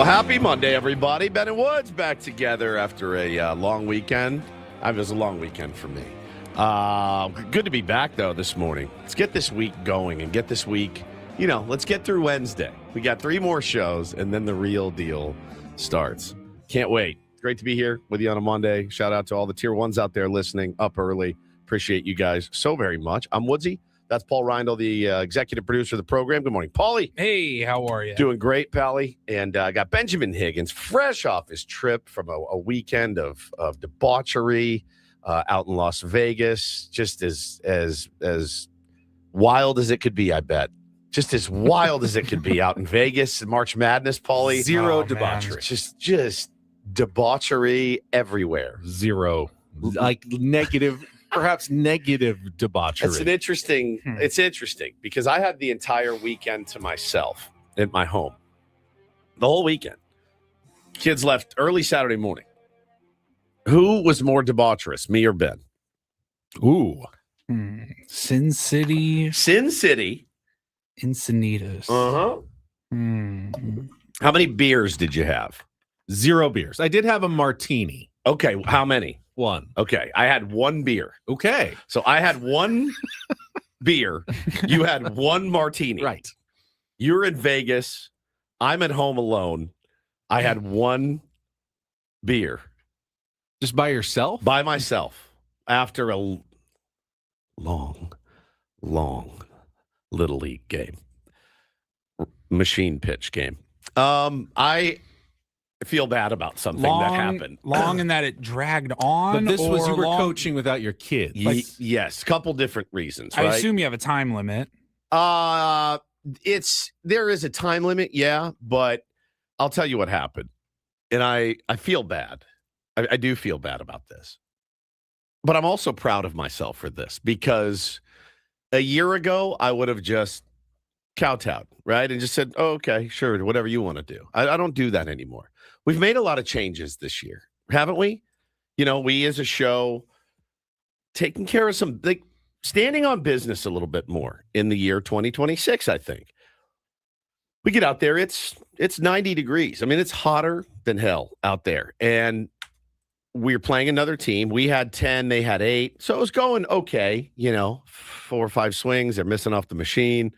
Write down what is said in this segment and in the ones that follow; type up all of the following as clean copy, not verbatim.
Well, happy Monday, everybody. Ben and Woods back together after a long weekend. It was a long weekend for me. Good to be back, though, this morning. Let's get this week going and get this week, let's get through Wednesday. We got 3 more shows, and then the real deal starts. Can't wait. Great to be here with you on a Monday. Shout out to all the Tier 1s out there listening up early. Appreciate you guys so very much. I'm Woodsy. That's Paul Reindl, the executive producer of the program. Good morning, Paulie. Hey, how are you? Doing great, Pally. And I got Benjamin Higgins, fresh off his trip from a weekend of debauchery out in Las Vegas. Just as wild as it could be, I bet. Just as wild as it could be out in Vegas. March Madness, Paulie. Zero debauchery. Just debauchery everywhere. Zero. Like negative. Perhaps negative debauchery. It's interesting because I had the entire weekend to myself at my home. The whole weekend. Kids left early Saturday morning. Who was more debaucherous, me or Ben? Ooh. Sin City. Sin City. Encinitas. Uh-huh. How many beers did you have? 0 beers. I did have a martini. Okay, how many? 1. Okay, I had 1 beer. Okay. So I had 1 beer. You had 1 martini. Right. You're in Vegas. I'm at home alone. I had 1 beer. Just by yourself? By myself. After a long Little League game. Machine pitch game. I feel bad about something that happened. Long in that it dragged on. But this was you were long... coaching without your kids. Yes, couple different reasons, right? I assume you have a time limit. There is a time limit, yeah, but I'll tell you what happened. And I feel bad. I do feel bad about this. But I'm also proud of myself for this because a year ago I would have just kowtowed, right? And just said, oh, okay, sure, whatever you want to do. I don't do that anymore. We've made a lot of changes this year, haven't we? We as a show taking care of some, standing on business a little bit more in the year 2026, I think. We get out there, it's 90 degrees. I mean, it's hotter than hell out there. And we're playing another team. We had 10, they had 8. So it was going okay, 4 or 5 swings. They're missing off the machine.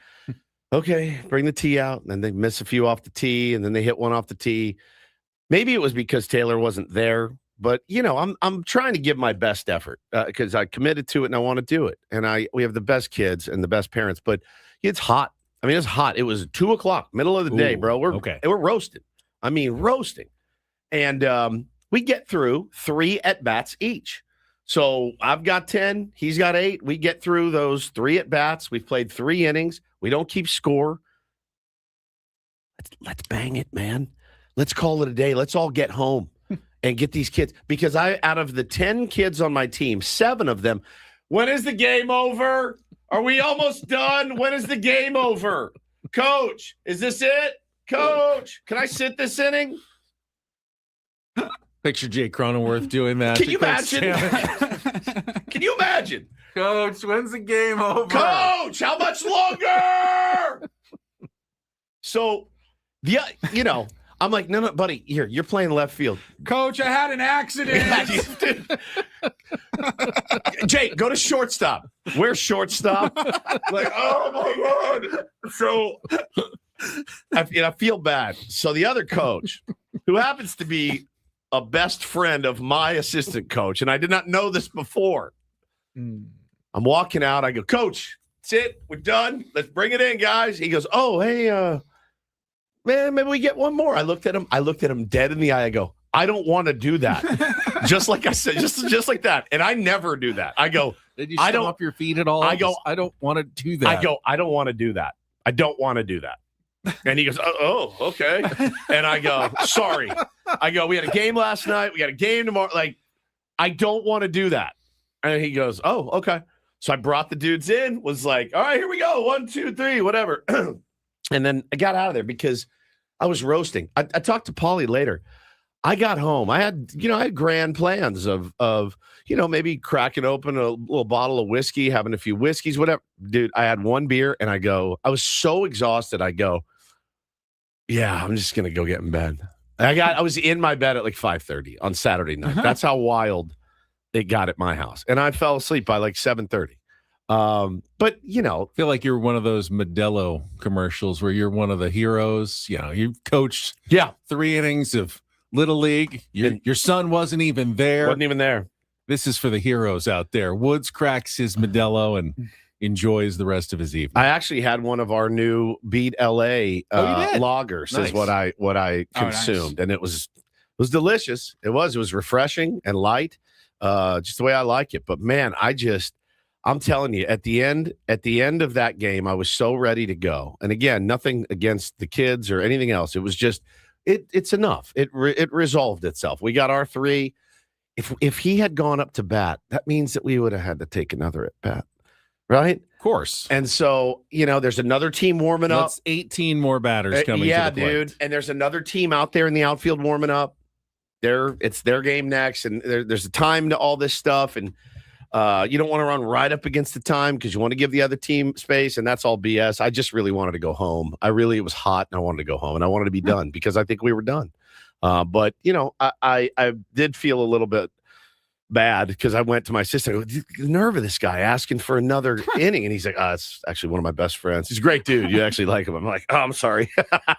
Okay, bring the tee out. And then they miss a few off the tee, and then they hit one off the tee. Maybe it was because Taylor wasn't there, but I'm trying to give my best effort because I committed to it and I want to do it. And we have the best kids and the best parents, but it's hot. I mean, it's hot. It was 2:00, middle of the day, bro. We're roasting. I mean, roasting. And we get through 3 at-bats each. So I've got 10. He's got 8. We get through those 3 at-bats. We've played 3 innings. We don't keep score. Let's bang it, man. Let's call it a day. Let's all get home and get these kids. Because out of the 10 kids on my team, 7 of them, when is the game over? Are we almost done? When is the game over? Coach, is this it? Coach, can I sit this inning? Picture Jay Cronenworth doing that. Can you imagine? Can you imagine? Coach, when's the game over? Coach, how much longer? So, I'm like, no, buddy, here, you're playing left field. Coach, I had an accident. Jake, go to shortstop. Where's shortstop? Like, oh my God. So I feel bad. So the other coach, who happens to be a best friend of my assistant coach, and I did not know this before. I'm walking out. I go, Coach, that's it. We're done. Let's bring it in, guys. He goes, oh, hey, man, maybe we get one more. I looked at him dead in the eye. I go, I don't want to do that. Just like I said, just like that. And I never do that. I go, did you stomp up your feet at all? I go, I don't want to do that. I go, I don't want to do that. I don't want to do that. And he goes, oh, okay. And I go, sorry. I go, we had a game last night. We got a game tomorrow. Like, I don't want to do that. And he goes, oh, okay. So I brought the dudes in, was like, all right, here we go. 1, 2, 3, whatever. And then I got out of there because I was roasting. I talked to Paulie later. I got home. I had grand plans of maybe cracking open a little bottle of whiskey, having a few whiskeys, whatever. Dude, I had 1 beer and I was so exhausted. I go, Yeah, I'm just gonna go get in bed. I was in my bed at like 5:30 on Saturday night. That's how wild it got at my house, and I fell asleep by like 7:30. But I feel like you're one of those Modelo commercials where you're one of the heroes. You've coached 3 innings of Little League. Your son wasn't even there. Wasn't even there. This is for the heroes out there. Woods cracks his Modelo and enjoys the rest of his evening. I actually had one of our new Beat LA lagers Nice. is what I consumed, and it was delicious. It was refreshing and light, just the way I like it. But man, I'm telling you, at the end of that game, I was so ready to go. And again, nothing against the kids or anything else. It was just it's enough. It resolved itself. We got our 3. If he had gone up to bat, that means that we would have had to take another at bat, right? Of course. And so there's another team warming up. That's 18 more batters coming. Yeah, to the plate. dude. And there's another team out there in the outfield warming up. It's their game next, and there's a time to all this stuff, and you don't want to run right up against the time because you want to give the other team space, and that's all BS. I just really wanted to go home. It was hot, and I wanted to go home, and I wanted to be done because I think we were done. But I did feel a little bit bad because I went to my sister. I go, the nerve of this guy asking for another inning, and he's like, "It's actually one of my best friends. He's a great dude. You actually like him." I'm like, "Oh, I'm sorry.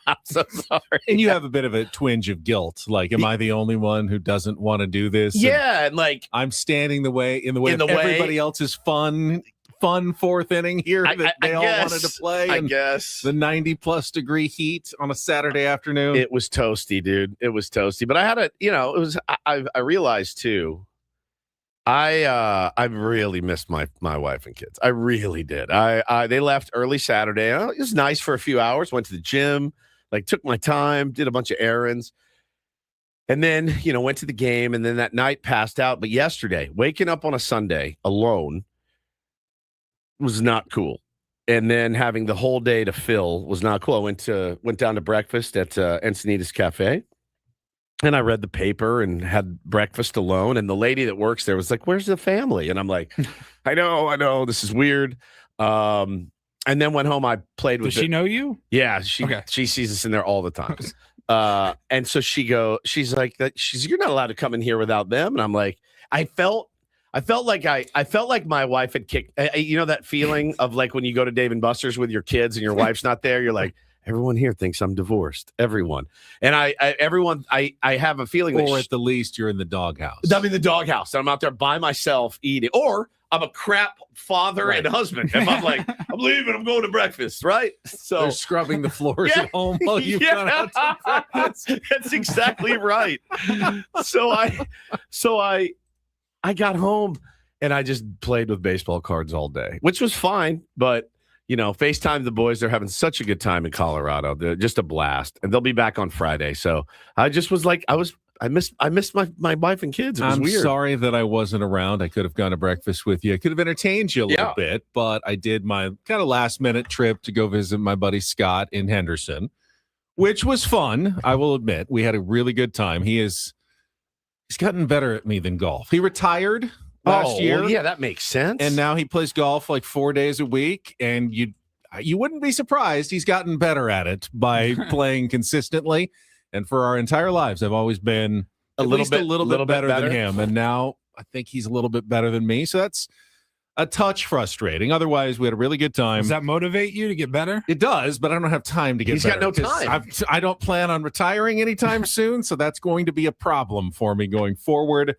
I'm so sorry." And you have a bit of a twinge of guilt. Like, am I the only one who doesn't want to do this? Yeah, and like I'm standing in the way of everybody else's fun 4th inning here that they all wanted to play. I guess the 90+ degree heat on a Saturday afternoon. It was toasty, dude. It was toasty. But I had I realized too. I really missed my wife and kids. I really did. They left early Saturday. It was nice for a few hours. Went to the gym, took my time, did a bunch of errands, and then went to the game. And then that night passed out. But yesterday, waking up on a Sunday alone was not cool. And then having the whole day to fill was not cool. I went down to breakfast at Encinitas Cafe. And I read the paper and had breakfast alone. And the lady that works there was like, "Where's the family?" And I'm like, I know, this is weird. And then went home. I played with. Does she know you? Yeah, she sees us in there all the time. And so she's like, "You're not allowed to come in here without them." And I'm like, I felt like my wife had kicked. That feeling of like when you go to Dave and Buster's with your kids and your wife's not there. You're like, everyone here thinks I'm divorced. Everyone. And I have a feeling or at the least you're in the doghouse. I'm in the doghouse. I'm out there by myself eating. Or I'm a crap father and husband. If I'm like, I'm leaving, I'm going to breakfast, right? So they're scrubbing the floors at home while you've gone out to breakfast. That's exactly right. So I got home and I just played with baseball cards all day, which was fine, but FaceTime the boys. They're having such a good time in Colorado. They're just a blast. And they'll be back on Friday. So I just was like, I missed my wife and kids. It was weird. I'm sorry that I wasn't around. I could have gone to breakfast with you. I could have entertained you a little bit, but I did my kind of last minute trip to go visit my buddy Scott in Henderson, which was fun. I will admit, we had a really good time. He's gotten better at me than golf. He retired last year. Well, yeah, that makes sense. And now he plays golf like 4 days a week. And you wouldn't be surprised. He's gotten better at it by playing consistently. And for our entire lives, I've always been a little bit better than him. And now I think he's a little bit better than me. So that's a touch frustrating. Otherwise, we had a really good time. Does that motivate you to get better? It does, but I don't have time to get better. He's got no time. I don't plan on retiring anytime soon. So that's going to be a problem for me going forward.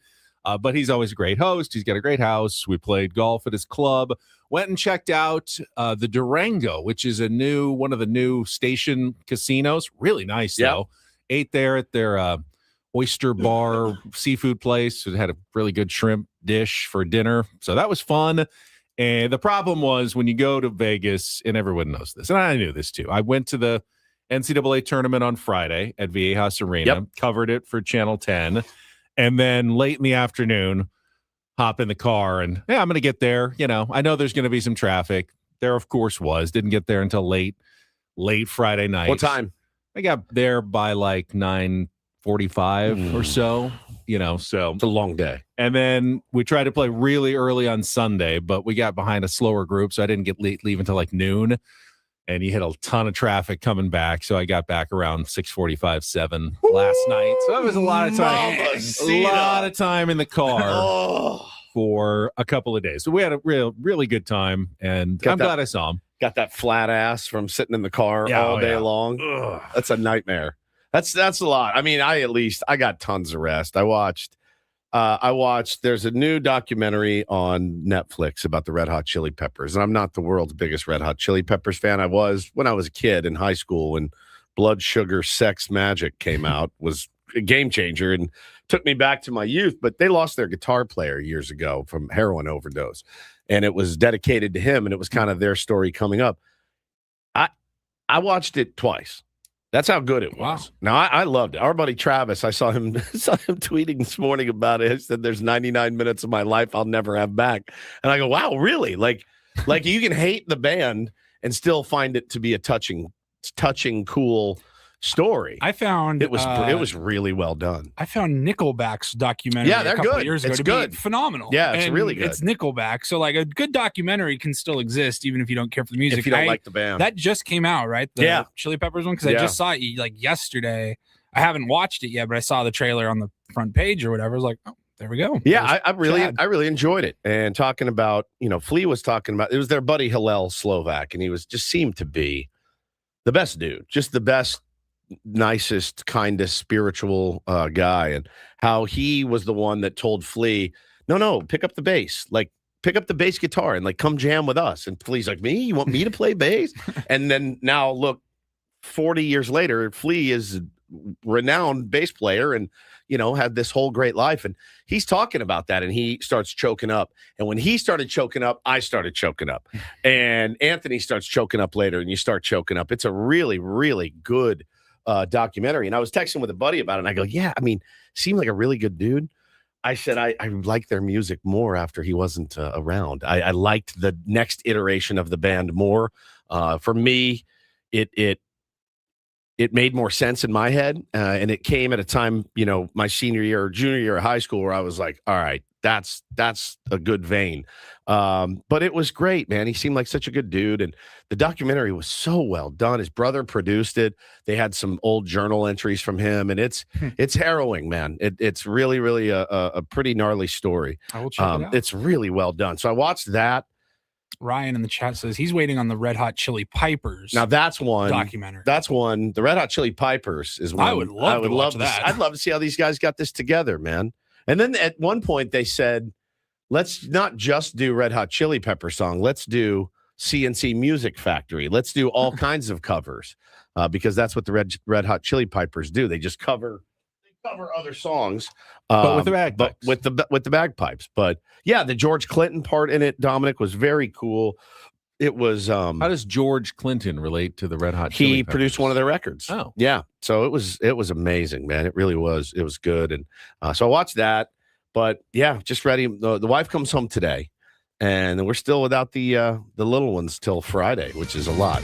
But he's always a great host. He's got a great house. We played golf at his club. Went and checked out the Durango, which is one of the new station casinos. Really nice, though. Ate there at their oyster bar seafood place. It had a really good shrimp dish for dinner. So that was fun. And the problem was when you go to Vegas, and everyone knows this, and I knew this too. I went to the NCAA tournament on Friday at Viejas Arena, covered it for Channel 10. And then late in the afternoon, hop in the car and, I'm going to get there. I know there's going to be some traffic. There, of course, was. Didn't get there until late Friday night. What time? I got there by like 9:45 or so, so. It's a long day. And then we tried to play really early on Sunday, but we got behind a slower group, so I didn't leave until like noon. and you hit a ton of traffic coming back. So I got back around 6:45, 7 last night. So it was a lot of time. A lot of time in the car for a couple of days. So we had a really good time, and I'm glad I saw him. Got that flat ass from sitting in the car all day long. Ugh. That's a nightmare. That's a lot. I mean, I got tons of rest. I watched, there's a new documentary on Netflix about the Red Hot Chili Peppers. And I'm not the world's biggest Red Hot Chili Peppers fan. I was when I was a kid in high school when Blood Sugar Sex Magic came out, was a game changer and took me back to my youth. But they lost their guitar player years ago from heroin overdose. And it was dedicated to him. And it was kind of their story coming up. I watched it twice. That's how good it was. Wow. Now, I loved it. Our buddy Travis, I saw him tweeting this morning about it. He said, there's 99 minutes of my life I'll never have back. And I go, wow, really? Like you can hate the band and still find it to be a touching, cool story. I found it was really well done. I found Nickelback's documentary a couple of years ago to be phenomenal. Yeah, it's really good. It's Nickelback. So like a good documentary can still exist even if you don't care for the music. If you don't like the band. That just came out, right? The Chili Peppers one, because I just saw it like yesterday. I haven't watched it yet, but I saw the trailer on the front page or whatever. I was like, oh, there we go. Yeah, I really enjoyed it. And talking about, Flea was talking about, it was their buddy Hillel Slovak, and he seemed to be the best dude, just the best, nicest, kindest, spiritual guy, and how he was the one that told Flea, no, pick up the bass, like pick up the bass guitar and like come jam with us. And Flea's like, me? You want me to play bass? And then now look, 40 years later, Flea is a renowned bass player and had this whole great life. And he's talking about that, and he starts choking up. And when he started choking up, I started choking up. And Anthony starts choking up later, and you start choking up. It's a really, really good documentary. And I was texting with a buddy about it, and I go, yeah, I mean, seemed like a really good dude. I said, I like their music more after he wasn't around. I liked the next iteration of the band more. For me, it made more sense in my head. And it came at a time, my senior year or junior year of high school, where I was like, all right, that's a good vein. But it was great, man. He seemed like such a good dude. And the documentary was so well done. His brother produced it. They had some old journal entries from him, and it's harrowing, man. It's really, really a pretty gnarly story. I will check it out. It's really well done. So I watched that. Ryan in the chat says he's waiting on the Red Hot Chili Pipers. Now that's one documentary. That's one. The Red Hot Chili Pipers is one. I would love that. I'd love to see how these guys got this together, man. And then at one point they said, let's not just do Red Hot Chili Pepper song. Let's do CNC Music Factory. Let's do all kinds of covers because that's what the Red Hot Chili Pipers do. They just cover other songs, but with the bagpipes. But with the bagpipes. But yeah, the George Clinton part in it, Dominic, was very cool. It was. How does George Clinton relate to the Red Hot Chili Peppers? He produced one of their records. Oh, yeah. So it was amazing, man. It really was. It was good, and so I watched that. But yeah, just ready. The wife comes home today, and we're still without the little ones till Friday, which is a lot.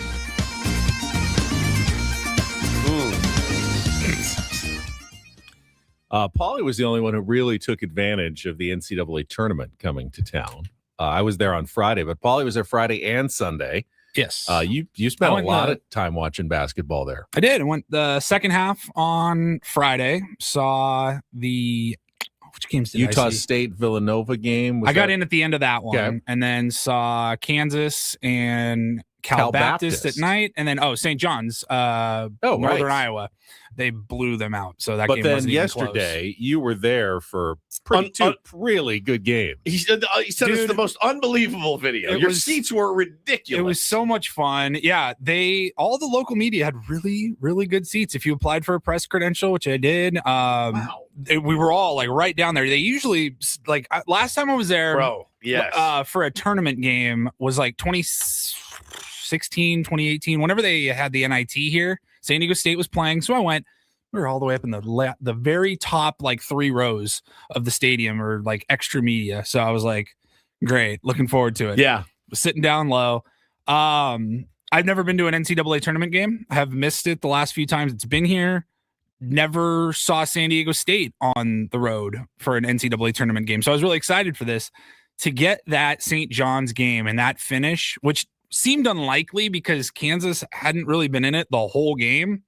Paulie was the only one who really took advantage of the NCAA tournament coming to town. I was there on Friday, but Paulie was there Friday and Sunday. Yes. You spent a lot of time watching basketball there. I did. I went the second half on Friday, saw which games did Utah I see? State Villanova game. I got in at the end of that one, and then saw Kansas and Cal Baptist at night, and then St. John's, Northern Iowa. They blew them out. So that game wasn't even close. Yesterday, you were there for two really good games. He said it's the most unbelievable video. Your seats were ridiculous. It was so much fun. Yeah, all the local media had really, really good seats. If you applied for a press credential, which I did, wow. We were all like right down there. They usually last time I was there, for a tournament game was like 2016, 2018, whenever they had the NIT here. San Diego State was playing, so I went. We were all the way up in the very top, like 3 rows of the stadium, or like extra media. So I was like, great, looking forward to it. Yeah, was sitting down low. I've never been to an NCAA tournament game. I have missed it the last few times it's been here. Never saw San Diego State on the road for an NCAA tournament game, so I was really excited for this to get that St. John's game and that finish, which seemed unlikely because Kansas hadn't really been in it the whole game.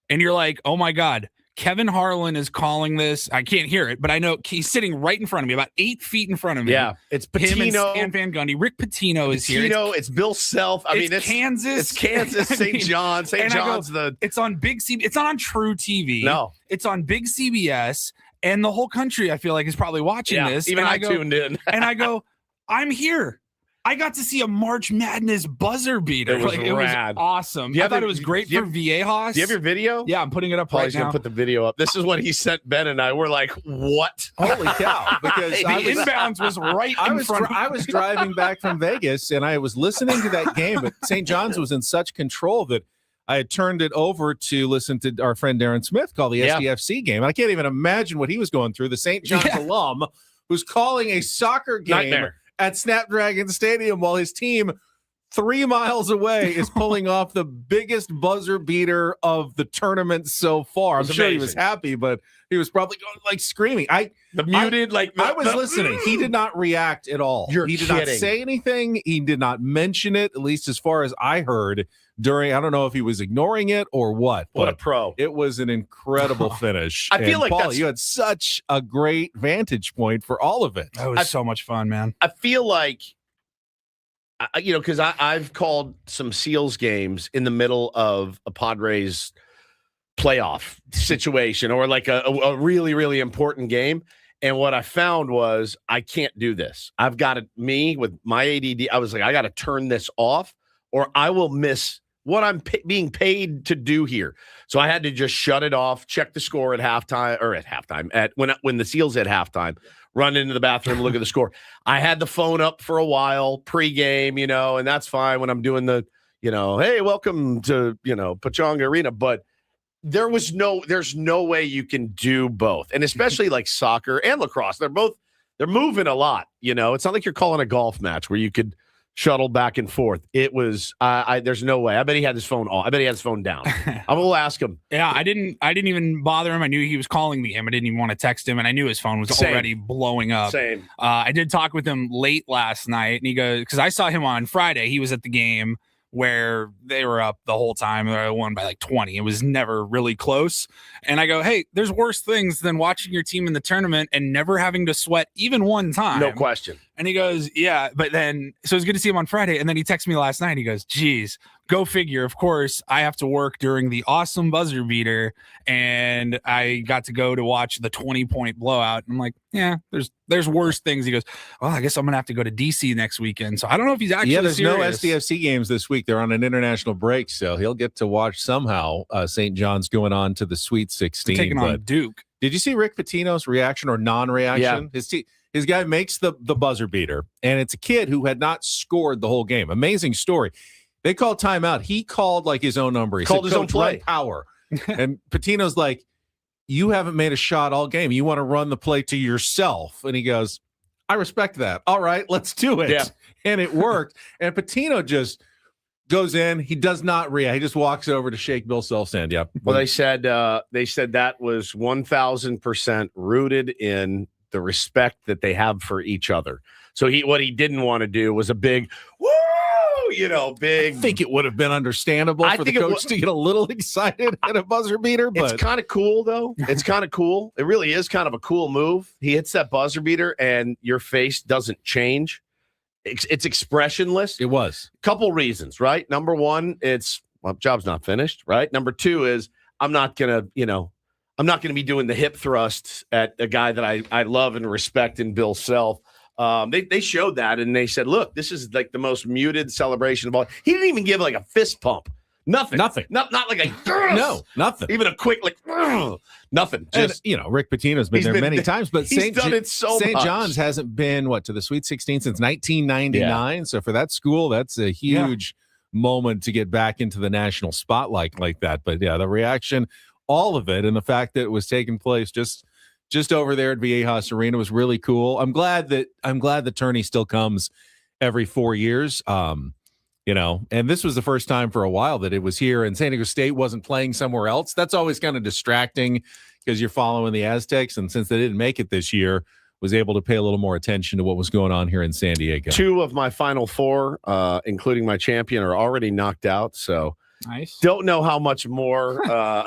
And you're like, oh my God, Kevin Harlan is calling this. I can't hear it, but I know he's sitting right in front of me, about 8 feet in front of me. Yeah, it's Him and Pitino. Stan Van Gundy. Rick Pitino is here. It's Bill Self. I mean, it's Kansas. It's Kansas, St. John. St. John's It's on Big CBS. It's not on True TV. No. It's on Big CBS. And the whole country, I feel like, is probably watching this. Even and I tuned in. And I go, I'm here. I got to see a March Madness buzzer beater. It was rad. Awesome. I thought it was great for Viejas. Do you have your video? Yeah, I'm putting it up Paulie's right now. gonna put the video up. This is what he sent Ben and I. We're like, what? Holy cow! Because The inbounds was right in front. I was driving back from Vegas and I was listening to that game, but St. John's was in such control that I had turned it over to listen to our friend Darren Smith call the SDFC game. I can't even imagine what he was going through. The St. John's alum who's calling a soccer game. Nightmare. At Snapdragon Stadium while his team 3 miles away is pulling off the biggest buzzer beater of the tournament so far. I'm sure he was happy, but he was probably going like screaming. I was listening. He did not react at all. He did not say anything. He did not mention it, at least as far as I heard during. I don't know if he was ignoring it or what. What a pro. It was an incredible finish. I feel like Paul, you had such a great vantage point for all of it. That was so much fun, man. I feel like, because I've called some Seals games in the middle of a Padres playoff situation or like a really, really important game. And what I found was I can't do this. I've got to, with my ADD, I was like, I got to turn this off or I will miss what I'm being paid to do here. So I had to just shut it off, check the score at halftime, when the Seals hit halftime, run into the bathroom, look at the score. I had the phone up for a while pregame, and that's fine when I'm doing the, hey, welcome to, Pechanga Arena. But there's no way you can do both. And especially like soccer and lacrosse, they're moving a lot. It's not like you're calling a golf match where you could shuttle back and forth. It was, there's no way. I bet he had his phone off. I bet he had his phone down. I will ask him. Yeah, I didn't even bother him. I knew he was calling the game. I didn't even want to text him, and I knew his phone was already blowing up. Same. I did talk with him late last night, and he goes, because I saw him on Friday. He was at the game where they were up the whole time. They won by like 20. It was never really close. And I go, hey, there's worse things than watching your team in the tournament and never having to sweat even one time. No question. And he goes, yeah, but then, so it was good to see him on Friday. And then he texted me last night. He goes, geez, go figure. Of course, I have to work during the awesome buzzer beater. And I got to go to watch the 20-point blowout. I'm like, yeah, there's worse things. He goes, well, I guess I'm going to have to go to DC next weekend. So I don't know if he's actually there's serious. no SDFC games this week. They're on an international break. So he'll get to watch somehow St. John's going on to the Sweet 16. Taking on Duke. Did you see Rick Pitino's reaction or non-reaction? Yeah. His guy makes the buzzer beater, and it's a kid who had not scored the whole game. Amazing story. They called timeout. He called like his own number. He called said, his own play. Power. And Pitino's like, you haven't made a shot all game. You want to run the play to yourself. And he goes, I respect that. All right, let's do it. Yeah. And it worked. And Pitino just goes in. He does not react. He just walks over to shake Bill Self's hand. Yep. Well, they said that was 1,000% rooted in the respect that they have for each other. So what he didn't want to do was a big woo, big. I think it would have been understandable for the coach to get a little excited at a buzzer beater. But it's kind of cool, though. It's kind of cool. It really is kind of a cool move. He hits that buzzer beater, and your face doesn't change. It's expressionless. It was. Couple reasons, right? Number one, job's not finished, right? Number two is I'm not gonna be doing the hip thrusts at a guy that I love and respect in Bill Self. They showed that and they said, look, this is like the most muted celebration of all. He didn't even give like a fist pump. Nothing. Not like a no, nothing. Even a quick nothing. Just Rick Pitino's been there many times, but St. John's hasn't been to the Sweet 16 since 1999. Yeah. So for that school, that's a huge moment to get back into the national spotlight like that. But yeah, the reaction, all of it, and the fact that it was taking place just over there at Viejas Arena was really cool. I'm glad the tourney still comes every 4 years. And this was the first time for a while that it was here, and San Diego State wasn't playing somewhere else. That's always kind of distracting because you're following the Aztecs, and since they didn't make it this year, was able to pay a little more attention to what was going on here in San Diego. 2 of my final 4, including my champion, are already knocked out. So Nice. don't know how much more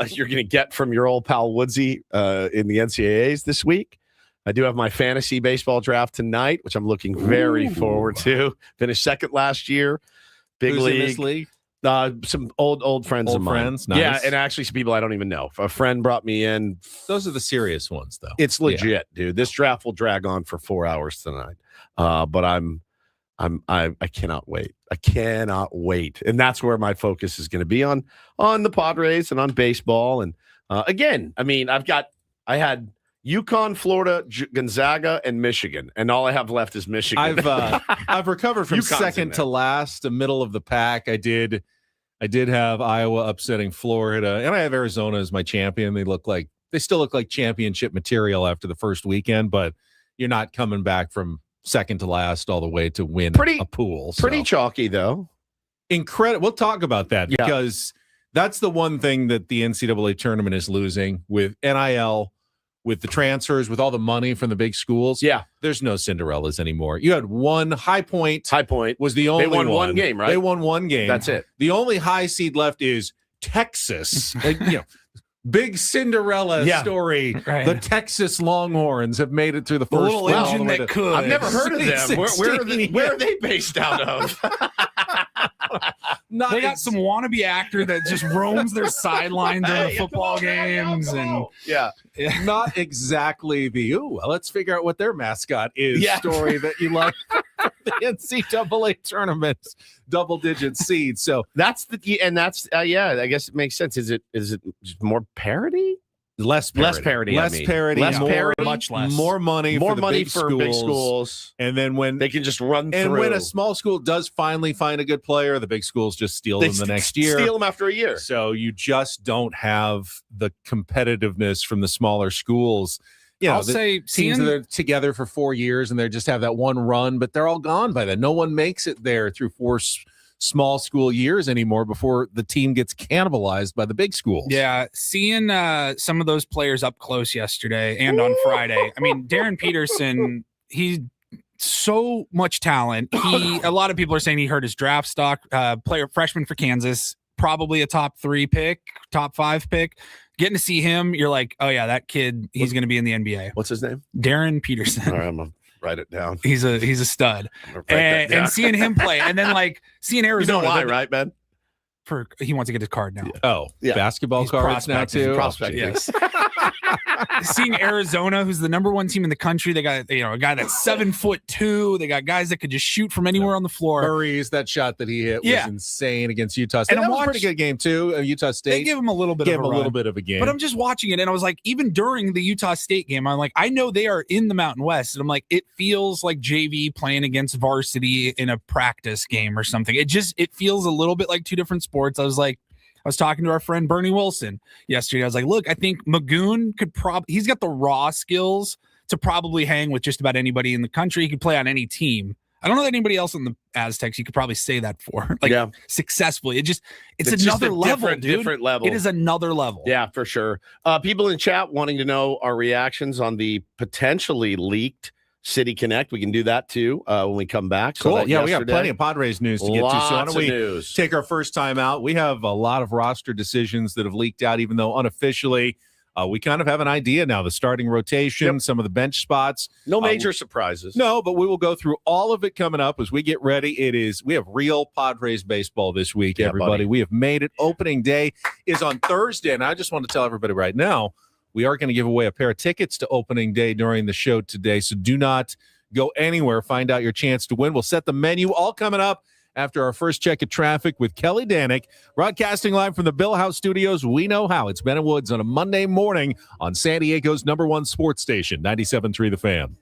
you're going to get from your old pal Woodsy in the NCAAs this week. I do have my fantasy baseball draft tonight, which I'm looking very forward to. Finished second last year. Big Who's league. in this league? Some old friends of mine. Friends, nice. Yeah, and actually some people I don't even know. A friend brought me in. Those are the serious ones, though. It's legit, dude. This draft will drag on for 4 hours tonight. But I cannot wait. I cannot wait. And that's where my focus is going to be on the Padres and on baseball. And again, I mean, I had UConn, Florida, Gonzaga, and Michigan, and all I have left is Michigan. I've recovered from UConn's second to last, the middle of the pack. I did have Iowa upsetting Florida, and I have Arizona as my champion. They still look like championship material after the first weekend, but you're not coming back from second to last all the way to win a pool. Pretty chalky though. Incredible. We'll talk about that because that's the one thing that the NCAA tournament is losing with NIL. With the transfers, with all the money from the big schools, there's no Cinderellas anymore. You had one High Point. High Point was the only They won one game, right? They won one game. That's it. The only high seed left is Texas. Big Cinderella story. Right. The Texas Longhorns have made it through the first little engine that could. I've never heard of them. Where are they based out of? They got some wannabe actor that just roams their sideline during football games, and not exactly let's figure out what their mascot is story that you like. The NCAA tournament's double-digit seed. So I guess it makes sense. Is it just more parity? Less parity. Much less. More money for big schools. And then when they can just run through. And when a small school does finally find a good player, the big schools just steal them the next year. Steal them after a year. So you just don't have the competitiveness from the smaller schools. I'll say teams that are together for 4 years and they just have that one run, but they're all gone by then. No one makes it there through 4 small school years anymore before the team gets cannibalized by the big schools. Yeah, seeing some of those players up close yesterday and on Friday. I mean, Darren Peterson, he's so much talent. A lot of people are saying he hurt his draft stock. Freshman for Kansas, probably a top 3 pick, top 5 pick. Getting to see him, you're like, oh yeah, that kid, he's going to be in the NBA. What's his name? Darren Peterson. All right, I'm gonna write it down. He's a stud. And seeing him play, and then like seeing Arizona. You know why, right, Ben? He wants to get his card now. Basketball cards now too. Yes. Seeing Arizona, who's the number 1 team in the country, they got a guy that's 7'2". They got guys that could just shoot from anywhere on the floor. Murray's that shot that he hit was insane against Utah State. And that was a pretty good game too. Utah State. They gave him a little bit of a game. But I'm just watching it, and I was like, even during the Utah State game, I'm like, I know they are in the Mountain West, and I'm like, it feels like JV playing against varsity in a practice game or something. It feels a little bit like 2 different sports. I was talking to our friend Bernie Wilson yesterday. I was like, look, I think Magoon could he's got the raw skills to probably hang with just about anybody in the country. He could play on any team. I don't know that anybody else in the Aztecs you could probably say that for, successfully. It's another level, dude. Different level. It is another level. Yeah, for sure. People in chat wanting to know our reactions on the potentially leaked City Connect. We can do that too when we come back. Cool. We got plenty of Padres news to get to. So why don't we take our first time out? We have a lot of roster decisions that have leaked out, even though unofficially we kind of have an idea now. The starting rotation, some of the bench spots. No major surprises. No, but we will go through all of it coming up as we get ready. We have real Padres baseball this week, everybody. We have made it. Opening day is on Thursday, and I just want to tell everybody right now, we are going to give away a pair of tickets to opening day during the show today, so do not go anywhere. Find out your chance to win. We'll set the menu, all coming up after our first check of traffic with Kelly Danick, broadcasting live from the Bill House Studios. We know how. It's Ben and Woods on a Monday morning on San Diego's #1 sports station, 97.3 The Fan.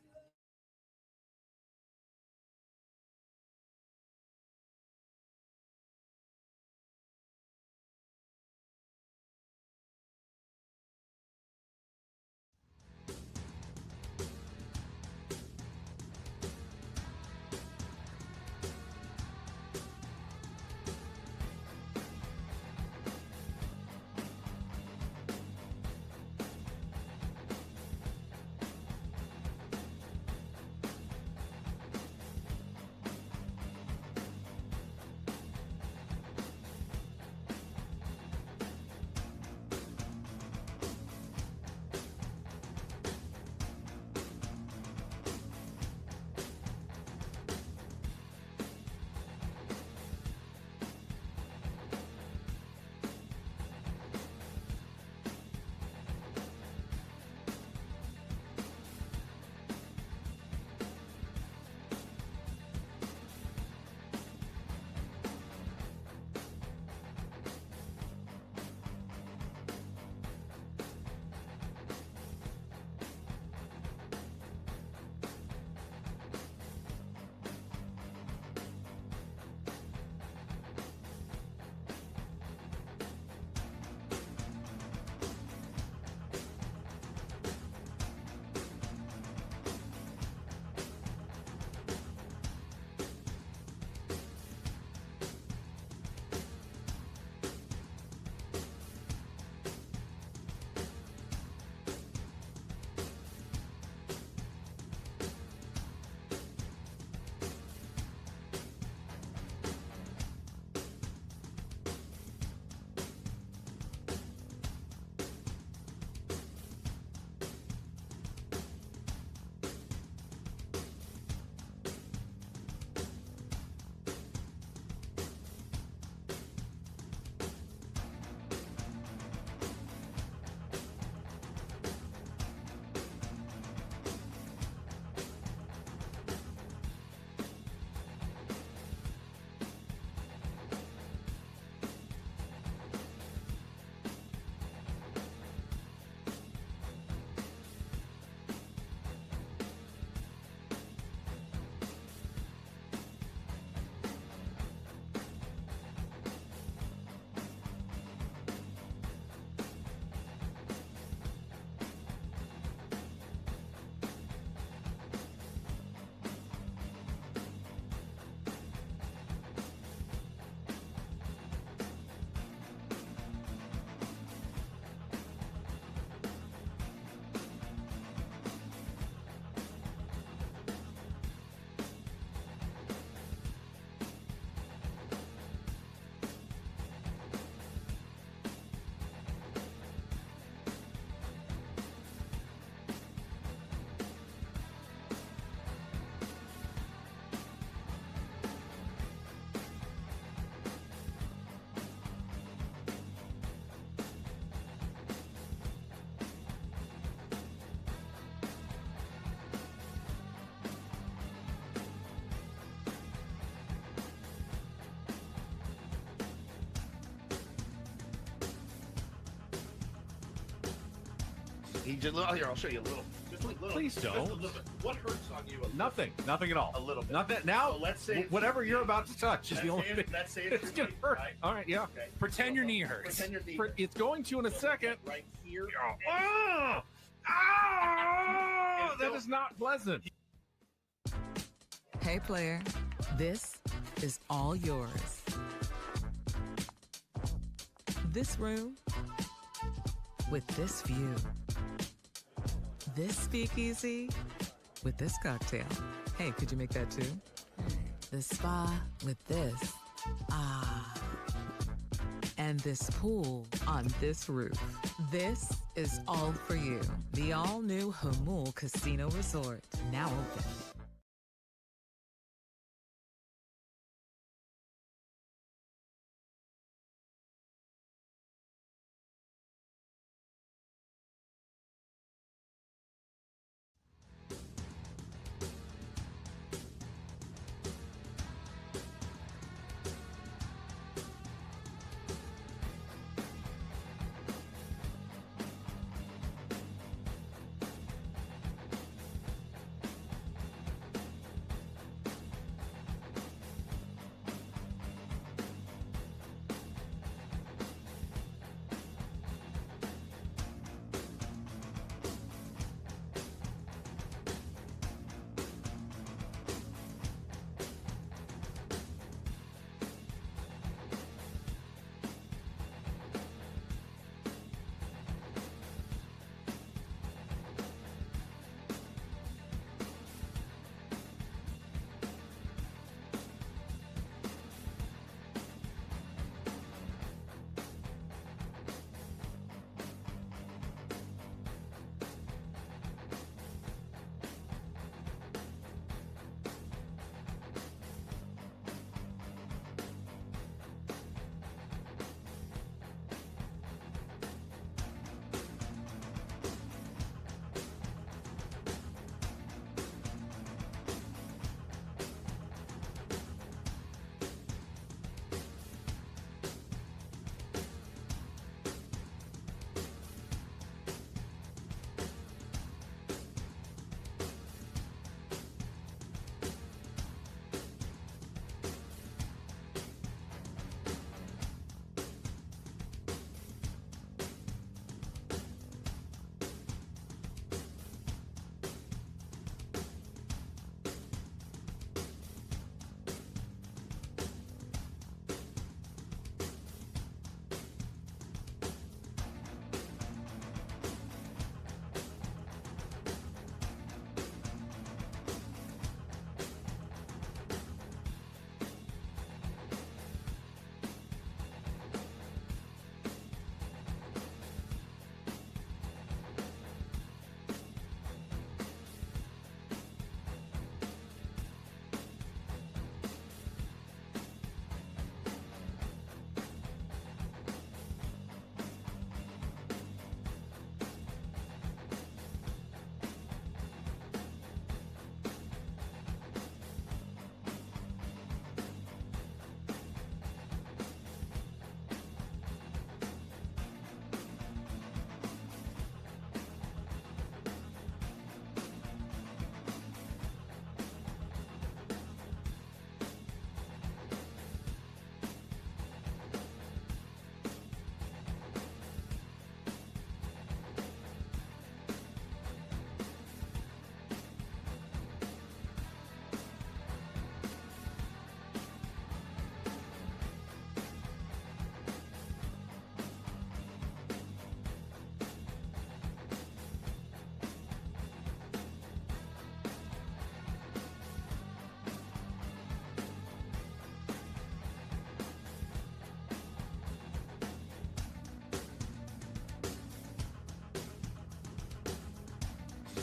He just, oh, here, I'll show you a little. Just a little. Please don't. Just a little bit. What hurts on you? Nothing at all. A little bit. Not that now. So let's say whatever you're about to touch is the only thing. Let's say It's gonna hurt. Right? All right, yeah. Okay. Pretend your knee hurts. Pretend your knee hurts. It's going to in a second. Right here. Oh, that is not pleasant. Hey, player, this is all yours. This room with this view. This speakeasy with this cocktail. Hey, could you make that too? The spa with this. Ah. And this pool on this roof. This is all for you. The all-new Hamul Casino Resort, now open.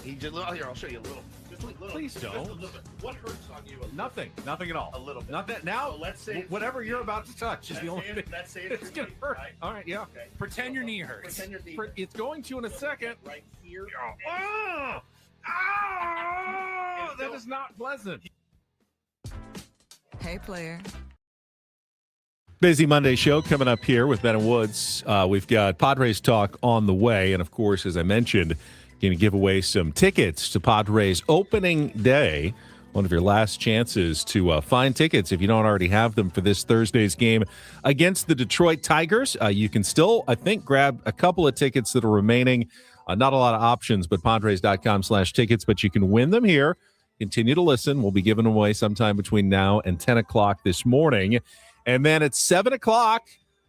He just, oh, here, I'll show you a little. Just a little. Please don't. Just a little bit. What hurts on you? Nothing at all. A little bit. Not that now. So let's say whatever you're about to touch is the only thing. Let's say It's gonna hurt. Right? All right, yeah. Okay. Pretend your knee hurts. Pretend your knee hurts. It's going to in a second. Right here. Oh, that is not pleasant. Hey, player, Busy Monday show coming up here with Ben and Woods. We've got Padres talk on the way. And, of course, as I mentioned, going to give away some tickets to Padres opening day. One of your last chances to find tickets if you don't already have them for this Thursday's game against the Detroit Tigers. You can still, I think, grab a couple of tickets that are remaining. Not a lot of options, but Padres.com/tickets, but you can win them here. Continue to listen. We'll be giving them away sometime between now and 10 o'clock this morning. And then at 7 o'clock,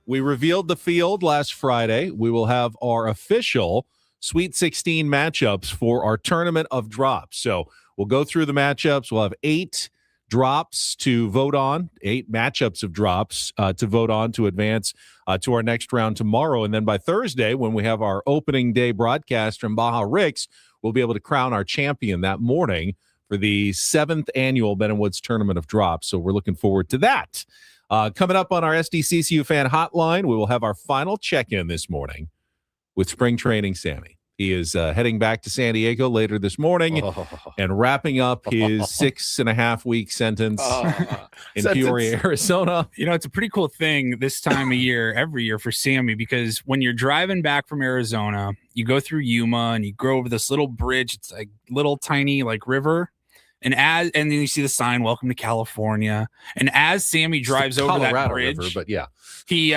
we revealed the field last Friday. We will have our official Sweet 16 matchups for our tournament of drops. So we'll go through the matchups. We'll have 8 drops to vote on, 8 matchups of drops to vote on to advance to our next round tomorrow. And then by Thursday, when we have our opening day broadcast from Baja Ricks, we'll be able to crown our champion that morning for the 7th annual Ben & Woods Tournament of Drops. So we're looking forward to that. Coming up on our SDCCU fan hotline, we will have our final check-in this morning with spring training Sammy. He is heading back to San Diego later this morning and wrapping up his 6.5-week sentence in Peoria, Arizona. You know, it's a pretty cool thing this time of year, every year for Sammy, because when you're driving back from Arizona, you go through Yuma and you go over this little bridge. It's like little tiny like river. And then you see the sign, "Welcome to California." And as Sammy drives over that bridge, river, but yeah, he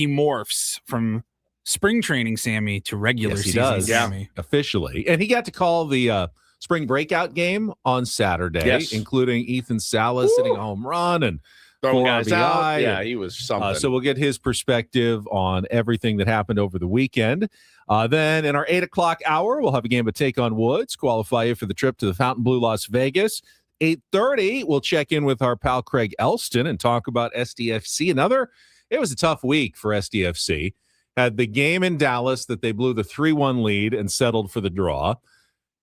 morphs from spring training Sammy to regular season Sammy. Officially. And he got to call the spring breakout game on Saturday, including Ethan Salas hitting a home run and throwing guys RBI. out. Yeah, he was something. So we'll get his perspective on everything that happened over the weekend. Then in our 8 o'clock hour, we'll have a game of Take on Woods, qualify you for the trip to the Fontainebleau, Las Vegas. 8:30, we'll check in with our pal Craig Elston and talk about SDFC. It was a tough week for SDFC. Had the game in Dallas that they blew the 3-1 lead and settled for the draw.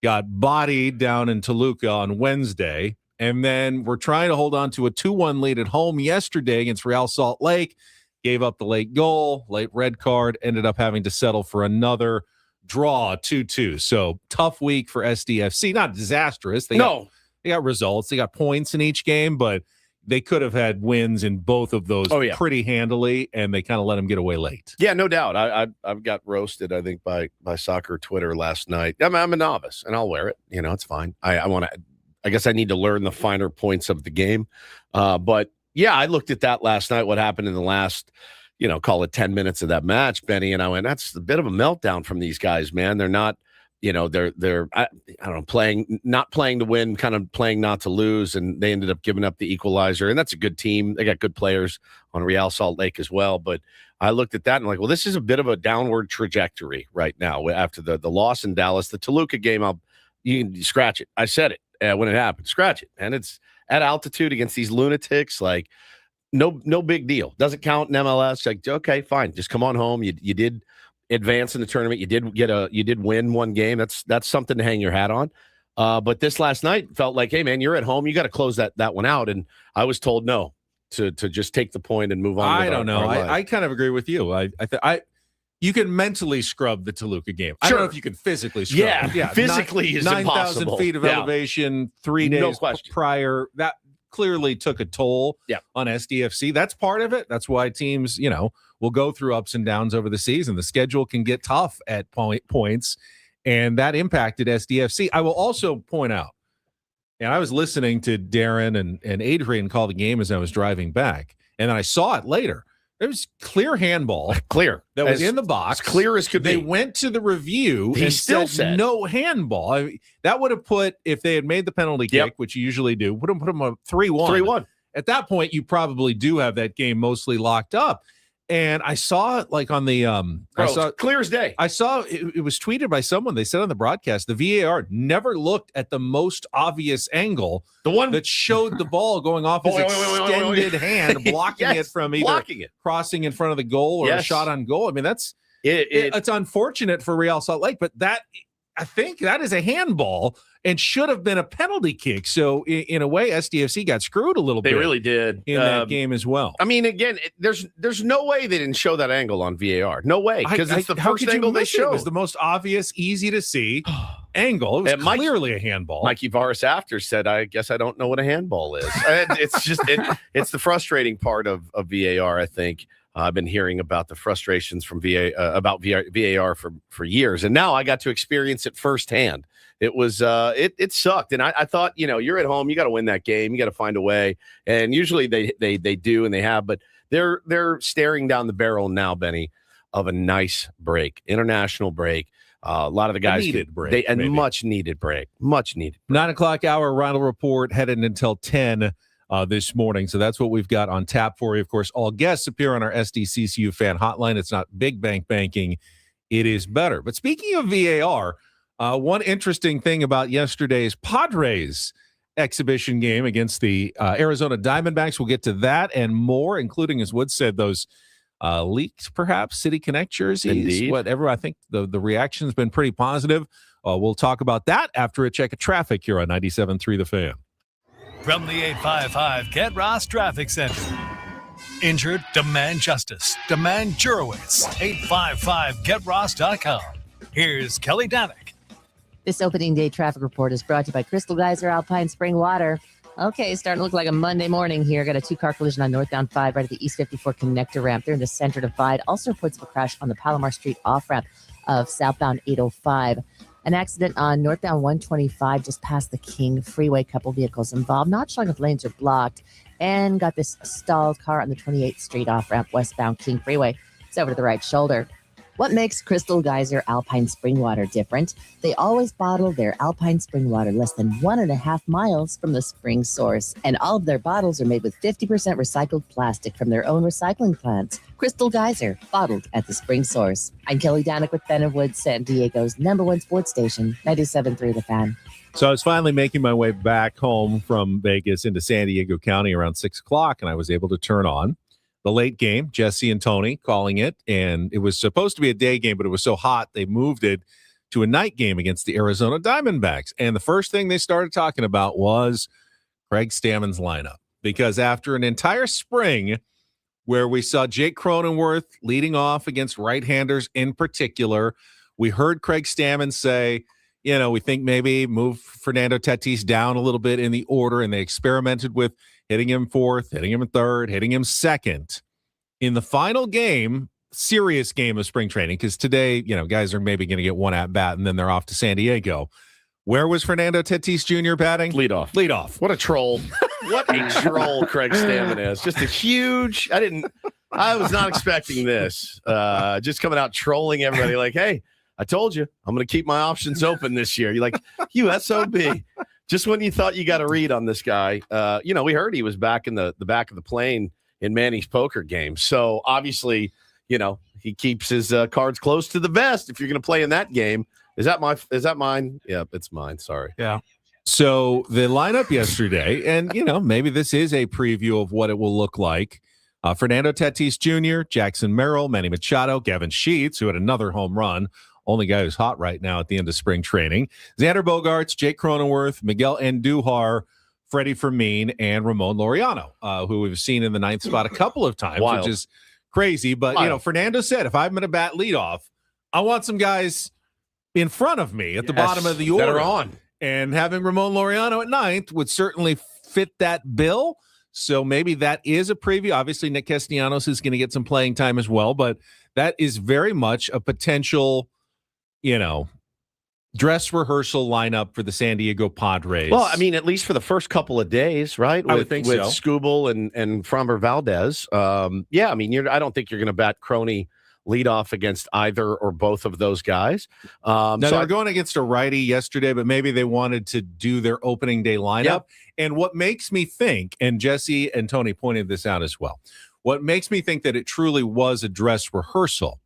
Got bodied down in Toluca on Wednesday. And then we're trying to hold on to a 2-1 lead at home yesterday against Real Salt Lake. Gave up the late goal, late red card, ended up having to settle for another draw, 2-2. So tough week for SDFC. Not disastrous. They got results. They got points in each game, but they could have had wins in both of those pretty handily, and they kind of let them get away late. Yeah, no doubt. I've got roasted, I think, by soccer Twitter last night. I'm a novice, and I'll wear it. You know, it's fine. I guess I need to learn the finer points of the game. But yeah, I looked at that last night, what happened in the last, call it 10 minutes of that match, Benny, and I went, that's a bit of a meltdown from these guys, man. They're not, they're I don't know, not playing to win, kind of playing not to lose, and they ended up giving up the equalizer, and that's a good team. They got good players on Real Salt Lake as well, but I looked at that and like, well, this is a bit of a downward trajectory right now after the loss in Dallas. The Toluca game, you can scratch it. I said it when it happened. Scratch it, and it's at altitude against these lunatics, like no big deal. Doesn't count in MLS. Like, okay, fine, just come on home. You did advance in the tournament. You did win one game. That's something to hang your hat on. But this last night felt like, hey man, you're at home. You got to close that one out. And I was told no to just take the point and move on. I don't know. I kind of agree with you. You can mentally scrub the Toluca game. I don't know if you can physically scrub. Yeah, physically is 9,000 9,000 feet of elevation, 3 days prior. That clearly took a toll on SDFC. That's part of it. That's why teams, will go through ups and downs over the season. The schedule can get tough at points, and that impacted SDFC. I will also point out, and I was listening to Darren and Adrian call the game as I was driving back, and then I saw it later. It was clear handball. Clear. That was in the box. As clear as could be. They went to the review and still said no handball. That would have put, if they had made the penalty kick, which you usually do, would have put them up 3-1. 3-1. At that point, you probably do have that game mostly locked up. And I saw it like on the clear as day. I saw it was tweeted by someone. They said on the broadcast, the VAR never looked at the most obvious angle, the one that showed the ball going off his extended hand, blocking it from either crossing in front of the goal or a shot on goal. I mean, that's it's unfortunate for Real Salt Lake, but I think that is a handball. and should have been a penalty kick. So in a way, SDFC got screwed a little bit. They really did in that game as well. I mean, again, there's no way they didn't show that angle on VAR. No way, because it's the first angle they showed. It was the most obvious, easy to see angle. It was clearly a handball. Mikey Varis after said, "I guess I don't know what a handball is." It's just it's the frustrating part of VAR. I think I've been hearing about the frustrations from VAR for years, and now I got to experience it firsthand. It was it sucked, and I thought, you're at home, you got to win that game, you got to find a way, and usually they do, and they have, but they're staring down the barrel now, Benny, of a nice break, international break. A lot of the guys much needed break. 9 o'clock hour Ronald Report headed until 10 this morning. So that's what we've got on tap for you. Of course, all guests appear on our SDCCU fan hotline. It's not big bank banking. It is better. But speaking of VAR, one interesting thing about yesterday's Padres exhibition game against the Arizona Diamondbacks, we'll get to that and more, including, as Wood said, those leaked, perhaps, City Connect jerseys. Indeed. Whatever. I think the reaction's been pretty positive. We'll talk about that after a check of traffic here on 97.3 The Fan. From the 855 Get Ross Traffic Center. Injured? Demand justice. Demand Jurowitz. 855GetRoss.com. Here's Kelly Danick. This opening day traffic report is brought to you by Crystal Geyser Alpine Spring Water. Okay, starting to look like a Monday morning here. Got a 2-car collision on northbound 5 right at the East 54 connector ramp. They're in the center divide. Also reports of a crash on the Palomar Street off-ramp of southbound 805. An accident on northbound 125 just past the King Freeway. Couple vehicles involved. Not showing if lanes are blocked. And got this stalled car on the 28th Street off-ramp westbound King Freeway. It's over to the right shoulder. What makes Crystal Geyser Alpine Spring Water different? They always bottle their Alpine Spring Water less than 1.5 miles from the spring source. And all of their bottles are made with 50% recycled plastic from their own recycling plants. Crystal Geyser, bottled at the spring source. I'm Kelly Danick with Ben and Wood, San Diego's #1 sports station, 97.3 The Fan. So I was finally making my way back home from Vegas into San Diego County around 6 o'clock, and I was able to turn on the late game, Jesse and Tony calling it, and it was supposed to be a day game, but it was so hot they moved it to a night game against the Arizona Diamondbacks. And the first thing they started talking about was Craig Stammen's lineup, because after an entire spring where we saw Jake Cronenworth leading off against right-handers in particular, we heard Craig Stammen say, we think maybe move Fernando Tatis down a little bit in the order, and they experimented with hitting him fourth, hitting him third, hitting him second. In the final game, serious game of spring training, because today, guys are maybe going to get one at bat and then they're off to San Diego. Where was Fernando Tatis Jr. batting? Leadoff. What a troll. What a troll Craig Stammen is. Just a huge, I was not expecting this. Just coming out trolling everybody like, hey, I told you, I'm going to keep my options open this year. You're like, you SOB. Just when you thought you got a read on this guy, we heard he was back in the back of the plane in Manny's poker game. So obviously, he keeps his cards close to the vest if you're going to play in that game. Is that mine? Yeah, it's mine. Sorry. Yeah. So the lineup yesterday, and, maybe this is a preview of what it will look like. Fernando Tatis Jr., Jackson Merrill, Manny Machado, Gavin Sheets, who had another home run. Only guy who's hot right now at the end of spring training. Xander Bogaerts, Jake Cronenworth, Miguel Andujar, Freddie Fermin, and Ramon Laureano, who we've seen in the ninth spot a couple of times, which is crazy. But, Fernando said, if I'm going to bat leadoff, I want some guys in front of me at the bottom of the order. That are on. And having Ramon Laureano at ninth would certainly fit that bill. So maybe that is a preview. Obviously, Nick Castellanos is going to get some playing time as well, but that is very much a potential dress rehearsal lineup for the San Diego Padres. Well, at least for the first couple of days, right? I would think with so. Skubal and Framber Valdez. I don't think you're going to bat Crony leadoff against either or both of those guys. Now, they were going against a righty yesterday, but maybe they wanted to do their opening day lineup. Yep. And what makes me think, and Jesse and Tony pointed this out as well, what makes me think that it truly was a dress rehearsal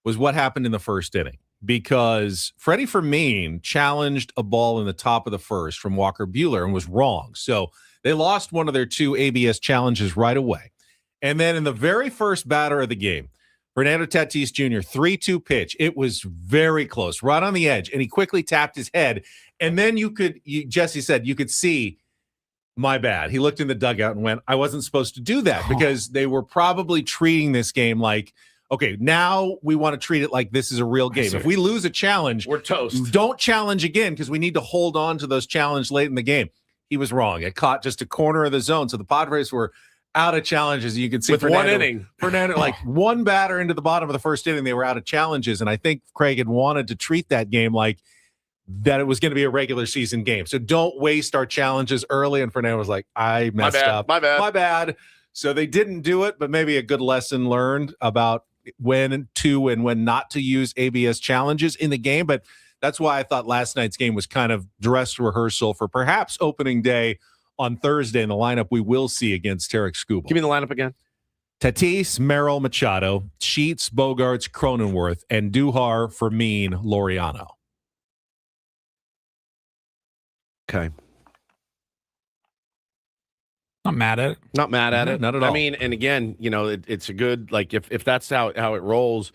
was what happened in the first inning. Because Freddie Fermin challenged a ball in the top of the first from Walker Buehler and was wrong. So they lost one of their two ABS challenges right away. And then in the very first batter of the game, Fernando Tatis Jr., 3-2 pitch. It was very close, right on the edge, and he quickly tapped his head. And then Jesse said, you could see, my bad. He looked in the dugout and went, I wasn't supposed to do that, because they were probably treating this game like, okay, now we want to treat it like this is a real game. If we lose a challenge, we're toast. Don't challenge again, because we need to hold on to those challenges late in the game. He was wrong. It caught just a corner of the zone. So the Padres were out of challenges. You can see with one inning. Fernando, like one batter into the bottom of the first inning, they were out of challenges. And I think Craig had wanted to treat that game like that it was going to be a regular season game. So don't waste our challenges early. And Fernando was like, I messed up. My bad. So they didn't do it, but maybe a good lesson learned about when to and when not to use ABS challenges in the game. But that's why I thought last night's game was kind of dress rehearsal for perhaps opening day on Thursday in the lineup we will see against Tarek Skubal. Give me the lineup again. Tatis, Merrill, Machado, Sheets, Bogarts, Cronenworth, and Duhar, Fermin, Laureano. Okay. Not mad at it. Not mad at it. Not at all. I mean, and again, it's a good, like, if that's how it rolls,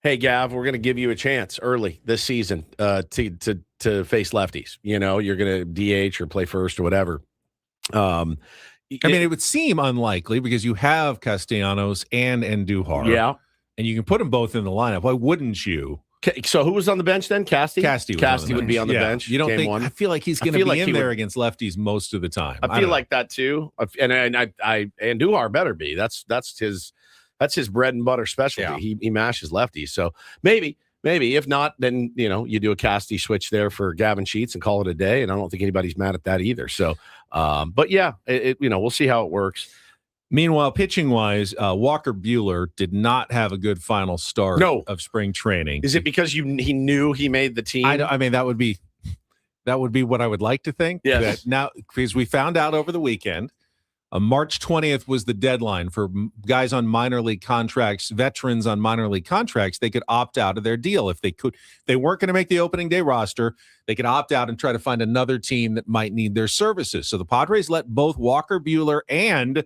hey, Gav, we're going to give you a chance early this season to face lefties. You're going to DH or play first or whatever. It would seem unlikely because you have Castellanos and Andujar. Yeah. And you can put them both in the lineup. Why wouldn't you? So who was on the bench then? Casty would be on the bench. You don't game think? one. I feel like he's going to be in there against lefties most of the time. I feel like that too. And Andujar better be. That's his bread and butter specialty. Yeah. He mashes lefties. So maybe if not, then you do a Casty switch there for Gavin Sheets and call it a day. And I don't think anybody's mad at that either. So, but yeah, we'll see how it works. Meanwhile, pitching-wise, Walker Buehler did not have a good final start of spring training. Is it because he knew he made the team? I mean, that would be what I would like to think. Yes. That now, because we found out over the weekend, March 20th was the deadline for guys on minor league contracts, veterans on minor league contracts. They could opt out of their deal if they could. They weren't going to make the opening day roster. They could opt out and try to find another team that might need their services. So the Padres let both Walker Buehler and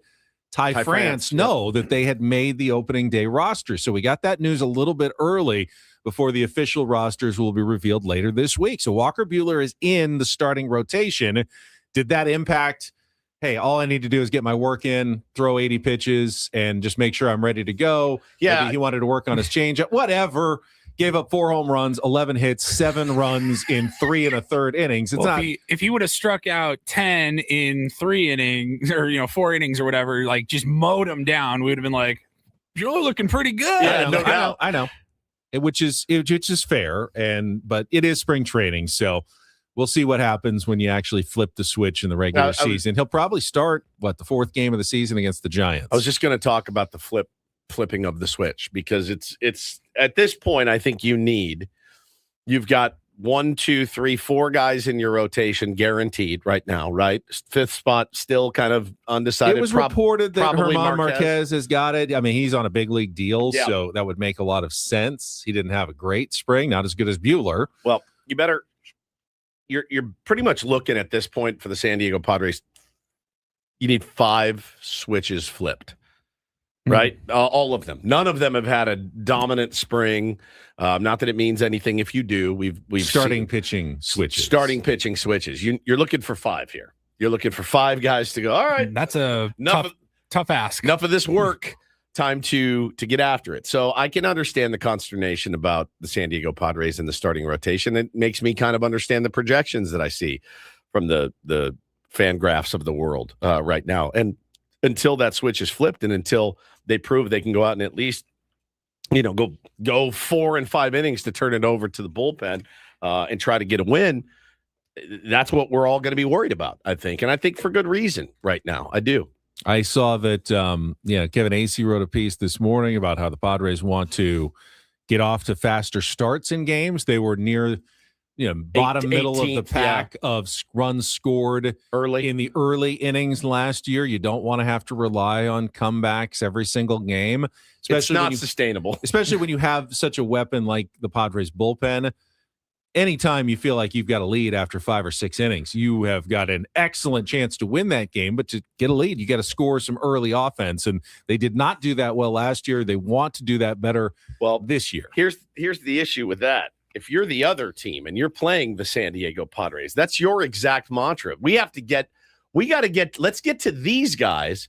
Ty France know that they had made the opening day roster. So we got that news a little bit early before the official rosters will be revealed later this week. So Walker Buehler is in the starting rotation. Did that impact, hey, all I need to do is get my work in, throw 80 pitches, and just make sure I'm ready to go? Yeah. Maybe he wanted to work on his changeup, whatever. Gave up 4 home runs, 11 hits, 7 runs in 3 1/3 innings. It's if he would have struck out 10 in 3 innings or 4 innings or whatever, like just mowed him down, we would have been like, you're looking pretty good. Yeah, I know. Which is fair, but it is spring training, so we'll see what happens when you actually flip the switch in the regular season. He'll probably start the 4th game of the season against the Giants. I was just going to talk about the flipping of the switch, because it's at this point, I think you've got 1, 2, 3, 4 guys in your rotation guaranteed right now, right? 5th spot still kind of undecided. It was reported that probably Germán Marquez has got it. I mean, he's on a big league deal, Yeah. so that would make a lot of sense. He didn't have a great spring, not as good as Buehler. Well, you're pretty much looking at this point for the San Diego Padres. You need 5 switches flipped. Right? All of them. None of them have had a dominant spring. Not that it means anything if you do. We've Starting pitching switches. You're looking for 5 here. You're looking for 5 guys to go, all right. That's a tough ask. Enough of this work. Time to get after it. So I can understand the consternation about the San Diego Padres in the starting rotation. It makes me kind of understand the projections that I see from the fan graphs of the world right now. And until that switch is flipped and until they prove they can go out and at least, go 4 and 5 innings to turn it over to the bullpen and try to get a win, that's what we're all going to be worried about, I think. And I think for good reason right now. I do. I saw that, Kevin Acee wrote a piece this morning about how the Padres want to get off to faster starts in games. They were near bottom middle of the pack of runs scored early in the early innings last year. You don't want to have to rely on comebacks every single game. It's not sustainable. Especially when you have such a weapon like the Padres bullpen. anytime you feel like you've got a lead after 5 or 6 innings, you have got an excellent chance to win that game. But to get a lead, you got to score some early offense. And they did not do that well last year. They want to do that better this year. Here's the issue with that. If you're the other team and you're playing the San Diego Padres, that's your exact mantra. Let's get to these guys,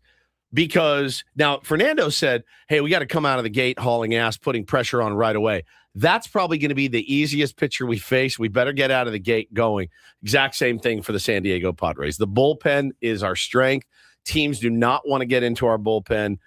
because now Fernando said, hey, we got to come out of the gate hauling ass, putting pressure on right away. That's probably going to be the easiest pitcher we face. We better get out of the gate going. Exact same thing for the San Diego Padres. The bullpen is our strength. Teams do not want to get into our bullpen.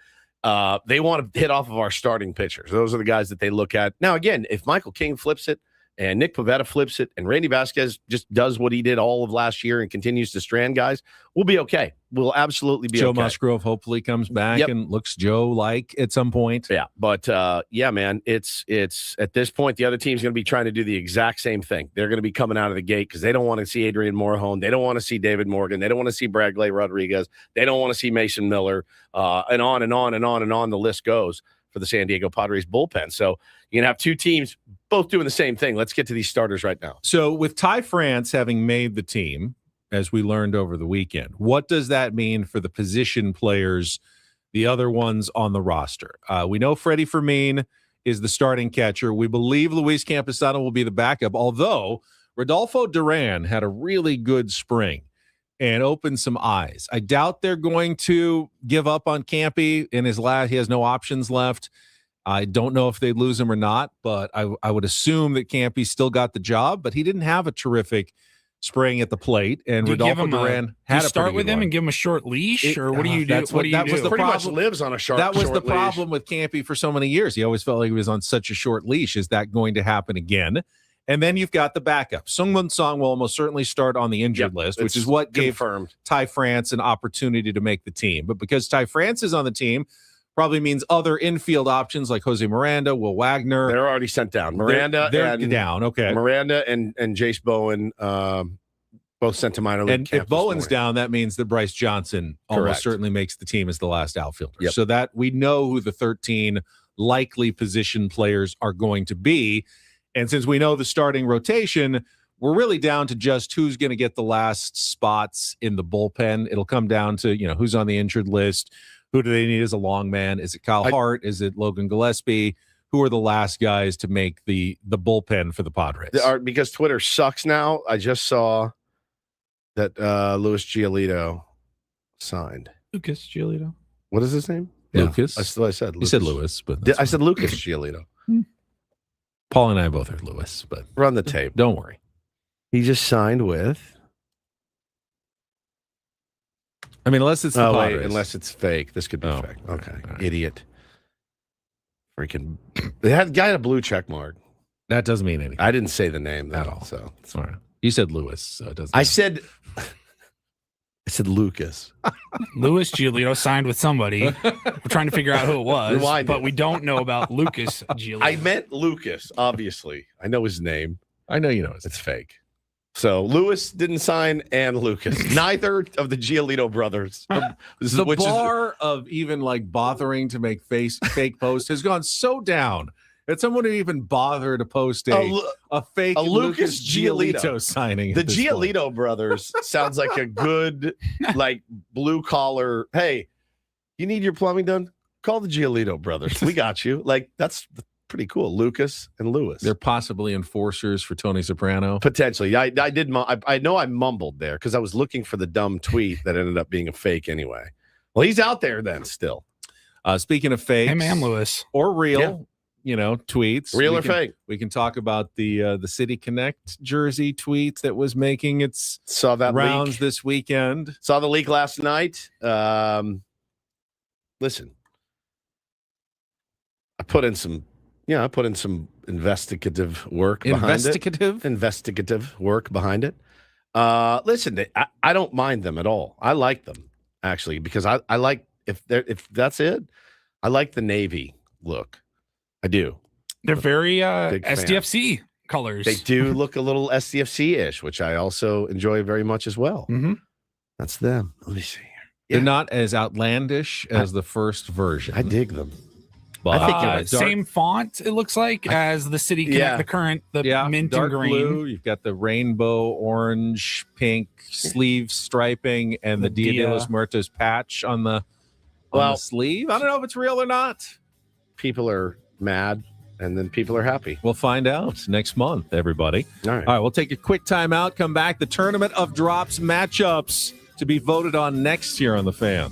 They want to hit off of our starting pitchers. Those are the guys that they look at. Now, again, if Michael King flips it and Nick Pivetta flips it and Randy Vasquez just does what he did all of last year and continues to strand guys, we'll be okay. We'll absolutely be Joe okay. Musgrove hopefully comes back and looks Joe-like at some point. Yeah, but man, it's at this point, the other team's going to be trying to do the exact same thing. They're going to be coming out of the gate because they don't want to see Adrian Morejon. They don't want to see David Morgan. They don't want to see Bradley Rodriguez. They don't want to see Mason Miller, and on and on and on and on the list goes for the San Diego Padres bullpen. So you're going to have two teams both doing the same thing. Let's get to these starters right now. So with Ty France having made the team, as we learned over the weekend, what does that mean for the position players, the other ones on the roster? We know Freddie Fermin is the starting catcher. We believe Luis Campusano will be the backup, although Rodolfo Duran had a really good spring and opened some eyes. I doubt they're going to give up on Campy in his last. He has no options left. I don't know if they'd lose him or not, but I would assume that Campy still got the job, but he didn't have a terrific spring at the plate, and Rodolfo Duran had a start with him one. and give him a short leash, or what do you do? That's what do you do? was the Pretty problem. much lives on a short. That was short the leash. problem with Campy for so many years. He always felt like he was on such a short leash. Is that going to happen again? And then you've got the backup. Sungwon Song will almost certainly start on the injured list, which is what gave Ty France an opportunity to make the team. But because Ty France is on the team, probably means other infield options like Jose Miranda, Will Wagner. They're already sent down. Miranda they're down. Okay. Miranda and Jace Bowen both sent to minor league and camp if Bowen's down, that means that Bryce Johnson almost certainly makes the team as the last outfielder. Yep. So that we know who the 13 likely position players are going to be. And since we know the starting rotation, we're really down to just who's going to get the last spots in the bullpen. It'll come down to, who's on the injured list. Who do they need as a long man? Is it Kyle Hart? Is it Logan Gillespie? Who are the last guys to make the bullpen for the Padres? Because Twitter sucks now. I just saw that Luis Giolito signed. Lucas Giolito. What is his name? Lucas. I said Lucas. You said Lewis, but I said Lucas Giolito. Paul and I both heard Lewis, but Run the tape. Don't worry. He just signed with. I mean, unless it's the Padres. Wait, unless it's fake. This could be fake. Okay. Right. Idiot. Freaking. They had guy had a blue check mark. That doesn't mean anything I didn't say the name at though, all. so All right. You said Lewis, so it doesn't. I said Lucas. Louis Giolito signed with somebody. We're trying to figure out who it was, Rewind but it. we don't know about Lucas Giolito. I meant Lucas, obviously. I know his name. I know you know It's fake. So Lewis didn't sign and Lucas. Neither of the Giolito brothers. The bar of even like bothering to make fake posts has gone so down that someone would even bother to post a fake Lucas Giolito signing. The at this point. Giolito brothers sounds like a good, like blue collar. Hey, you need your plumbing done? Call the Giolito brothers. We got you. Like that's pretty cool. Lucas and Lewis. They're possibly enforcers for Tony Soprano. Potentially. I did. I know I mumbled there because I was looking for the dumb tweet that ended up being a fake anyway. Well, he's out there then still. Speaking of fakes, Hey, man, Lewis. or real, tweets. Real we or can, fake? We can talk about the City Connect jersey tweet that was making its Saw that rounds leak. this weekend. Saw the leak last night. Listen, I put in some investigative work behind it. Investigative work behind it. Listen, I don't mind them at all. I like them actually because I like if that's it. I like the navy look. I do. They're very Big fan. SDFC colors. They do look a little SDFC-ish, which I also enjoy very much as well. Mm-hmm. That's them. Let me see here. They're not as outlandish as the first version. I dig them. but I think you're right. dark- Same font, it looks like, as the City Connect, Yeah. the current, the mint dark and green. blue. You've got the rainbow, orange, pink sleeve striping, and the Dia de Dia. los Muertos patch on the sleeve. I don't know if it's real or not. People are mad, and then people are happy. We'll find out next month, everybody. All right. All right, we'll take a quick time out, come back. The Tournament of Drops matchups to be voted on next year on The Fan.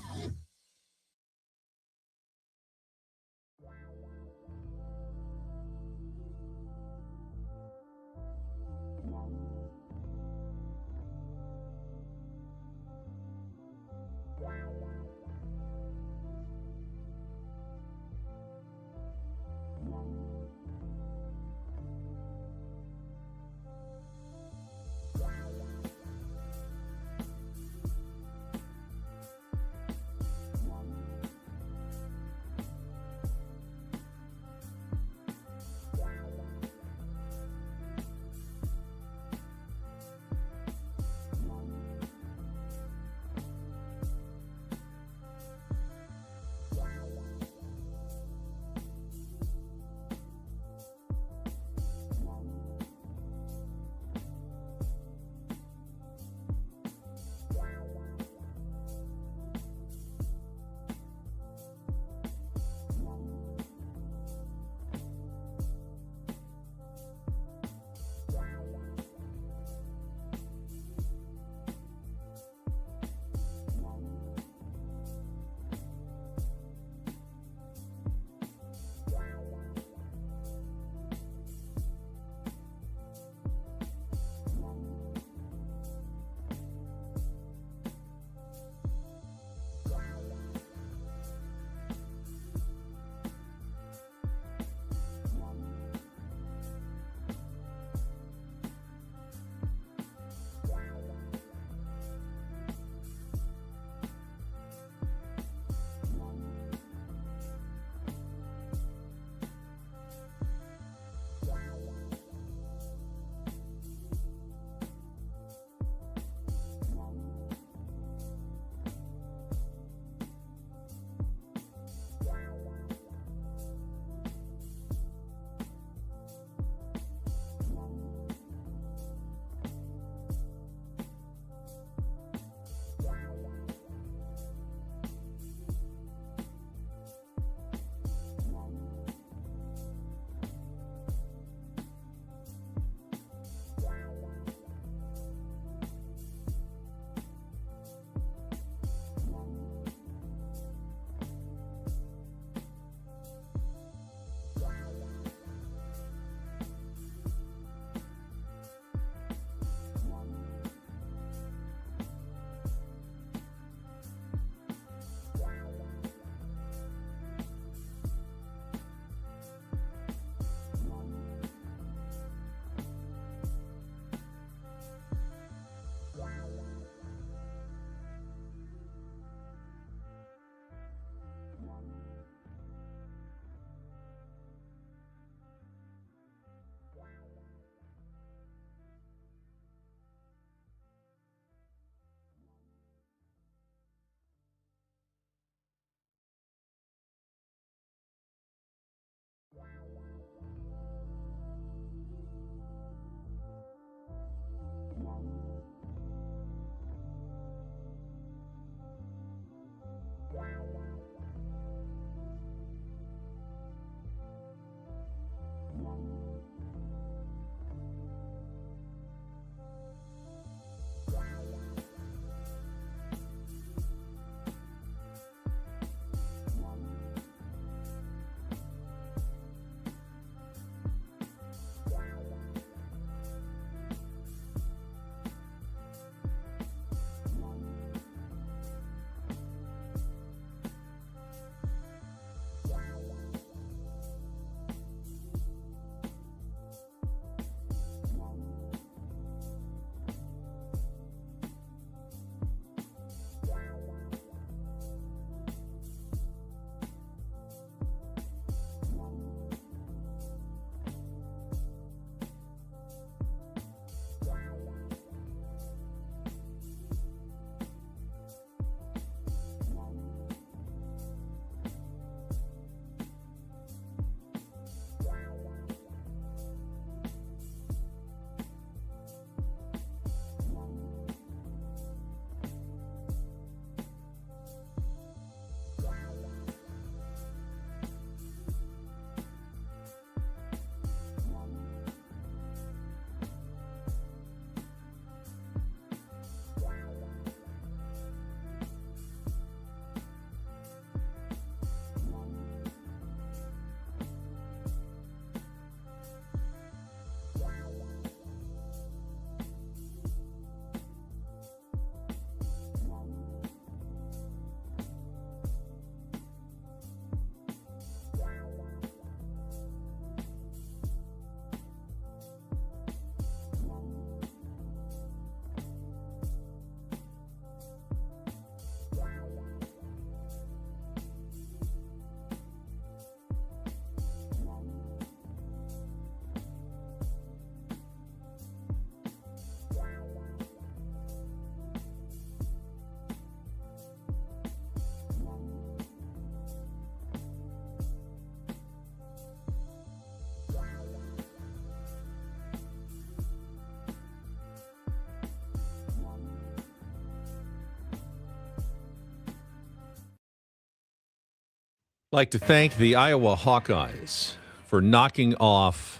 like to thank the Iowa Hawkeyes for knocking off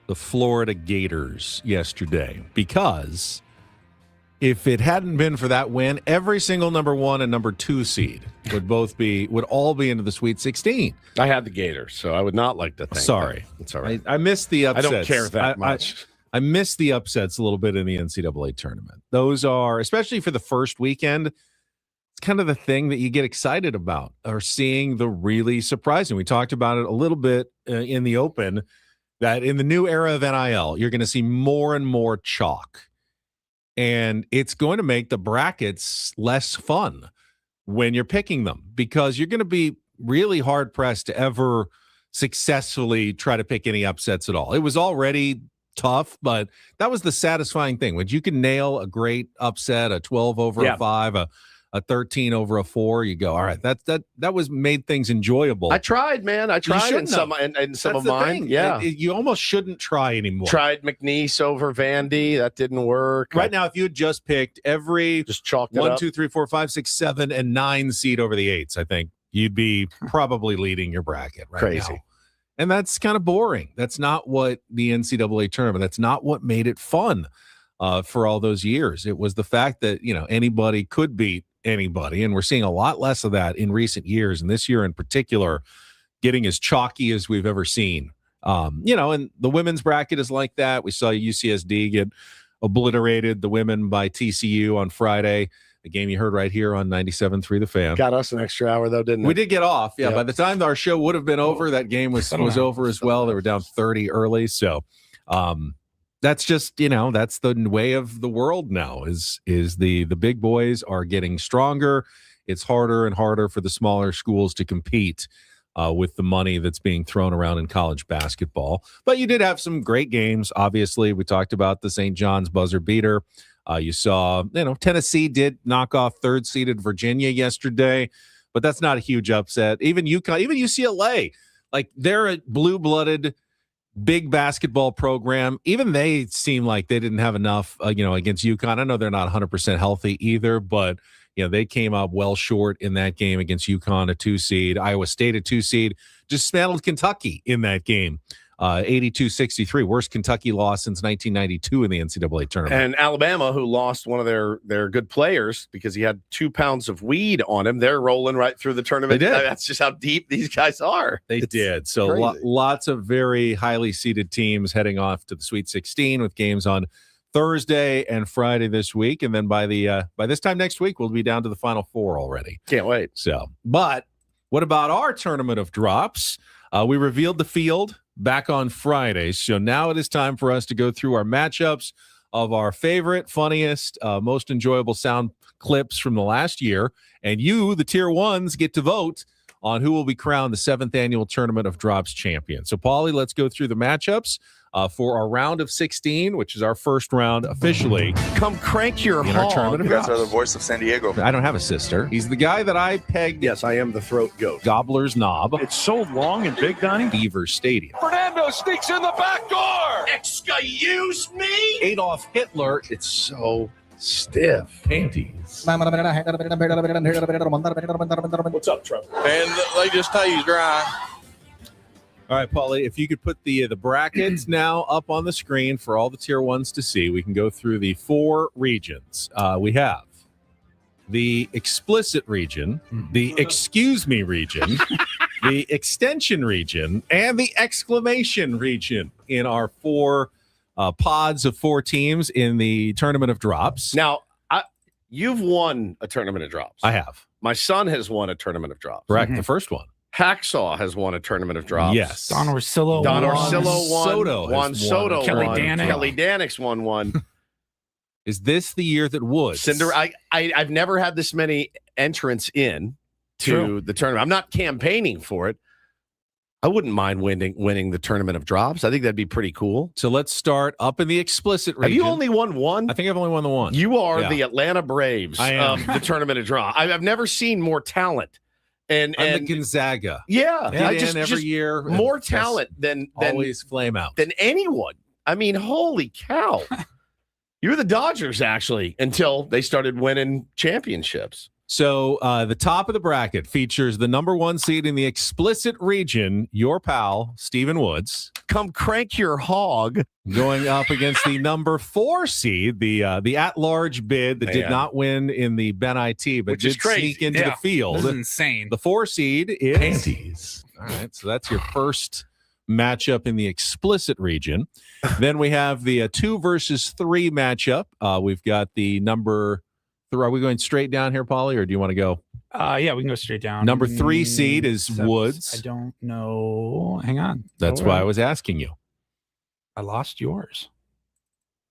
the Florida Gators yesterday, because if it hadn't been for that win, every single number 1 and number 2 seed would all be into the Sweet 16. I had the Gators, so I would not like to thank Sorry. them. It's all right. I missed the upsets. I don't care that much. I missed the upsets a little bit in the NCAA tournament. Those are, especially for the first weekend, it's kind of the thing that you get excited about, or seeing the really surprising. We talked about it a little bit in the open, that in the new era of NIL, you're going to see more and more chalk. And it's going to make the brackets less fun when you're picking them, because you're going to be really hard-pressed to ever successfully try to pick any upsets at all. It was already tough, but that was the satisfying thing. When you can nail a great upset, a 12 over a 5, a 13 over a 4, you go, all right, that was made things enjoyable. I tried, man. I tried in some of mine. Thing. Yeah. You almost shouldn't try anymore. Tried McNeese over Vandy. That didn't work. Right now, if you had just picked every just chalked it 1, up. 2, 3, 4, 5, 6, 7, and 9 seed over the 8s, I think you'd be probably leading your bracket right Crazy. now. And that's kind of boring. That's not what the NCAA tournament, that's not what made it fun for all those years. It was the fact that, anybody could beat anybody, and we're seeing a lot less of that in recent years, and this year in particular getting as chalky as we've ever seen. And the women's bracket is like that. We saw UCSD get obliterated, the women, by TCU on Friday, the game you heard right here on 97.3 The Fan. Got us an extra hour though, didn't it? We did get off. Yeah, Yep. By the time our show would have been over, that game was over as well. They were down 30 early, so that's just, that's the way of the world now, is the big boys are getting stronger. It's harder and harder for the smaller schools to compete with the money that's being thrown around in college basketball. But you did have some great games. Obviously, we talked about the St. John's buzzer beater. You saw, Tennessee did knock off third-seeded Virginia yesterday, but that's not a huge upset. Even UConn, even UCLA, like, they're a blue-blooded big basketball program. Even they seem like they didn't have enough, against UConn. I know they're not 100% healthy either, but they came up well short in that game against UConn, a 2 seed. Iowa State, a 2 seed, just dismantled Kentucky in that game. 82-63, worst Kentucky loss since 1992 in the NCAA tournament. And Alabama, who lost one of their good players because he had 2 pounds of weed on him, they're rolling right through the tournament. They did. That's just how deep these guys are. They did. So crazy. Lots of very highly seeded teams heading off to the Sweet 16 with games on Thursday and Friday this week. And then by this time next week, we'll be down to the Final Four already. Can't wait. So, but what about our tournament of drops? We revealed the field back on Friday. So now it is time for us to go through our matchups of our favorite, funniest, most enjoyable sound clips from the last year. And you, the tier ones, get to vote on who will be crowned the 7th annual Tournament of Drops champion. So, Paulie, let's go through the matchups for our round of 16, which is our first round officially. Come crank your in our hog. Tournament of You guys Drops. are the voice of San Diego. I don't have a sister. He's the guy that I pegged Yes, I am the throat goat. Gobbler's Knob, It's so long and big, Donnie. Beaver Stadium. Fernando sneaks in the back door. Excuse me? Adolf Hitler, It's so stiff. panties. What's up, Trevor? And they just tell you dry. All right, Paulie, if you could put the brackets now up on the screen for all the tier ones to see, we can go through the 4 regions. We have the explicit region, the excuse me region, the extension region, and the exclamation region in our 4 pods of 4 teams in the Tournament of Drops. Now, you've won a Tournament of Drops. I have. My son has won a Tournament of Drops. Correct, the first one. Hacksaw has won a Tournament of Drops. Yes. Don Orsillo. Don won. Orsillo won. Soto Juan has Soto won. Kelly won. Danick. Kelly Danick's won one. Is this the year that Woods? I've never had this many entrants in to True. the tournament. I'm not campaigning for it. I wouldn't mind winning the Tournament of Drops. I think that'd be pretty cool. So let's start up in the explicit region. Have you only won one? I think I've only won the one. You are Yeah. the Atlanta Braves I am. of the Tournament of Drops. I've never seen more talent. I'm the Gonzaga. Yeah, Get I in just every year. more and just talent than always flame out. than anyone. I mean, holy cow. You're the Dodgers, actually, until they started winning championships. So the top of the bracket features the number 1 seed in the explicit region, your pal, Stephen Woods. Come crank your hog. Going up against the number 4 seed, the at-large bid that did not win in the Ben IT, but Which is did crazy. sneak into the field. This is insane. The 4 seed is Panties. All right, so that's your first matchup in the explicit region. Then we have the 2 versus 3 matchup. We've got the number 3. Are we going straight down here, Paulie, or do you want to go? Yeah, we can go straight down. Number 3 seed is Woods. I don't know. Hang on. That's why I was asking you. I lost yours.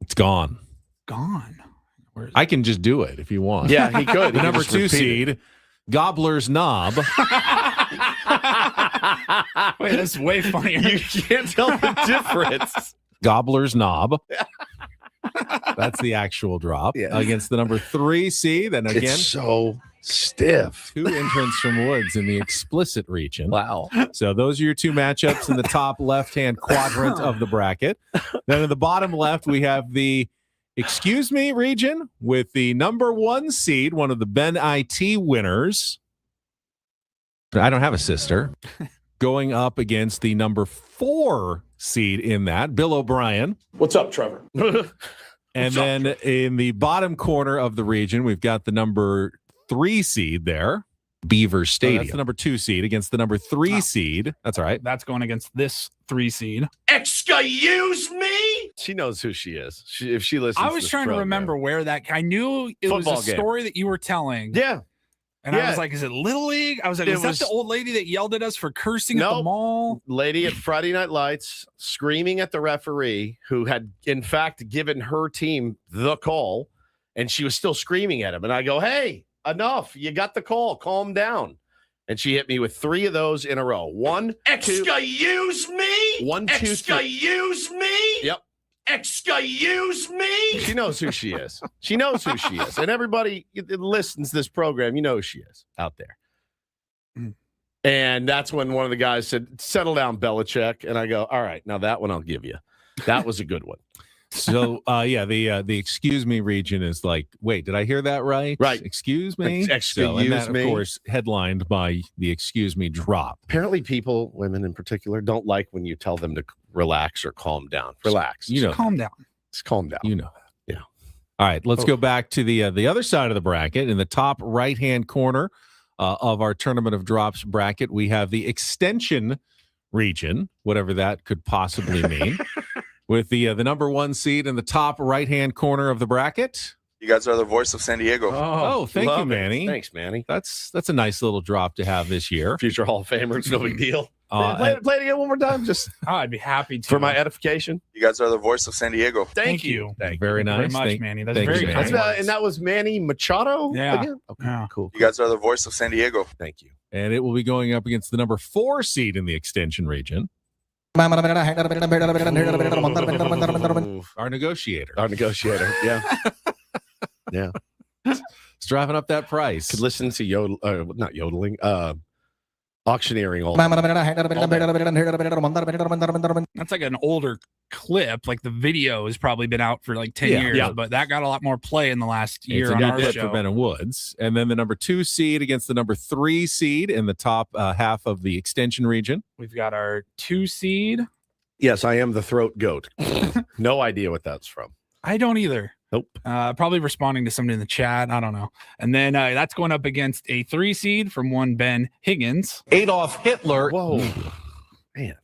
It's gone. Gone. Where is I can just do it if you want. Yeah, he could. The He number just 2 repeated. seed, Gobbler's Knob. Wait, that's way funnier. You can't tell the difference. Gobbler's Knob. That's the actual drop Yeah. against the number 3 seed. And again, It's so stiff. 2 entrants from Woods in the explicit region. Wow. So those are your 2 matchups in the top left-hand quadrant of the bracket. Then in the bottom left, we have the Excuse Me region with the number 1 seed, one of the Ben IT winners. I don't have a sister. Going up against the number 4 seed in that, Bill O'Brien. What's up, Trevor? And then in the bottom corner of the region, we've got the number 3 seed there, Beaver Stadium. That's the number 2 seed against the number 3 seed. That's all right. That's going against this 3 seed. Excuse me? She knows who she is. If she listens, I to was this trying to program. remember where that. I knew it Football was a game. story that you were telling. Yeah. And I Yeah. was like, is it Little League? I was like, It was that was- the old lady that yelled at us for cursing at the Nope. mall? Lady at Friday Night Lights screaming at the referee who had, in fact, given her team the call, and she was still screaming at him. And I go, hey, enough. You got the call. Calm down. And she hit me with 3 of those in a row. 1, 2. Excuse me? 1, 2, 3. Excuse me? Yep. Excuse me? She knows who she is. She knows who she is. And everybody that listens to this program, you know who she is out there. And that's when one of the guys said, settle down, Belichick. And I go, all right, now that one I'll give you. That was a good one. So, the excuse me region is like, wait, did I hear that right? Right. Excuse me? Excuse and that, me. of course, headlined by the excuse me drop. Apparently people, women in particular, don't like when you tell them to relax or calm down. Relax. You know, Calm down. Just calm down. you know. Yeah. All right, let's go back to the other side of the bracket. In the top right-hand corner of our Tournament of Drops bracket, we have the extension region, whatever that could possibly mean, with the number 1 seed in the top right-hand corner of the bracket. You guys are the voice of San Diego. Oh, thank you, love it. Manny. Thanks, Manny. That's a nice little drop to have this year. Future Hall of Famer. It's no big deal. Uh, Play it again one more time, just Oh, I'd be happy to. for my edification. You guys are the voice of San Diego. Thank you. Thank Very Thank you nice. very much, Manny. That's thank very you, kind. Manny. That's and that was Manny Machado? Yeah. Again? Okay, Yeah. cool. You guys are the voice of San Diego. Thank you. And it will be going up against the number 4 seed in the extension region, Ooh, our negotiator. our negotiator. Yeah. Yeah. It's driving up that price. Could listen to not yodeling, auctioneering all That's like an older clip. Like the video has probably been out for like 10 Yeah. years, Yeah. but that got a lot more play in the last year It's a on good our clip show. for Ben and Woods. And then the number 2 seed against the number 3 seed in the top half of the extension region. We've got our 2 seed. Yes, I am the throat goat. No idea what that's from. I don't either. Nope. Probably responding to somebody in the chat. I don't know. And then that's going up against a 3 seed from one Ben Higgins. Adolf Hitler. Whoa. Man.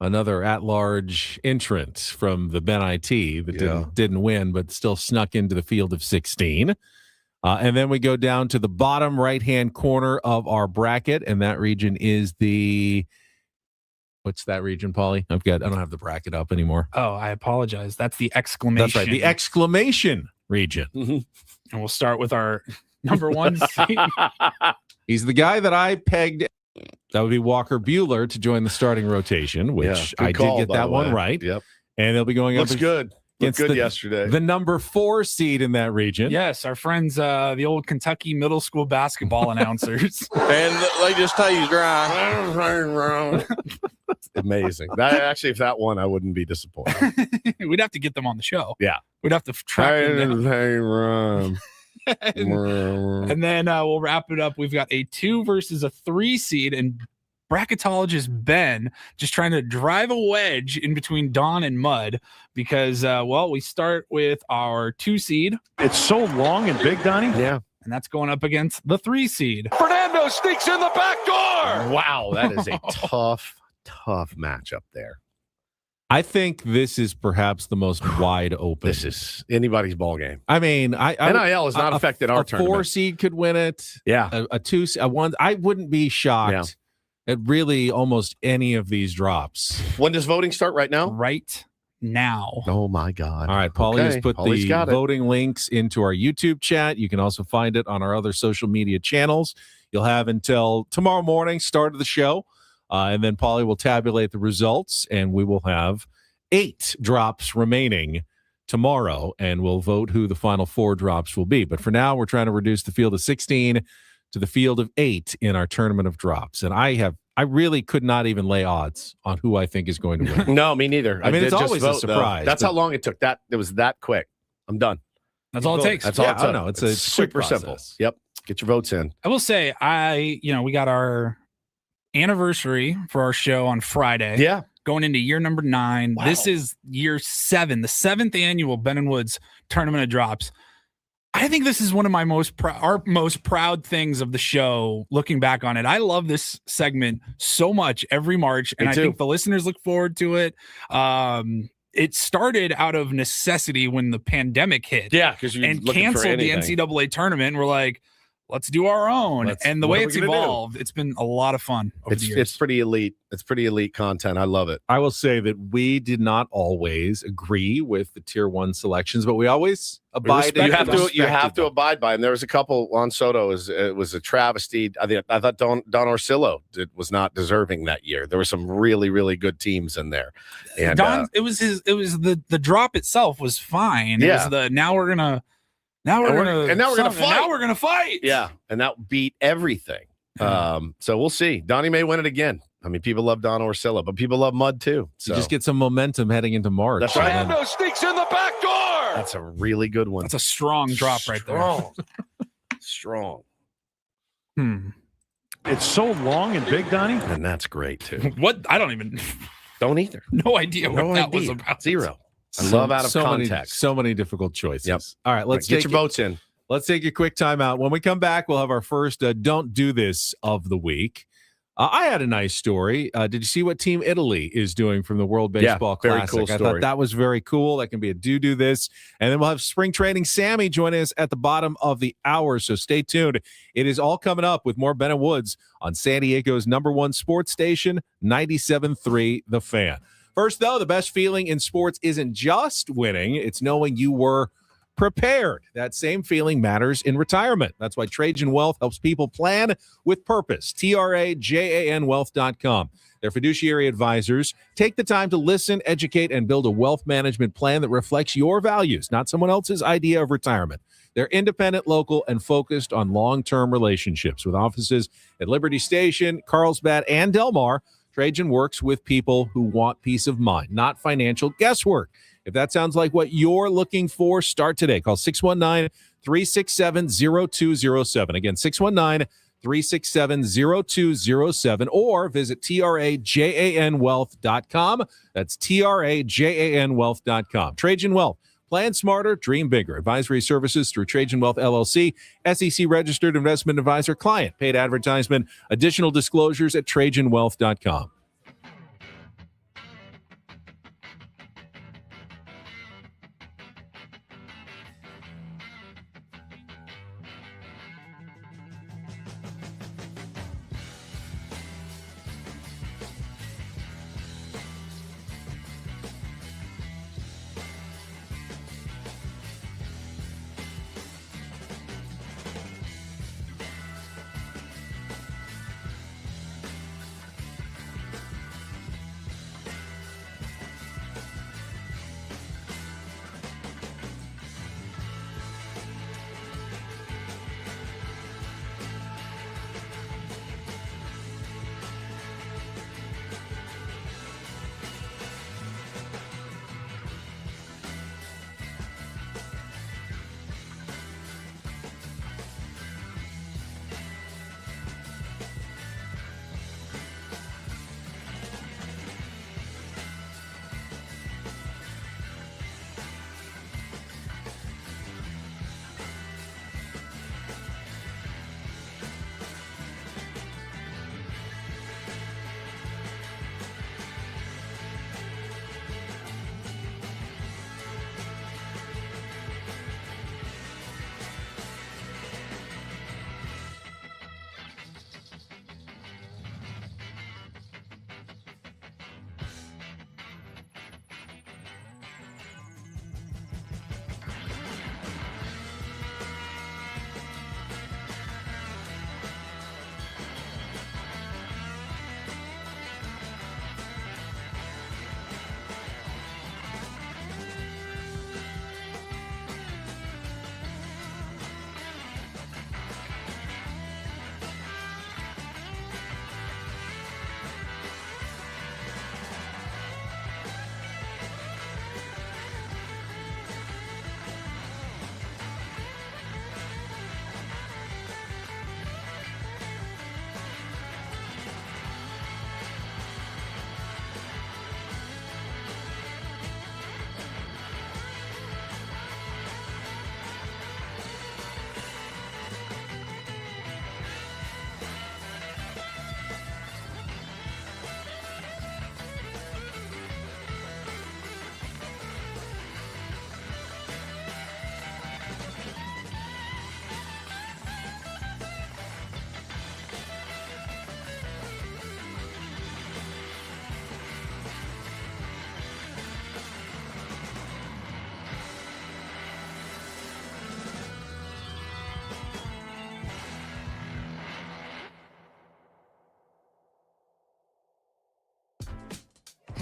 Another at-large entrant from the Ben IT that Yeah. didn't win, but still snuck into the field of 16. And then we go down to the bottom right-hand corner of our bracket, and that region is the... What's that region, Paulie? I don't have the bracket up anymore. Oh, I apologize. That's the exclamation. That's right, the exclamation region. And we'll start with our number 1 seed. He's the guy that I pegged. That would be Walker Bueller to join the starting rotation, which Yeah, I good call, did get by that the one way. right. Yep. And they'll be going Looks up good. Looked against good the- yesterday. the number 4 seed in that region. Yes, our friends, the old Kentucky middle school basketball announcers. And they just tell you dry. Amazing. That actually, if that won, I wouldn't be disappointed. We'd have to get them on the show. Yeah. We'd have to track them down. and then we'll wrap it up. We've got a 2 versus a 3 seed, and bracketologist Ben just trying to drive a wedge in between Don and Mud because, we start with our 2 seed. It's so long and big, Donnie. Yeah. And that's going up against the 3 seed. Fernando sneaks in the back door. Wow, that is a tough matchup there. I think this is perhaps the most wide open. This is anybody's ball game. I mean, NIL has not affected our tournament. A 4 seed could win it. Yeah. A 2, a 1. I wouldn't be shocked at really almost any of these drops. When does voting start right now? Right now. Oh, my God. All right. Paulie has put Paulie's the voting links into our YouTube chat. You can also find it on our other social media channels. You'll have until tomorrow morning, start of the show. And then Paulie will tabulate the results, and we will have 8 drops remaining tomorrow, and we'll vote who the final 4 drops will be. But for now, we're trying to reduce the field of 16 to the field of 8 in our tournament of drops. And I really could not even lay odds on who I think is going to win. No, me neither. I mean, it's always a vote, surprise. Though. That's how long it took. It was that quick. I'm done. That's all it takes. That's all it took. No, it's super simple. Yep. Get your votes in. I will say, we got our anniversary for our show on Friday. Yeah. Going into year number 9. Wow. This is year 7, the 7th annual Ben and Woods Tournament of Drops. I think this is one of my our most proud things of the show, looking back on it. I love this segment so much every March, and I think the listeners look forward to it. It started out of necessity when the pandemic hit. Yeah, because you canceled the NCAA tournament. We're like, let's do our own. And the way it's evolved, it's been a lot of fun over the years. It's pretty elite. It's pretty elite content. I love it. I will say that we did not always agree with the tier 1 selections, but we always abide. You have to abide by them. There was a couple. Juan Soto it was a travesty. I thought Don Orsillo was not deserving that year. There were some really, really good teams in there. And it was the drop itself was fine. Yeah. It was the now we're gonna fight. Yeah, and that beat everything. So we'll see. Donnie may win it again. I mean, people love Don Orsillo, but people love Mud too. So you just get some momentum heading into March. That's right. Fernando sneaks in the back door. That's a really good one. That's a strong drop right there. Strong. It's so long and big, Donnie. And that's great too. What? I don't even. Don't either. No idea what that was about. Zero. I love out of context. So many difficult choices. Yep. All right, let's get your votes in. Let's take a quick timeout. When we come back, we'll have our first Don't Do This of the week. I had a nice story. Did you see what Team Italy is doing from the World Baseball very Classic? cool I story. thought that was very cool. That can be a do this. And then we'll have spring training Sammy join us at the bottom of the hour, so stay tuned. It is all coming up with more Ben and Woods on San Diego's #1 sports station, 97.3 The Fan. First, though, the best feeling in sports isn't just winning. It's knowing you were prepared. That same feeling matters in retirement. That's why Trajan Wealth helps people plan with purpose. TRAJANwealth.com. Their fiduciary advisors take the time to listen, educate, and build a wealth management plan that reflects your values, not someone else's idea of retirement. They're independent, local, and focused on long-term relationships. With offices at Liberty Station, Carlsbad, and Del Mar, Trajan works with people who want peace of mind, not financial guesswork. If that sounds like what you're looking for, start today. Call 619-367-0207. Again, 619-367-0207, or visit TRAJANwealth.com. That's TRAJANwealth.com. Trajan Wealth. Plan smarter, dream bigger. Advisory services through Trajan Wealth LLC, SEC registered investment advisor, client, paid advertisement. Additional disclosures at TrajanWealth.com.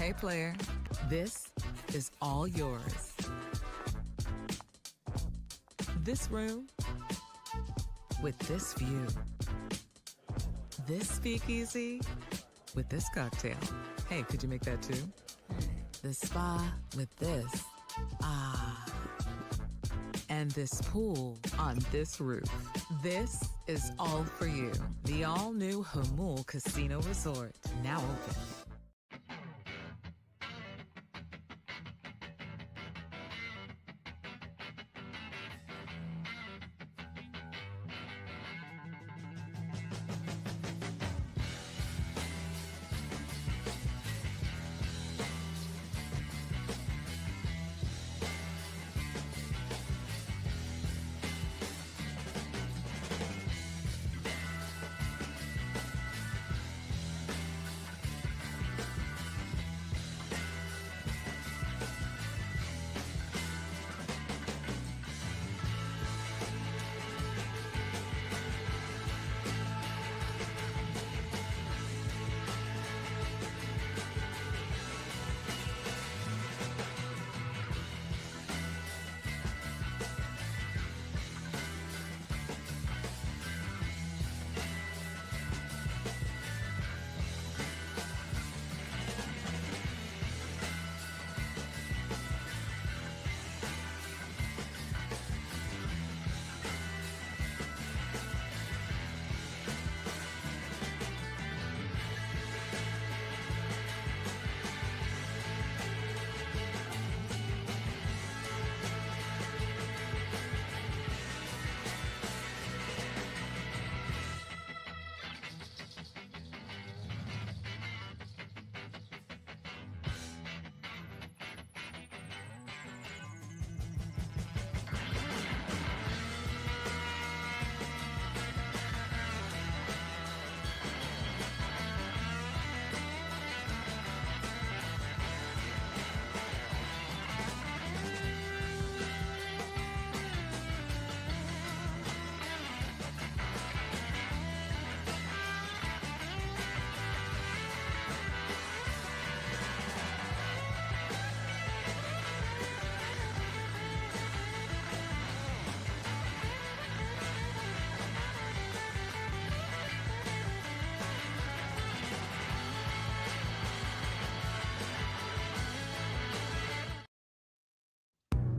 Hey, player, this is all yours. This room with this view. This speakeasy with this cocktail. Hey, could you make that too? The spa with this. Ah. And this pool on this roof. This is all for you. The all-new Hamul Casino Resort, now open.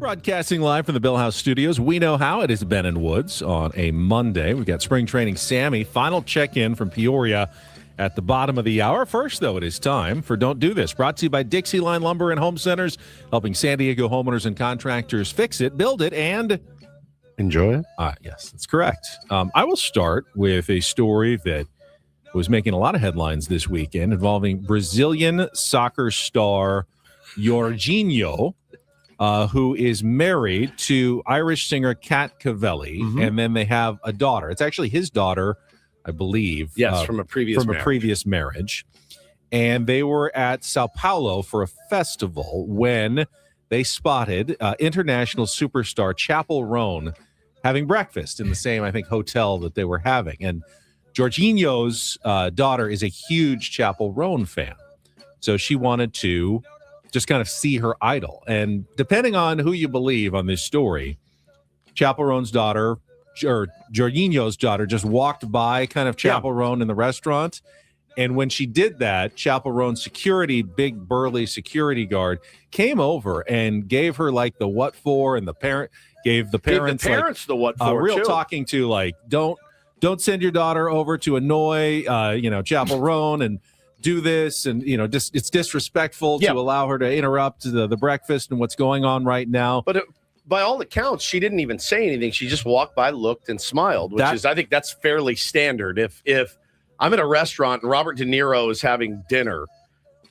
Broadcasting live from the Bill House Studios. We know how it is Ben and Woods on a Monday. We've got spring training Sammy. Final check-in from Peoria at the bottom of the hour. First, though, it is time for Don't Do This. Brought to you by Dixie Line Lumber and Home Centers, helping San Diego homeowners and contractors fix it, build it, and enjoy it. Yes, that's correct. I will start with a story that was making a lot of headlines this weekend involving Brazilian soccer star Jorginho, who is married to Irish singer Kat Cavelli, and then they have a daughter. It's actually his daughter, I believe. Yes, from a previous marriage. And they were at Sao Paulo for a festival when they spotted international superstar Chapel Roan having breakfast in the same, I think, hotel that they were having. And Jorginho's daughter is a huge Chapel Roan fan. So she wanted to just kind of see her idol. And depending on who you believe on this story, Chapel Roan's daughter, or Jorginho's daughter, just walked by kind of Chapel Roan in the restaurant. And when she did that, Chapel Roan's security, big burly security guard, came over and gave her like the what for, and gave the parents like, the what for, real too. talking to, like, don't send your daughter over to annoy Chapel Roan and do this, and it's disrespectful to allow her to interrupt the breakfast and what's going on right now. But by all accounts, she didn't even say anything. She just walked by, looked, and smiled, I think that's fairly standard. If I'm at a restaurant and Robert De Niro is having dinner,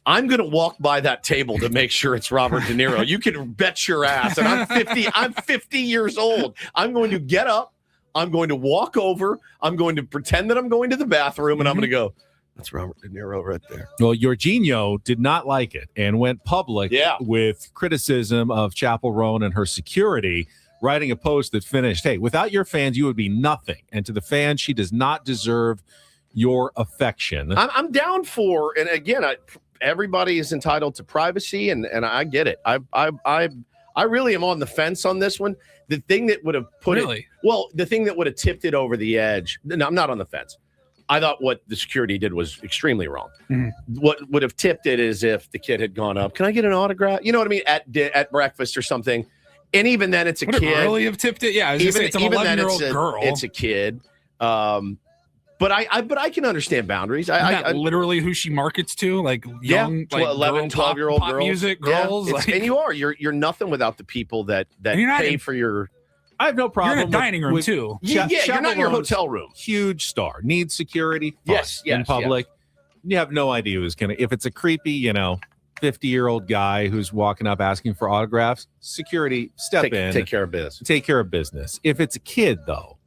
I'm going to walk by that table to make sure it's Robert De Niro. You can bet your ass. And I'm 50 years old. I'm going to get up. I'm going to walk over. I'm going to pretend that I'm going to the bathroom, and I'm going to go, that's Robert De Niro right there. Well, Jorginho did not like it and went public with criticism of Chapel Roan and her security, writing a post that finished, "Hey, without your fans, you would be nothing. And to the fans, she does not deserve your affection." I'm down for, and again, everybody is entitled to privacy, and I get it. I really am on the fence on this one. The thing that would have put the thing that would have tipped it over the edge. No, I'm not on the fence. I thought what the security did was extremely wrong. Mm-hmm. What would have tipped it is if the kid had gone up, can I get an autograph? You know what I mean? At breakfast or something. And even then, it's a kid. It really have tipped it? Yeah, I was even, it's an 11-year-old girl. It's a kid. But I can understand boundaries. I literally who she markets to, like young, like 11, 12-year-old pop girls. music girls. Yeah, and you're nothing without the people that pay for your. I have no problem. You're in a dining room too. You're not in your hotel room. Huge star, needs security. Yes, in public. Yes. You have no idea who's gonna. If it's a creepy, 50-year-old guy who's walking up asking for autographs, security step in, take care of business. Take care of business. If it's a kid though,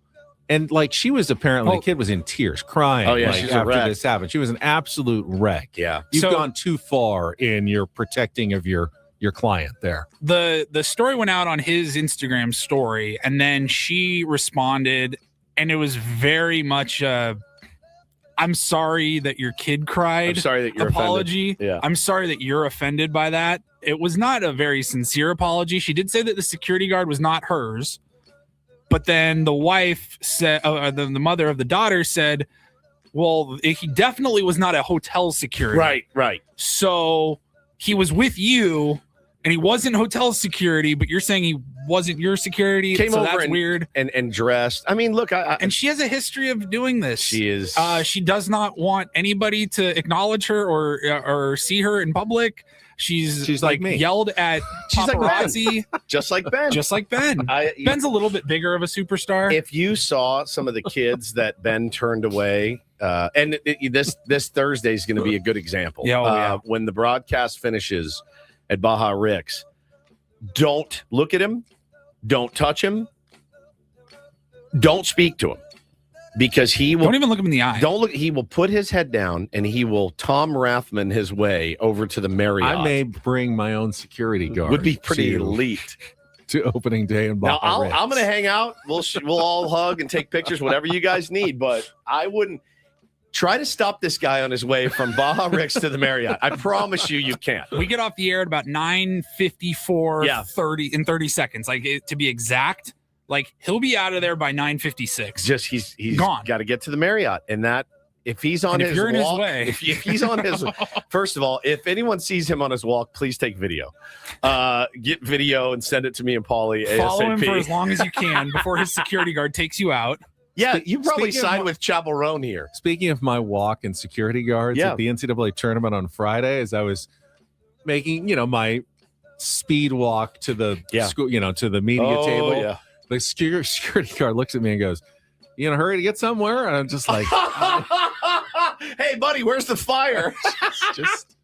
and like she was apparently, the kid was in tears, crying. Oh yeah, she's after a wreck. This happened. She was an absolute wreck. Yeah, you've gone too far in your protecting of your client there. The story went out on his Instagram story, and then she responded, and it was very much I'm sorry that your kid cried. I'm sorry that you're apology. Offended. Yeah. I'm sorry that you're offended by that. It was not a very sincere apology. She did say that the security guard was not hers, but then the wife said, the mother of the daughter said, well, he definitely was not a hotel security. Right. So he was with you, and he wasn't hotel security, but you're saying he wasn't your security. Came so over that's weird. And dressed. I mean, look, and she has a history of doing this. She is. She does not want anybody to acknowledge her or see her in public. She's like me. Yelled at paparazzi. Just like Ben. Just like Ben. Ben's a little bit bigger of a superstar. If you saw some of the kids that Ben turned away, and this Thursday is going to be a good example. Yeah, when the broadcast finishes at Baja Rick's, don't look at him, don't touch him, don't speak to him, because he will. Don't even look him in the eye. Don't look. He will put his head down and he will Tom Rathman his way over to the Marriott. I may bring my own security guard. Would be pretty elite. To opening day in Baja Now Rick's. I'm going to hang out. We'll all hug and take pictures, whatever you guys need. But I wouldn't try to stop this guy on his way from Baja Rick's to the Marriott. I promise you can't. We get off the air at about 9:54, 30 seconds, to be exact. Like he'll be out of there by 9:56. Just he's gone. Got to get to the Marriott, and that if he's on his you're in walk, his way, if he's on his, first of all, if anyone sees him on his walk, please take video. Get video and send it to me and Paulie. Follow ASAP. him for as long as you can before his security guard takes you out. Yeah, you probably side with Chapel Roan here. Speaking of my walk and security guards at the NCAA tournament on Friday, as I was making, my speed walk to the school, to the media table. Yeah. The security guard looks at me and goes, "You in a hurry to get somewhere?" And I'm just like, "Hey, buddy, where's the fire?" just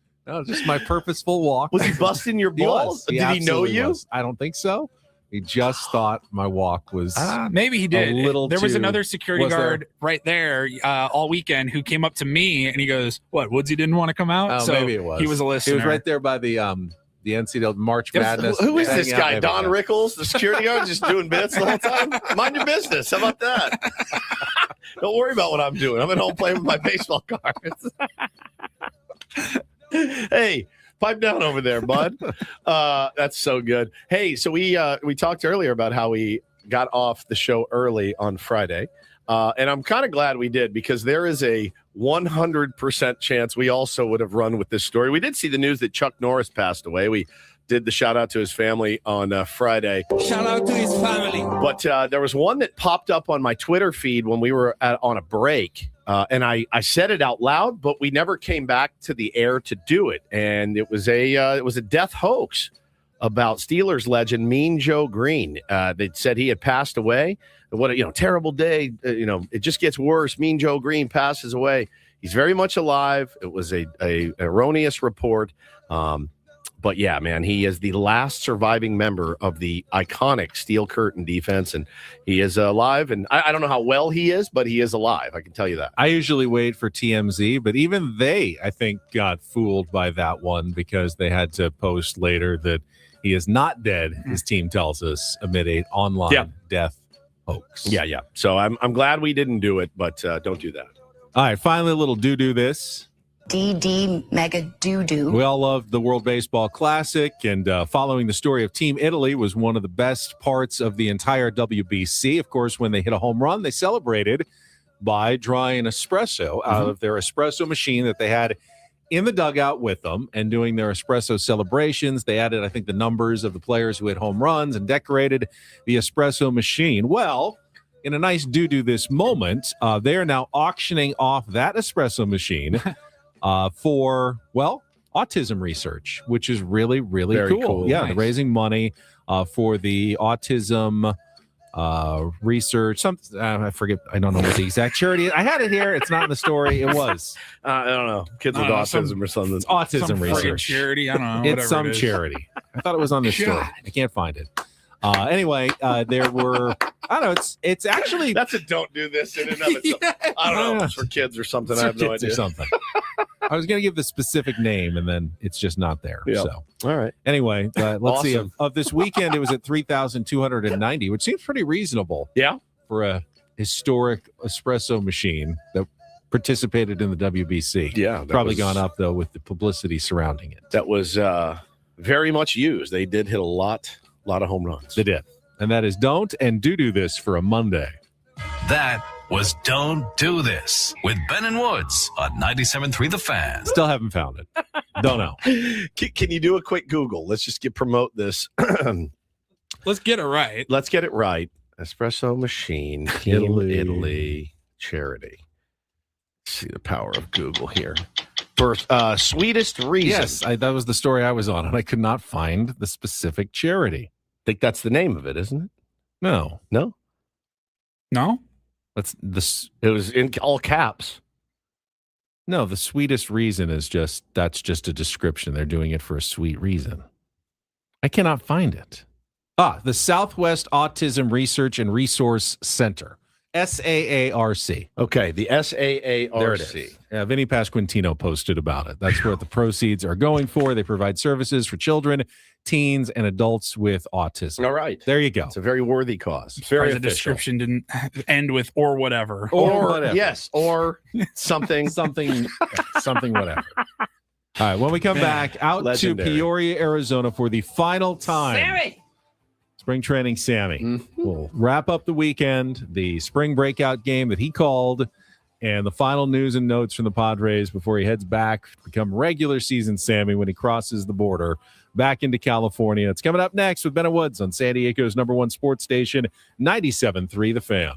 my purposeful walk. Was he busting your balls? Did he know you? Was. I don't think so. He just thought my walk was maybe he did. There was another security guard right there all weekend who came up to me and he goes, "What? Woodsy didn't want to come out?" Oh, so maybe it was. He was a listener. He was right there by the NCAA March Madness. Who is this guy? Don Rickles, the security guard, just doing bits the whole time? Mind your business. How about that? Don't worry about what I'm doing. I'm at home playing with my baseball cards. Hey, pipe down over there, bud. That's so good. Hey, so we talked earlier about how we got off the show early on Friday. And I'm kind of glad we did, because there is a 100% chance we also would have run with this story. We did see the news that Chuck Norris passed away. We did the shout out to his family on Friday. Shout out to his family. But there was one that popped up on my Twitter feed when we were on a break. And I said it out loud, but we never came back to the air to do it. And it was a death hoax about Steelers legend Mean Joe Green. They said he had passed away. What a terrible day. It just gets worse. Mean Joe Green passes away. He's very much alive. It was a erroneous report. But yeah, man, he is the last surviving member of the iconic Steel Curtain defense, and he is alive. And I don't know how well he is, but he is alive. I can tell you that. I usually wait for TMZ, but even they, I think, got fooled by that one, because they had to post later that he is not dead, his team tells us, amid a online death hoax. Yeah. So I'm glad we didn't do it, but don't do that. All right, finally, a little do this. DD Mega Doo-Doo. We all loved the World Baseball Classic, and following the story of Team Italy was one of the best parts of the entire WBC. Of course, when they hit a home run, they celebrated by drawing an espresso out of their espresso machine that they had in the dugout with them and doing their espresso celebrations. They added, I think, the numbers of the players who hit home runs and decorated the espresso machine. Well, in a nice do-do this moment, they are now auctioning off that espresso machine for, well, autism research, which is really, really Very cool. Yeah, Nice. they're raising money for the autism research. I forget. I don't know what the exact charity is. I had it here. It's not in the story. It was. I don't know. Kids with autism or something. It's autism Some friggin' research. charity. I don't know. It's some whatever it is. charity. I thought it was on this story. God. I can't find it. Anyway, there were. I don't know. It's actually. That's a don't do this in and of itself. I don't know. It's for kids or something. I have no kids or idea. something. I was going to give the specific name, and then it's just not there. Yeah. So All right. anyway, let's see. Awesome. Of this weekend, it was at 3,290, which seems pretty reasonable. Yeah. For a historic espresso machine that participated in the WBC. Yeah. that Probably was- gone up though with the publicity surrounding it. That was very much used. They did hit a lot of home runs. They did. And that is don't and do this for a Monday. That was Don't Do This with Ben and Woods on 97.3 The Fan. Still haven't found it. Don't know. Can you do a quick Google? Let's just promote this. Let's get it right. Let's get it right. Espresso machine, Italy charity. Let's see the power of Google here. For sweetest reason. Yes, that was the story I was on, and I could not find the specific charity. I think that's the name of it, isn't it? No, No? No? that's this. It was in all caps. No, the sweetest reason is that's just a description. They're doing it for a sweet reason. I cannot find it. The Southwest Autism Research and Resource Center, SAARC. Okay, the SAARC. There it is. Yeah, Vinny Pasquantino posted about it. That's what the proceeds are going for. They provide services for children, teens, and adults with autism. All right. There you go. It's a very worthy cause. Very Very the description didn't end with or whatever. Or whatever. Yes, or something. something whatever. All right, when we come back, out Legendary. to Peoria, Arizona for the final time. Spring training Sammy. We'll wrap up the weekend, the spring breakout game that he called, and the final news and notes from the Padres before he heads back to become regular season Sammy when he crosses the border back into California. It's coming up next with Ben and Woods on San Diego's #1 sports station, 97.3 The Fan.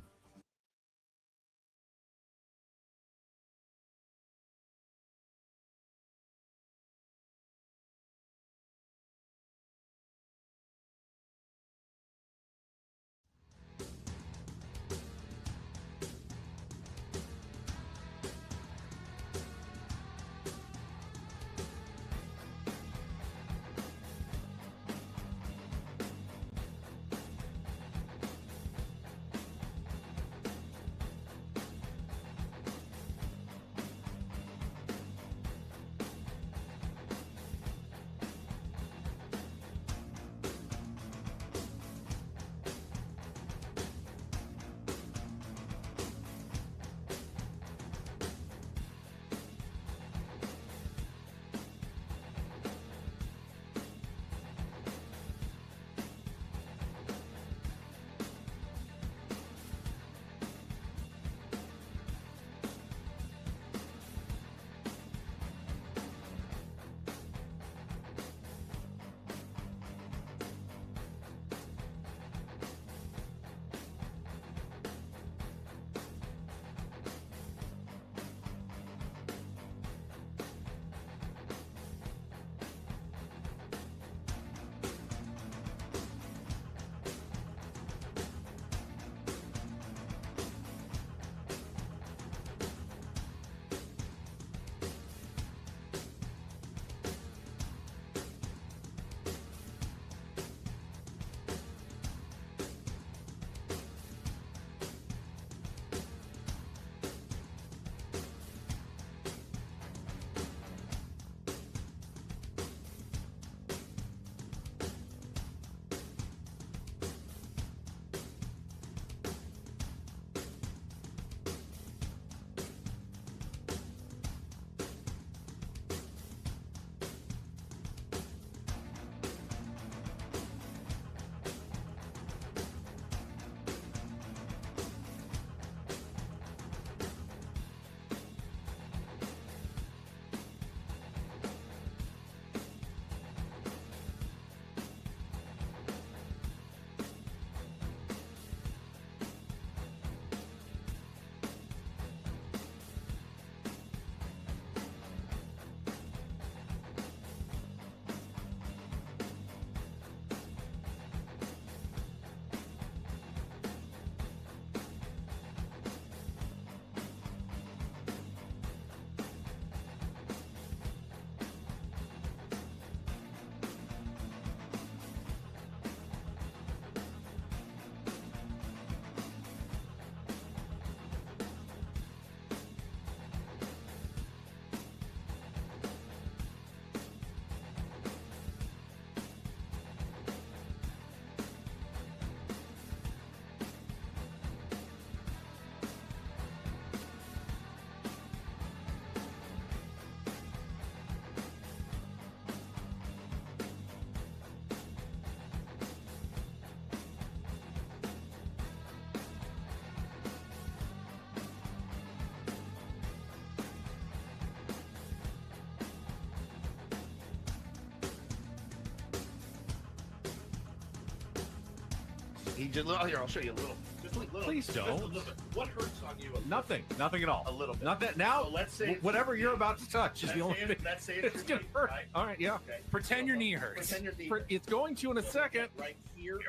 He just, here, I'll show you a little. Just a little. Please don't. Just a little bit. What hurts on you? Nothing at all. A little bit. Nothing. Now, So let's say whatever you're about to touch is the only thing. Let's say It's gonna hurt. Right? All right, yeah. Okay. Pretend your knee hurts. Pretend your knee It's going to in a second. right here.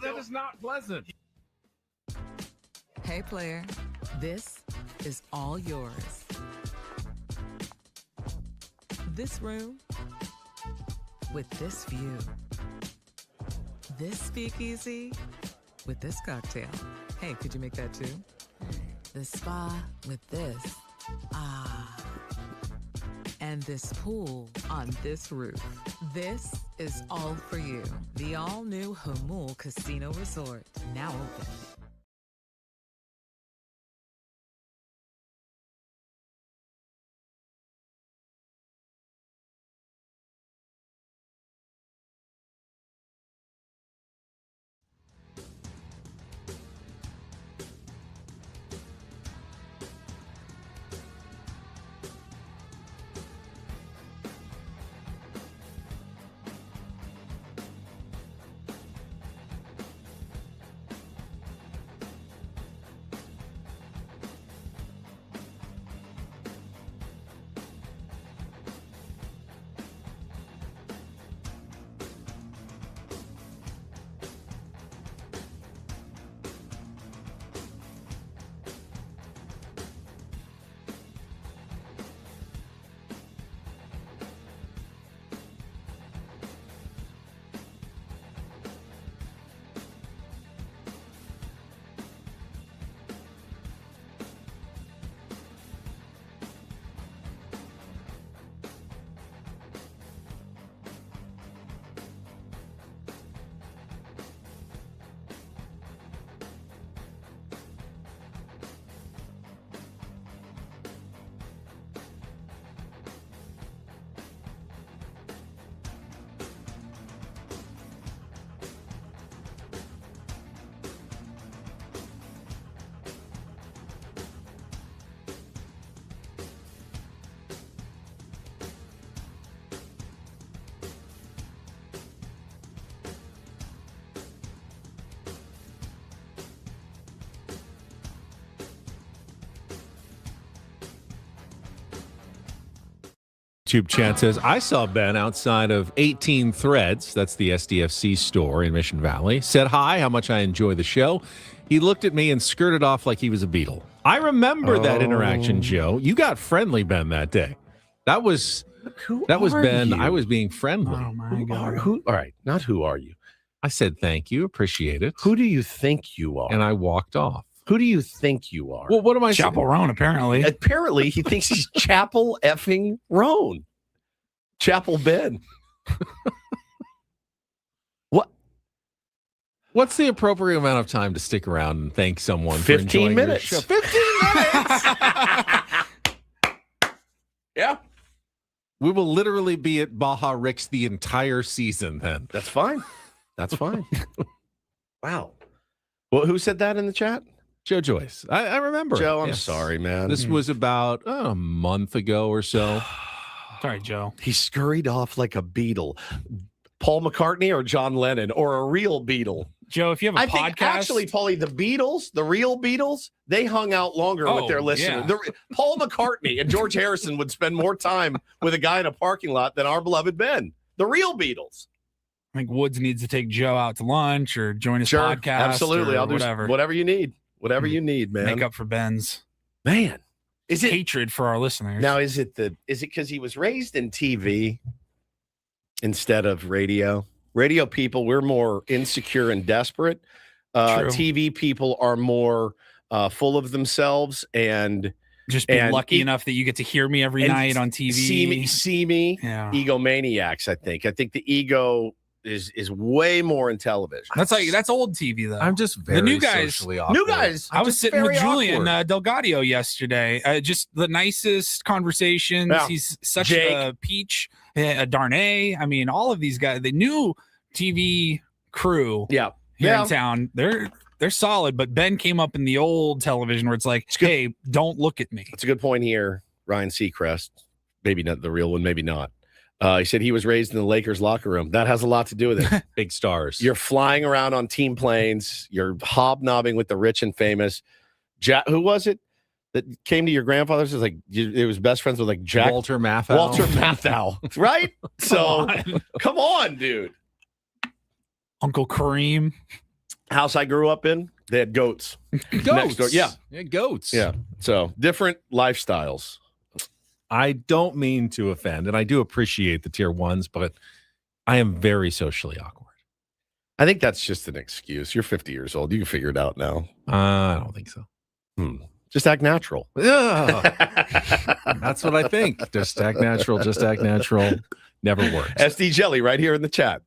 That is not pleasant. Hey, player, this is all yours. This room with this view. This speakeasy with this cocktail. Hey, could you make that too? The spa with this. And this pool on this roof. This is all for you. The all-new Hamul Casino Resort, now open. YouTube chat says, I saw Ben outside of 18 Threads, that's the SDFC store in Mission Valley, said hi, how much I enjoy the show. He looked at me and skirted off like he was a beetle. I remember that interaction, Joe. You got friendly, Ben, that day. That was Ben. You? I was being friendly. Oh my God. All right, not who are you? I said, thank you, appreciate it. Who do you think you are? And I walked off. Who do you think you are? Well, what am I saying? Chaperone, apparently. Apparently, he thinks he's Chapel effing Roan. Chapel Ben. What? What's the appropriate amount of time to stick around and thank someone 15 for enjoying your minutes. show? 15 minutes! Yeah, We will literally be at Baja Rick's the entire season then. that's fine. That's fine. Wow. Well, who said that in the chat? Joe Joyce. I remember. Joe, I'm Yes. sorry, man. This was about a month ago or so. Sorry, Joe. He scurried off like a beetle. Paul McCartney or John Lennon or a real Beatle? Joe, if you have a I podcast, think actually, Paulie, the Beatles, the real Beatles, they hung out longer with their listeners. yeah. Paul McCartney and George Harrison would spend more time with a guy in a parking lot than our beloved Ben. The real Beatles. I think Woods needs to take Joe out to lunch or join his podcast. Absolutely. or I'll do whatever you need. Whatever you need, man. Make up for Ben's Man, is it hatred for our listeners. now? Is it because he was raised in TV instead of radio? Radio people, we're more insecure and desperate. True. TV people are more full of themselves and just be and lucky enough that you get to hear me every and night on TV. see me. Yeah. Egomaniacs. I think the ego is way more in television. That's old TV though. I'm just very new guys- socially awkward. New guys. I was just sitting with very Julian awkward. Delgadio yesterday. Just the nicest conversations. Yeah. He's such Jake. a peach. A Darnay. I mean, all of these guys. The new TV crew Yeah. here Yeah. in town. They're solid. But Ben came up in the old television where it's like, good. hey, don't look at me. That's a good point here, Ryan Seacrest. Maybe not the real one, maybe not. He said he was raised in the Lakers locker room. That has a lot to do with it. Big stars. You're flying around on team planes. You're hobnobbing with the rich and famous. Who was it that came to your grandfather's? It was like it was best friends with like Jack Walter Matthau. Walter Matthau, right? So come on, dude. Uncle Kareem. House I grew up in, they had goats. Goats. Next door. Yeah, goats. yeah. So different lifestyles. I don't mean to offend, and I do appreciate the tier ones, but I am very socially awkward. I think that's just an excuse. You're 50 years old. You can figure it out now. I don't think so. Just act natural. That's what I think. Just act natural. Just act natural. Never works. SD Jelly right here in the chat.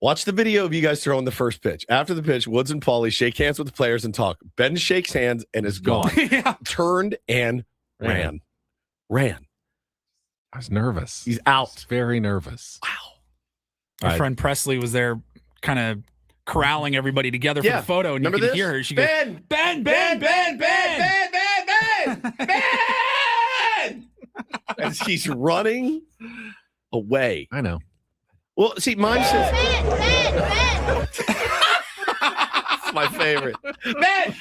Watch the video of you guys throwing the first pitch. After the pitch, Woods and Paulie shake hands with the players and talk. Ben shakes hands and is gone. Yeah. Turned and ran. I was nervous. He's out. Very nervous. Wow. My friend Presley was there kind of corralling everybody together for the photo, and Remember you could this? hear her. She Ben! goes, Ben, Ben, Ben, Ben, Ben. Ben! As he's running away. I know. Well, see, mine says... That's my favorite. Ben!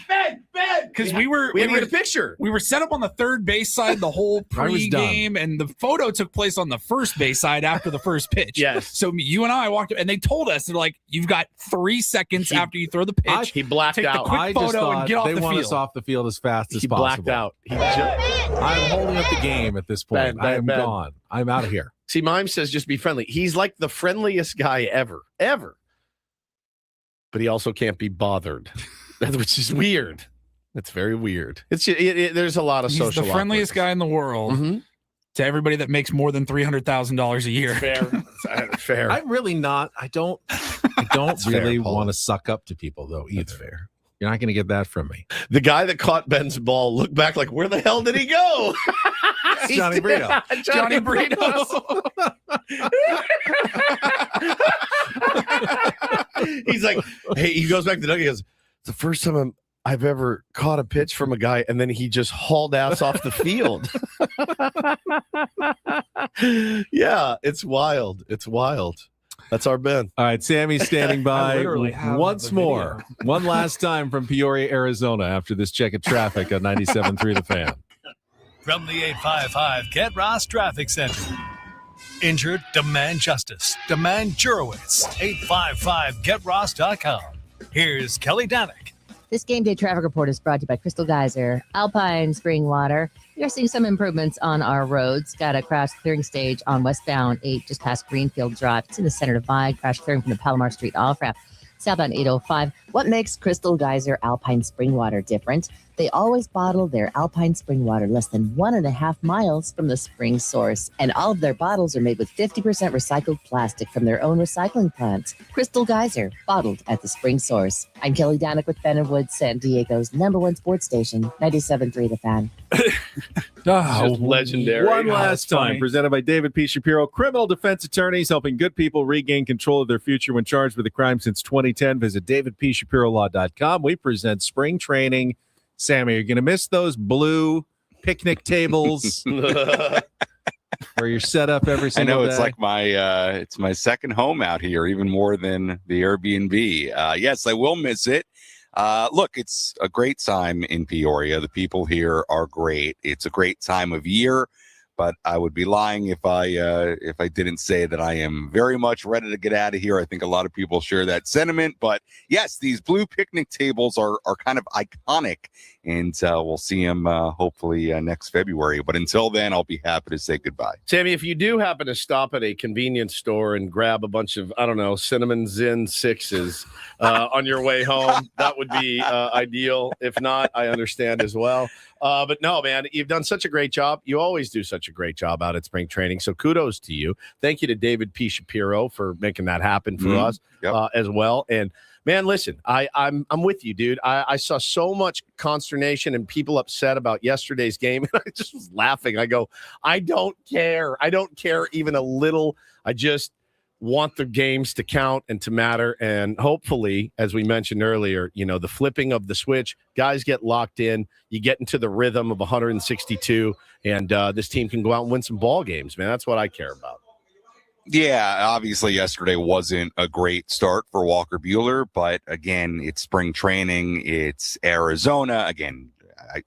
Because we had to get a picture. We were set up on the third base side the whole I was done. pre-game, and the photo took place on the first base side after the first pitch. Yes. So you and I walked up, and they told us, they're like, you've got 3 seconds after you throw the pitch. He blacked take the out. quick I just photo and thought get off they the want field. us off the field as fast as He possible. blacked out. I'm holding up the game at this point. Ben, I am Ben. gone. I'm out of here. See, mine says just be friendly. He's like the friendliest guy ever. But he also can't be bothered, which is weird. It's very weird. There's a lot of He's social. the friendliest guy in the world to everybody that makes more than $300,000 a year. Fair. I'm really not. I don't really fair, Paul. want to suck up to people though either. That's fair. You're not going to get that from me. The guy that caught Ben's ball looked back like, where the hell did he go? Johnny Brito. Johnny Brito. He's like, hey, he goes back to the dugout. He goes, it's the first time I've ever caught a pitch from a guy, and then he just hauled ass off the field. Yeah, it's wild. That's our Ben. All right, Sammy's standing by literally have once the more. One last time from Peoria, Arizona after this check of traffic on 97.3 The Fan. From the 855 Get Ross Traffic Center. Injured? Demand justice. Demand Jurowitz. 855GetRoss.com. Here's Kelly Danick. This game day traffic report is brought to you by Crystal Geyser, Alpine Spring Water. We are seeing some improvements on our roads. Got a crash clearing stage on westbound 8 just past Greenfield Drive. It's in the center divide. Crash clearing from the Palomar Street off-ramp. Southbound 805. What makes Crystal Geyser Alpine Spring Water different? They always bottle their Alpine Spring Water less than 1.5 miles from the spring source. And all of their bottles are made with 50% recycled plastic from their own recycling plants. Crystal Geyser, bottled at the spring source. I'm Kelly Danick with Ben and Woods, San Diego's #1 sports station, 97.3 The Fan. Just legendary. One last time, funny. presented by David P. Shapiro, criminal defense attorneys helping good people regain control of their future when charged with a crime since 2010. Visit davidpshapirolaw.com. We present spring training. Sammy, you're going to miss those blue picnic tables where you're set up every I single know day. it's like it's my second home out here, even more than the Airbnb. Yes, I will miss it. Look, it's a great time in Peoria. The people here are great. It's a great time of year, but I would be lying if I didn't say that I am very much ready to get out of here. I think a lot of people share that sentiment. But yes, these blue picnic tables are kind of iconic, and we'll see them hopefully next February. But until then, I'll be happy to say goodbye. Sammy, if you do happen to stop at a convenience store and grab a bunch of, I don't know, cinnamon Zin 6s on your way home, that would be ideal. If not, I understand as well. But no, man, you've done such a great job. You always do such a great job out at spring training. So kudos to you. Thank you to David P. Shapiro for making that happen for us as well. And man, listen, I'm with you, dude. I saw so much consternation and people upset about yesterday's game. And I just was laughing. I go, I don't care. I don't care even a little. I just want the games to count and to matter. And hopefully, as we mentioned earlier, the flipping of the switch, guys get locked in, you get into the rhythm of 162, and this team can go out and win some ball games, man. That's what I care about. Yeah, obviously yesterday wasn't a great start for Walker Buehler, but again, it's spring training. It's Arizona. Again,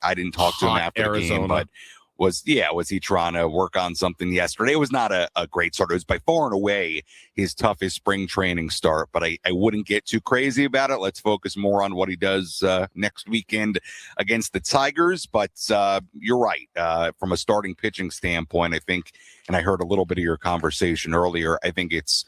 I didn't talk to him Hot after the game, Arizona. but was he trying to work on something yesterday? It was not a great start. It was by far and away his toughest spring training start, but I wouldn't get too crazy about it. Let's focus more on what he does next weekend against the Tigers. But you're right. From a starting pitching standpoint, I think, and I heard a little bit of your conversation earlier, I think it's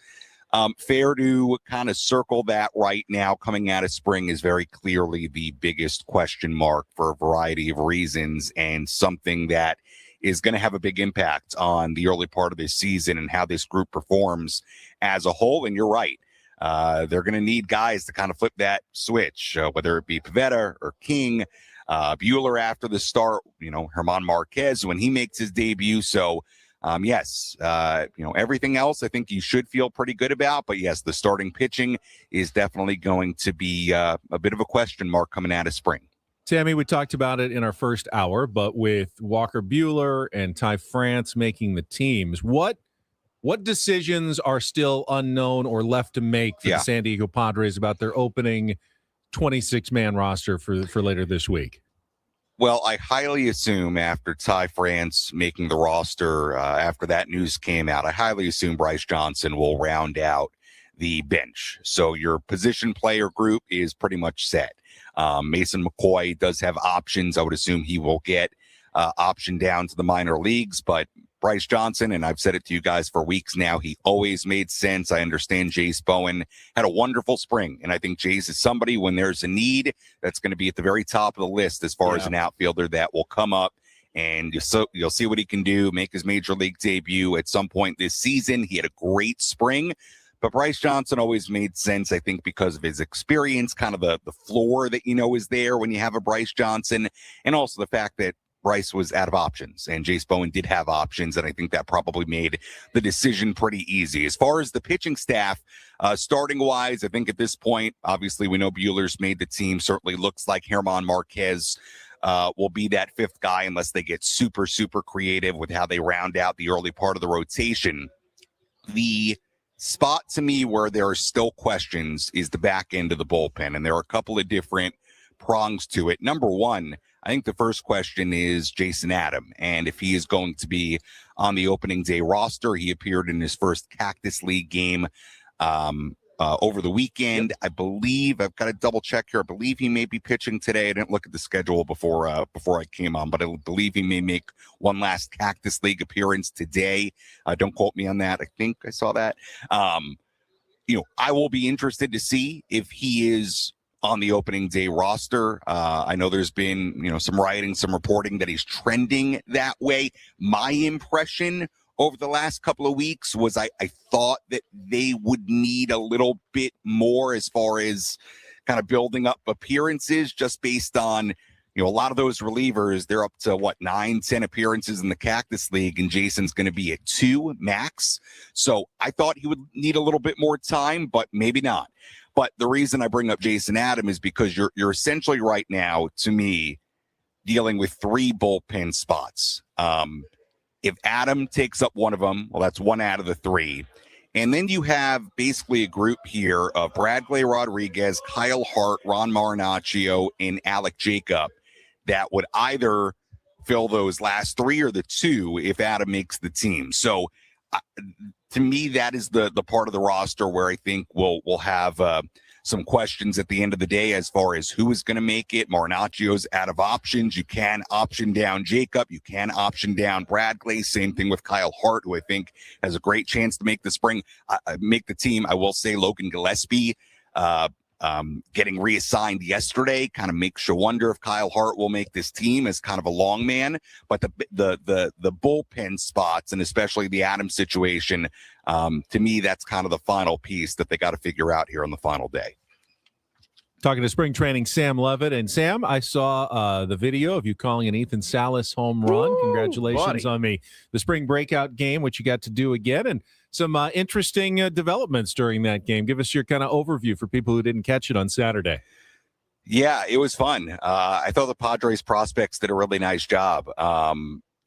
fair to kind of circle that right now. Coming out of spring is very clearly the biggest question mark for a variety of reasons, and something that is going to have a big impact on the early part of this season and how this group performs as a whole. And you're right. They're going to need guys to kind of flip that switch, whether it be Pivetta or King, Buehler after the start, German Marquez when he makes his debut. So, yes, everything else I think you should feel pretty good about. But yes, the starting pitching is definitely going to be a bit of a question mark coming out of spring. Sammy, we talked about it in our first hour, but with Walker Buehler and Ty France making the teams, what decisions are still unknown or left to make for the San Diego Padres about their opening 26-man roster for later this week? Well, I highly assume after Ty France making the roster, after that news came out, I highly assume Bryce Johnson will round out the bench. So your position player group is pretty much set. Mason McCoy does have options. I would assume he will get option down to the minor leagues, but Bryce Johnson, and I've said it to you guys for weeks now, he always made sense. I understand Jace Bowen had a wonderful spring, and I think Jace is somebody when there's a need that's going to be at the very top of the list as far as an outfielder that will come up, and you'll see what he can do, make his major league debut at some point this season. He had a great spring. But Bryce Johnson always made sense, I think, because of his experience, kind of the floor that is there when you have a Bryce Johnson, and also the fact that Bryce was out of options and Jace Bowen did have options, and I think that probably made the decision pretty easy. As far as the pitching staff, starting-wise, I think at this point, obviously we know Buehler's made the team. Certainly looks like German Marquez will be that fifth guy unless they get super, super creative with how they round out the early part of the rotation. The spot to me where there are still questions is the back end of the bullpen, and there are a couple of different prongs to it. Number one, I think the first question is Jason Adam, and if he is going to be on the opening day roster. He appeared in his first Cactus League game over the weekend. I believe, I've got to double check here, I believe he may be pitching today. I didn't look at the schedule before I came on, but I believe he may make one last Cactus League appearance today. Don't quote me on that. I think I saw that. I will be interested to see if he is on the opening day roster. I know there's been, some writing, some reporting that he's trending that way. My impression over the last couple of weeks was I thought that they would need a little bit more as far as kind of building up appearances, just based on, a lot of those relievers, they're up to 9-10 appearances in the Cactus League, and Jason's going to be at 2 max. So I thought he would need a little bit more time, but maybe not. But the reason I bring up Jason Adam is because you're essentially right now, to me, dealing with 3 bullpen spots. If Adam takes up one of them, well, that's 1 out of the 3. And then you have basically a group here of Bradley Rodriguez, Kyle Hart, Ron Marinaccio, and Alec Jacob that would either fill those last 3 or the 2 if Adam makes the team. So to me, that is the part of the roster where I think we'll have some questions at the end of the day as far as who is going to make it. Marinaccio's out of options. You can option down Jacob. You can option down Bradley. Same thing with Kyle Hart, who I think has a great chance to make the team. I will say Logan Gillespie getting reassigned yesterday kind of makes you wonder if Kyle Hart will make this team as kind of a long man. But the bullpen spots, and especially the Adams situation, to me, that's kind of the final piece that they got to figure out here on the final day. Talking to spring training Sam Levitt. And Sam, I saw the video of you calling an Ethan Salas home run. Woo, Congratulations buddy. on the spring breakout game, which you got to do again, and some interesting developments during that game. Give us your kind of overview for people who didn't catch it on Saturday. Yeah, it was fun. I thought the Padres prospects did a really nice job.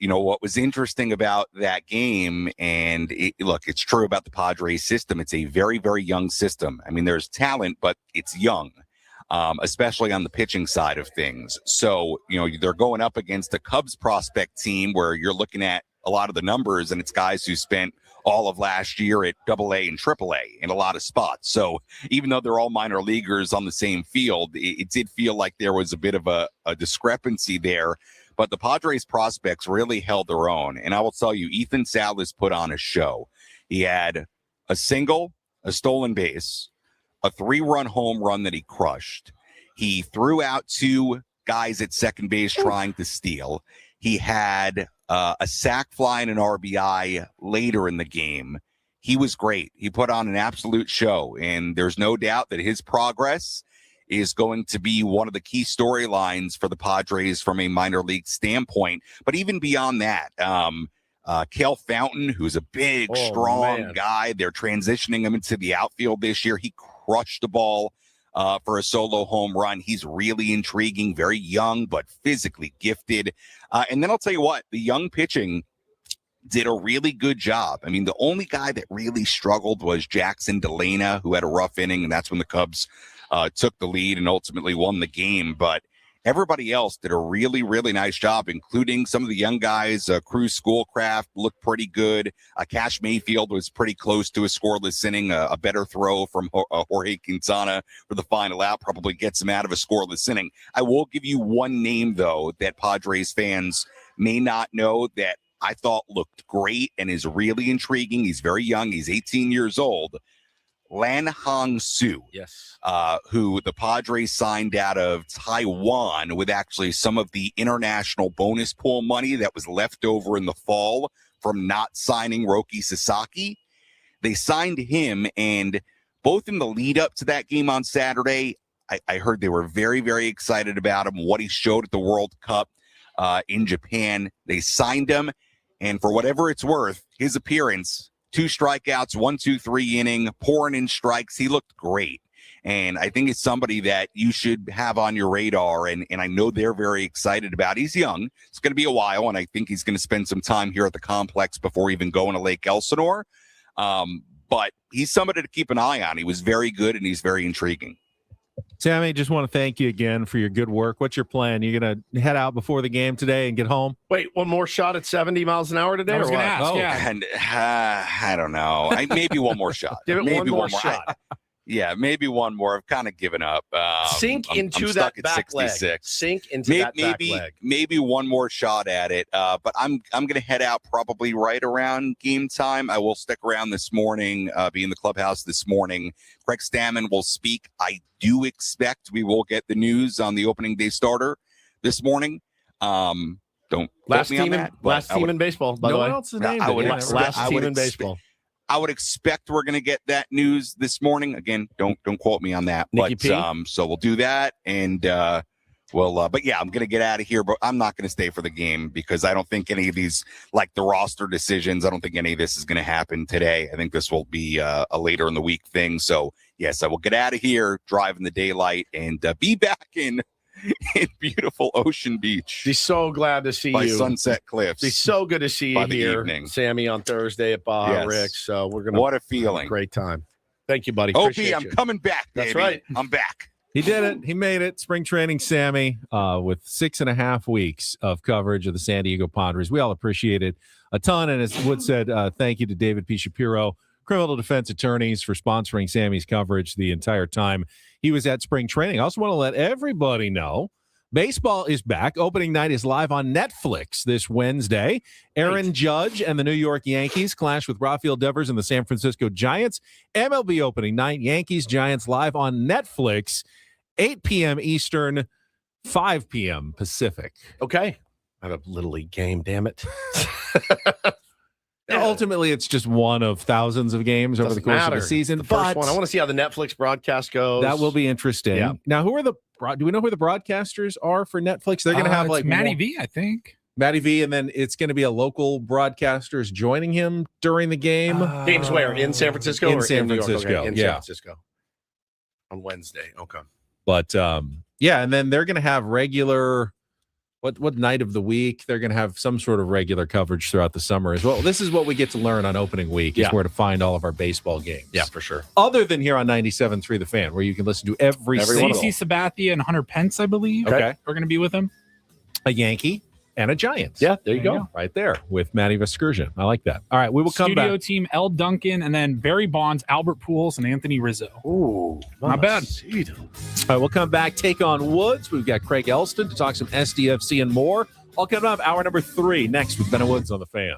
what was interesting about that game, and look, it's true about the Padres system. It's a very, very young system. I mean, there's talent, but it's young, especially on the pitching side of things. So, they're going up against a Cubs prospect team where you're looking at a lot of the numbers, and it's guys who spent all of last year at AA and AAA in a lot of spots. So even though they're all minor leaguers on the same field, it did feel like there was a bit of a discrepancy there. But the Padres prospects really held their own. And I will tell you, Ethan Salas put on a show. He had a single, a stolen base, a 3-run home run that he crushed. He threw out 2 guys at second base trying to steal. He had a sac fly and an RBI later in the game. He was great. He put on an absolute show, and there's no doubt that his progress is going to be one of the key storylines for the Padres from a minor league standpoint. But even beyond that, Cale Fountain, who's a big, strong guy, they're transitioning him into the outfield this year. He crushed the ball for a solo home run. He's really intriguing, very young, but physically gifted. And then I'll tell you what, the young pitching did a really good job. I mean, the only guy that really struggled was Jackson Delana, who had a rough inning, and that's when the Cubs took the lead and ultimately won the game. But everybody else did a really, really nice job, including some of the young guys. Cruz Schoolcraft looked pretty good. Cash Mayfield was pretty close to a scoreless inning. A better throw from Jorge Quintana for the final out probably gets him out of a scoreless inning. I will give you one name, though, that Padres fans may not know that I thought looked great and is really intriguing. He's very young. He's 18 years old. Lan Hong Su, yes, who the Padres signed out of Taiwan with actually some of the international bonus pool money that was left over in the fall from not signing Roki Sasaki. They signed him, and both in the lead up to that game on Saturday, I heard they were very, very excited about him, what he showed at the World Cup in Japan. They signed him, and for whatever it's worth, his appearance, 2 strikeouts, 1-2-3 inning, pouring in strikes. He looked great. And I think it's somebody that you should have on your radar. And I know they're very excited about. He's young. It's going to be a while. And I think he's going to spend some time here at the complex before even going to Lake Elsinore. But he's somebody to keep an eye on. He was very good and he's very intriguing. Sammy, just want to thank you again for your good work. What's your plan? You going to head out before the game today and get home? Wait, one more shot at 70 miles an hour today? I was or going what? to ask, yeah. And I don't know. Maybe one more shot. Give it maybe one more shot. Maybe one more. I've kind of given up. Sink into I'm that stuck at back 66. leg. Sink into that back leg. Maybe one more shot at it. But I'm going to head out probably right around game time. I will stick around this morning, be in the clubhouse this morning. Craig Stammen will speak. I do expect we will get the news on the opening day starter this morning. Don't last quote me team on that. last team in baseball, by the way. No one else is named. Last team in baseball. I would expect we're going to get that news this morning. Again, don't quote me on that. Nikki But P? So we'll do that, and but yeah, I'm going to get out of here. But I'm not going to stay for the game because I don't think any of these, like the roster decisions, I don't think any of this is going to happen today. I think this will be a later in the week thing. So yes, I will get out of here, drive in the daylight, and be back in beautiful Ocean Beach. Be so glad to see by you. Sunset Cliffs. Be so good to see you here, evening. Sammy, on Thursday at Baja Rick's. So we're gonna. What a feeling! Great time. Thank you, buddy. OP, Appreciate I'm you. coming back. That's baby. right. I'm back. He did it. He made it. Spring training, Sammy, with 6.5 weeks of coverage of the San Diego Padres. We all appreciate it a ton. And as Wood said, thank you to David P. Shapiro, criminal defense attorneys, for sponsoring Sammy's coverage the entire time he was at spring training. I also want to let everybody know baseball is back. Opening night is live on Netflix this Wednesday. Aaron Judge and the New York Yankees clash with Rafael Devers and the San Francisco Giants. MLB opening night, Yankees Giants live on Netflix, 8 p.m. Eastern, 5 p.m. Pacific. Okay. I have a Little League game, damn it. Ultimately, it's just one of thousands of games over the course of the season. The first one. I want to see how the Netflix broadcast goes. That will be interesting. Yeah. Now, do we know who the broadcasters are for Netflix? They're going to have like Matty V, I think. Matty V, and then it's going to be a local broadcasters joining him during the game. Games where? In San Francisco? In or San in New York? Francisco, Okay, in yeah. San Francisco. On Wednesday. Okay. But, and then they're going to have regular, what night of the week. They're going to have some sort of regular coverage throughout the summer as well. This is what we get to learn on opening week is where to find all of our baseball games. Yeah, for sure. Other than here on 97.3 The Fan, where you can listen to every single. CC Sabathia and Hunter Pence, I believe. Okay. We're going to be with him. A Yankee and a Giants. Yeah, there you go. Right there with Matty Vescursion. I like that. All right, we will come Studio back. team, L. Duncan, and then Barry Bonds, Albert Pujols, and Anthony Rizzo. Ooh, not bad. All right, we'll come back, take on Woods. We've got Craig Elston to talk some SDFC and more. All coming up, hour number 3, next with Ben and Woods on The Fan.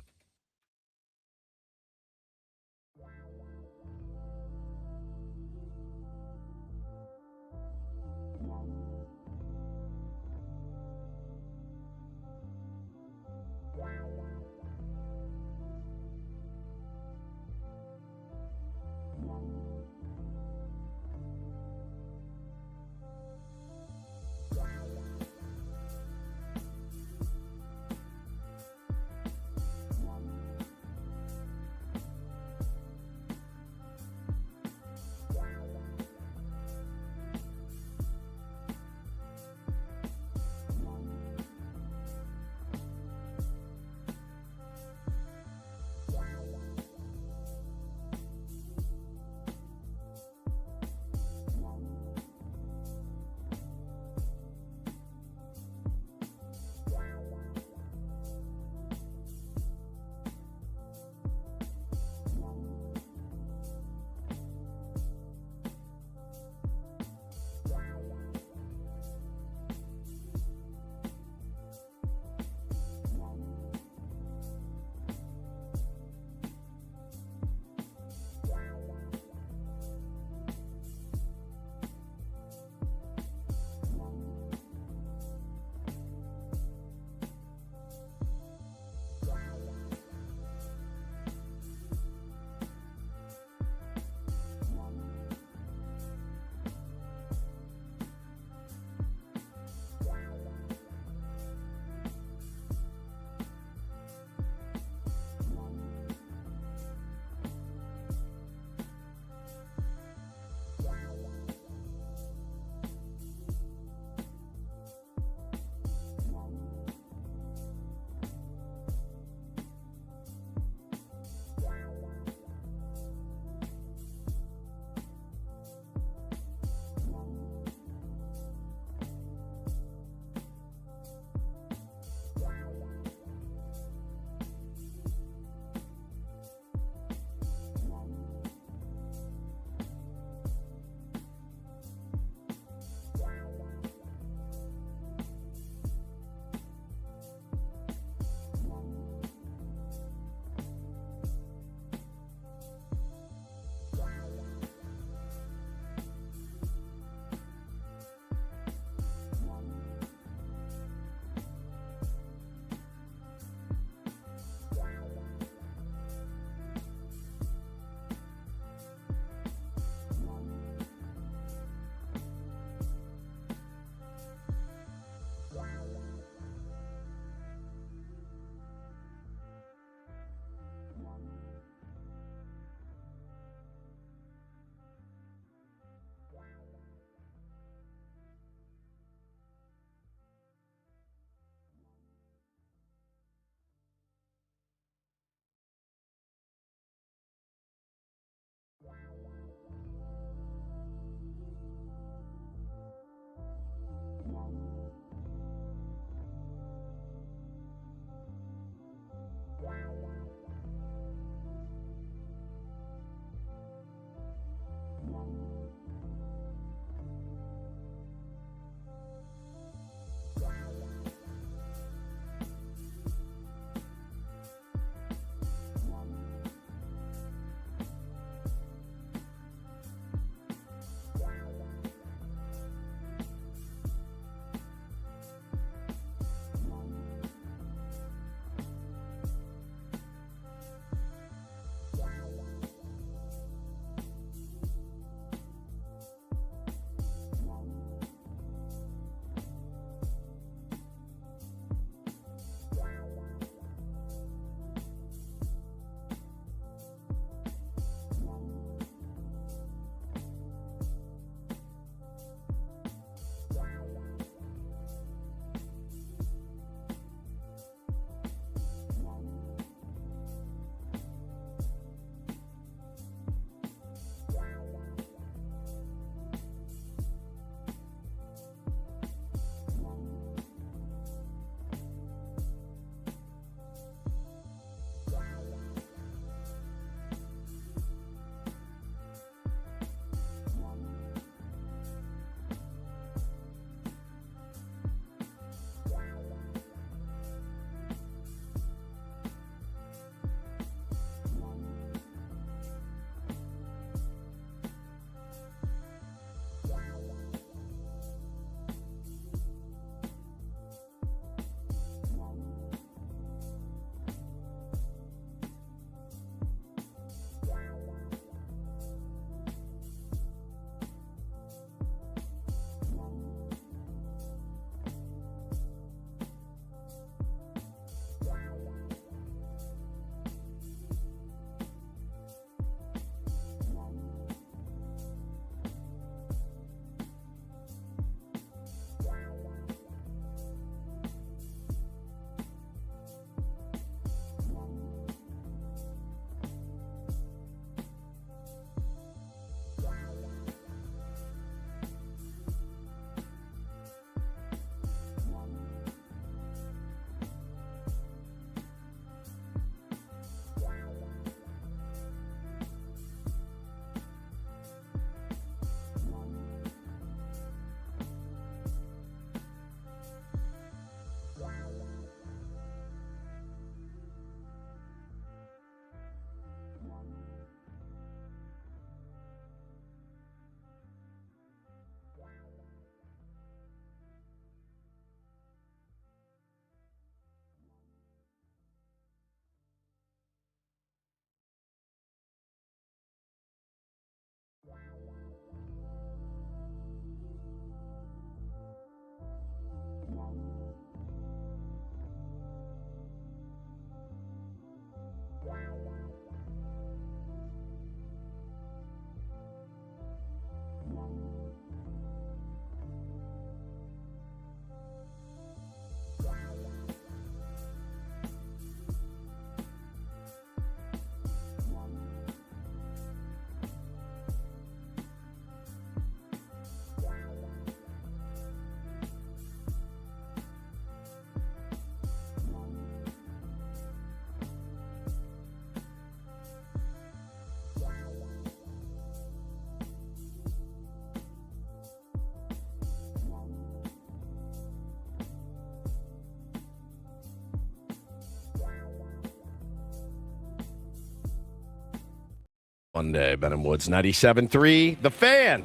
Monday, Ben and Woods 97.3. The Fan.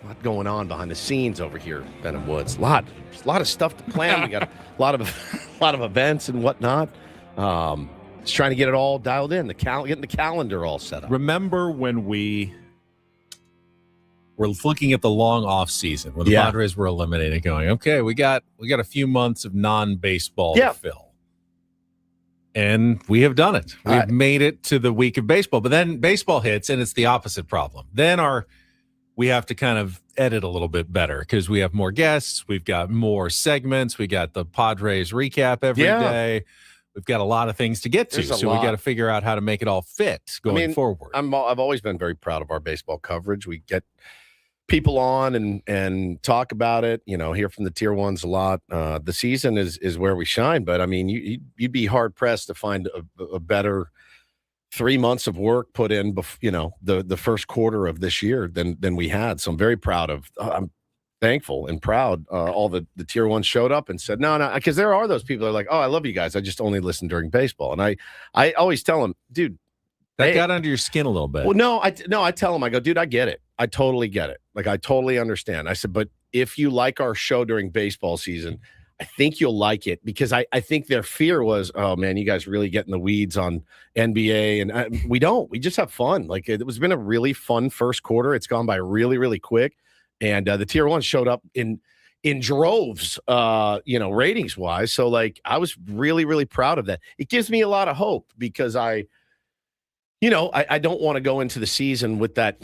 A lot going on behind the scenes over here, Ben and Woods. A lot of stuff to plan. We got a lot of events and whatnot. Just trying to get it all dialed in. Getting the calendar all set up. Remember when we were looking at the long off season when the Padres were eliminated, going, okay, we got a few months of non-baseball to fill. And we have done it. We've made it to the week of baseball. But then baseball hits, and it's the opposite problem. Then we have to kind of edit a little bit better because we have more guests. We've got more segments. We got the Padres recap every day. We've got a lot of things to get to. So we got to figure out how to make it all fit going forward. I've always been very proud of our baseball coverage. We get people on and talk about it, hear from the tier ones a lot. The season is where we shine, but I mean, you'd be hard pressed to find a better 3 months of work put in, the first quarter of this year than we had. So I'm very proud I'm thankful and proud. All the tier ones showed up and said, no, because there are those people that are like, oh, I love you guys. I just only listen during baseball. And I always tell them, dude, that got under your skin a little bit. Well, no, I tell them, I go, dude, I get it. I totally get it. Like, I totally understand. I said, but if you like our show during baseball season, I think you'll like it, because I think their fear was, oh man, you guys really get in the weeds on NBA, and we don't. We just have fun. Like, it's been a really fun first quarter. It's gone by really, really quick, and the tier one showed up in droves, ratings wise. So like, I was really, really proud of that. It gives me a lot of hope, because I don't want to go into the season with that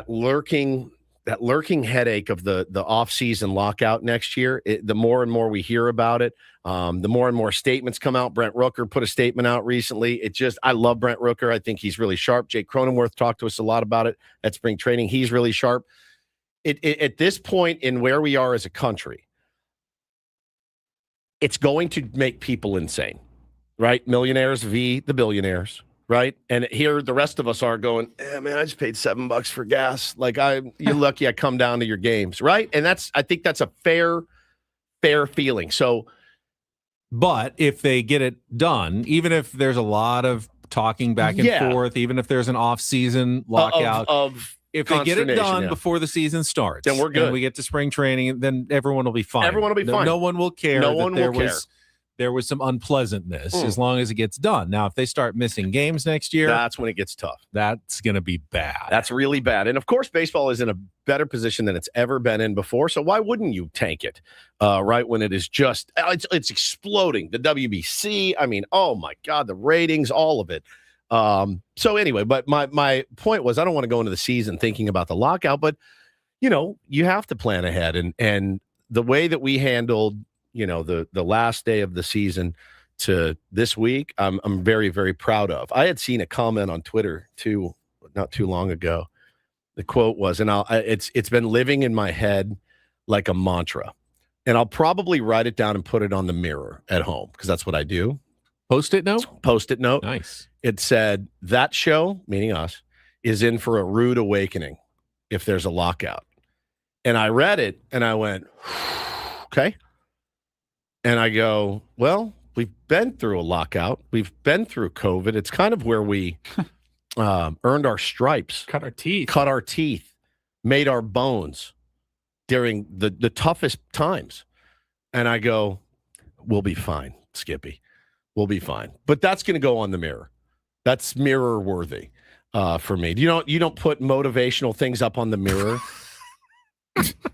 lurking headache of the off-season lockout next year. The more and more we hear about it, the more and more statements come out. Brent Rooker put a statement out recently. I love Brent Rooker. I think he's really sharp. Jake Cronenworth talked to us a lot about it at spring training. He's really sharp. At this point in where we are as a country, it's going to make people insane, right? Millionaires v. the billionaires. Right. And here the rest of us are going, man, I just paid $7 for gas. Like, you're lucky I come down to your games. Right. And I think that's a fair feeling. So, but if they get it done, even if there's a lot of talking back and forth, even if there's an off-season lockout, if they get it done before the season starts, then we're good. And we get to spring training, then everyone will be fine. Everyone will be fine. No one will care. No one will care. There was some unpleasantness as long as it gets done. Now, if they start missing games next year, that's when it gets tough. That's going to be bad. That's really bad. And of course, baseball is in a better position than it's ever been in before. So why wouldn't you tank it right when it is just, it's exploding. The WBC, I mean, oh my God, the ratings, all of it. So anyway, but my point was, I don't want to go into the season thinking about the lockout, but you have to plan ahead. And the way that we handled the last day of the season to this week, I'm very, very proud of. I had seen a comment on Twitter too, not too long ago. The quote was, and it's been living in my head like a mantra, and I'll probably write it down and put it on the mirror at home, because that's what I do. Post-it note. Nice. It said, that show, meaning us, is in for a rude awakening if there's a lockout. And I read it and I went, okay. And I go, well, we've been through a lockout. We've been through COVID. It's kind of where we earned our stripes. Cut our teeth. Made our bones during the toughest times. And I go, we'll be fine, Skippy. We'll be fine. But that's going to go on the mirror. That's mirror worthy for me. You don't put motivational things up on the mirror.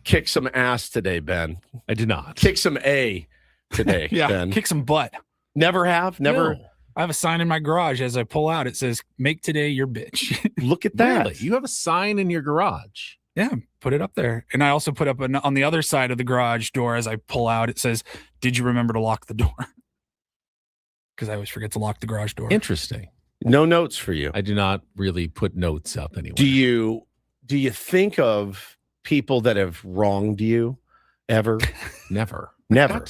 Kick some ass today, Ben. I did not. Kick some A today, Ben. Kick some butt. Never have? Never? No. I have a sign in my garage as I pull out. It says, make today your bitch. Look at that. Really? You have a sign in your garage? Yeah, put it up there. And I also put up on the other side of the garage door as I pull out, it says, did you remember to lock the door? Because I always forget to lock the garage door. Interesting. No notes for you. I do not really put notes up anywhere. Do you think of people that have wronged you ever? Never. Never.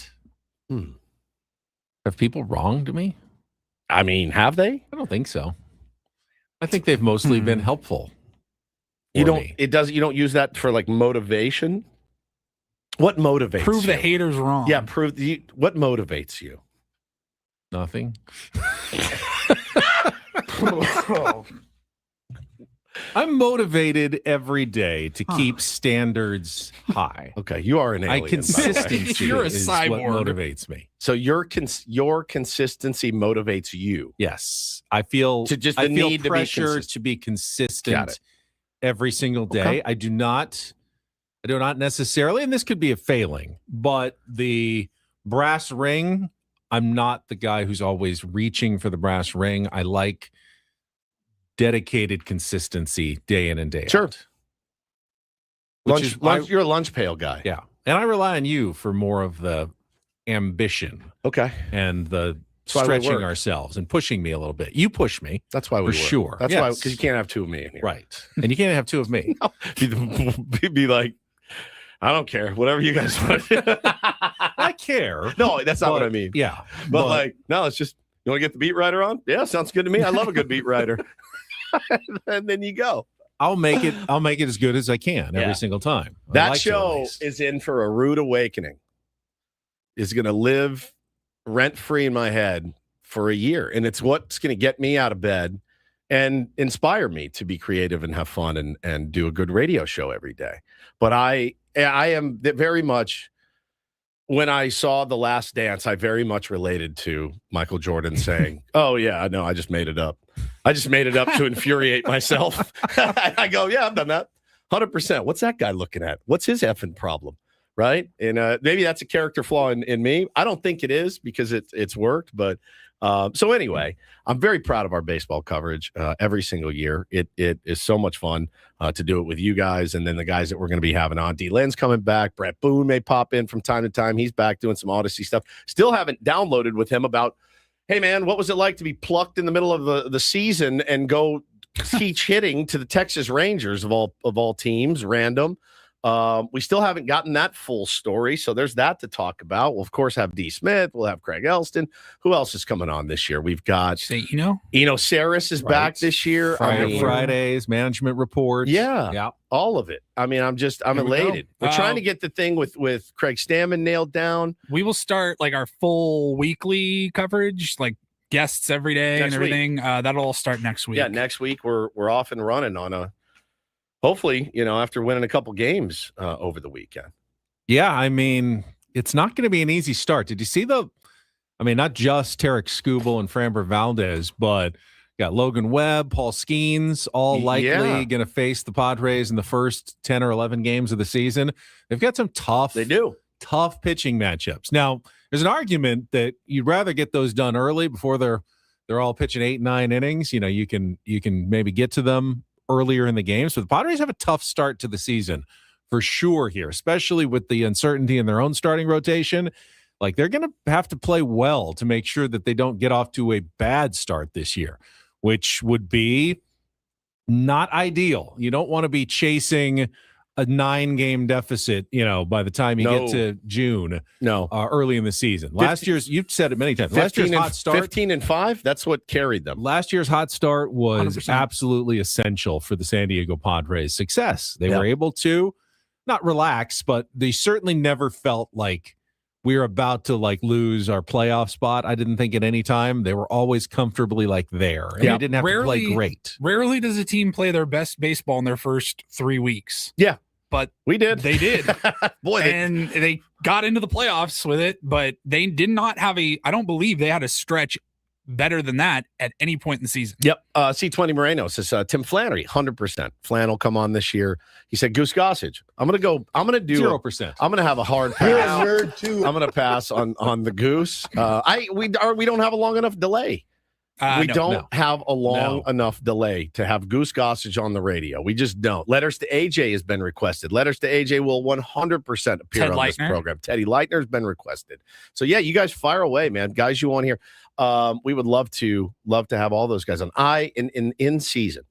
Have people wronged me? I mean, have they? I don't think so. I think they've mostly been helpful. You don't use that for like motivation? What motivates Prove you? the haters wrong. Yeah, what motivates you? Nothing. I'm motivated every day to keep standards high. Okay, you are an alien. Consistency You're a is what cyborg. motivates me. So your consistency motivates you. Yes, I feel To just I the feel need to be pressure consistent. to be Got consistent it. every single day. Okay. I do not necessarily, and this could be a failing, but the brass ring, I'm not the guy who's always reaching for the brass ring. I like dedicated consistency day in and day Sure. out. Which is why- You're a lunch pail guy. yeah. And I rely on you for more of the ambition Okay. and the why we stretching work. ourselves and pushing me a little bit. You push me. That's why we For work. sure. That's why, Yes. because you can't have two of me in here. Right. And you can't have two of me. You'd be like, I don't care. Whatever you guys want. I care. No, that's not what but- I mean. Yeah. But like, no, it's just, you want to get the beat writer on? Yeah, sounds good to me. I love a good beat writer. And then you go. I'll make it as good as I can Yeah. every single time. I That like to, at show least. is in for a rude awakening. Is going to live rent free in my head for a year. And it's what's going to get me out of bed and inspire me to be creative and have fun and do a good radio show every day. But I am very much, when I saw The Last Dance, I very much related to Michael Jordan saying, oh, yeah, no, I just made it up. I just made it up to infuriate myself. I go, yeah, I've done that. 100%. What's that guy looking at? What's his effing problem? Right. And maybe that's a character flaw in me. I don't think it is because it's worked. But so anyway, I'm very proud of our baseball coverage every single year. It is so much fun to do it with you guys. And then the guys that we're going to be having on. D. Lynn's coming back. Brett Boone may pop in from time to time. He's back doing some Odyssey stuff. Still haven't downloaded with him about, hey, man, what was it like to be plucked in the middle of the season and go teach hitting to the Texas Rangers of all teams, random. We still haven't gotten that full story, so there's that to talk about. We'll, of course, have D. Smith. We'll have Craig Elston. Who else is coming on this year? We've got Eno Saris is back this year. Fridays, management reports. Yeah, all of it. I mean, I'm elated. We're trying to get the thing with Craig Stammen nailed down. We will start like our full weekly coverage, like guests every day Next and everything. That'll all start next week. Yeah, next week we're off and running on a. Hopefully, after winning a couple games over the weekend. Yeah, I mean, it's not going to be an easy start. Did you see not just Tarek Skubal and Framber Valdez, but got Logan Webb, Paul Skeens, all likely going to face the Padres in the first 10 or 11 games of the season. They've got some tough pitching matchups. Now, there's an argument that you'd rather get those done early before they're all pitching 8-9 innings. You can maybe get to them earlier in the game. So the Padres have a tough start to the season for sure here, especially with the uncertainty in their own starting rotation. Like, they're going to have to play well to make sure that they don't get off to a bad start this year, which would be not ideal. You don't want to be chasing a 9-game deficit, by the time you get to June. No, early in the season. Last year's, you've said it many times. Last year's hot start, 15-5. That's what carried them. Last year's hot start was 100%. absolutely essential for the San Diego Padres' success. They were able to not relax, but they certainly never felt like we were about to lose our playoff spot. I didn't think at any time. They were always comfortably there. And they didn't have to play great. Rarely does a team play their best baseball in their first 3 weeks. Yeah. But we did. They did. Boy, and they got into the playoffs with it, but they did not have I don't believe they had a stretch better than that at any point in the season. Yep. C20 Moreno says Tim Flannery, 100%. Flan will come on this year. He said Goose Gossage. I'm going to do 0%. I'm going to have a hard pass. I'm going to pass on the Goose. We don't have a long enough delay. We don't have a long enough delay to have Goose Gossage on the radio. We just don't. Letters to AJ has been requested. Letters to AJ will 100% appear on this program. Teddy Leitner has been requested. So yeah, you guys fire away, man. Guys you want here. We would love to have all those guys on. In season,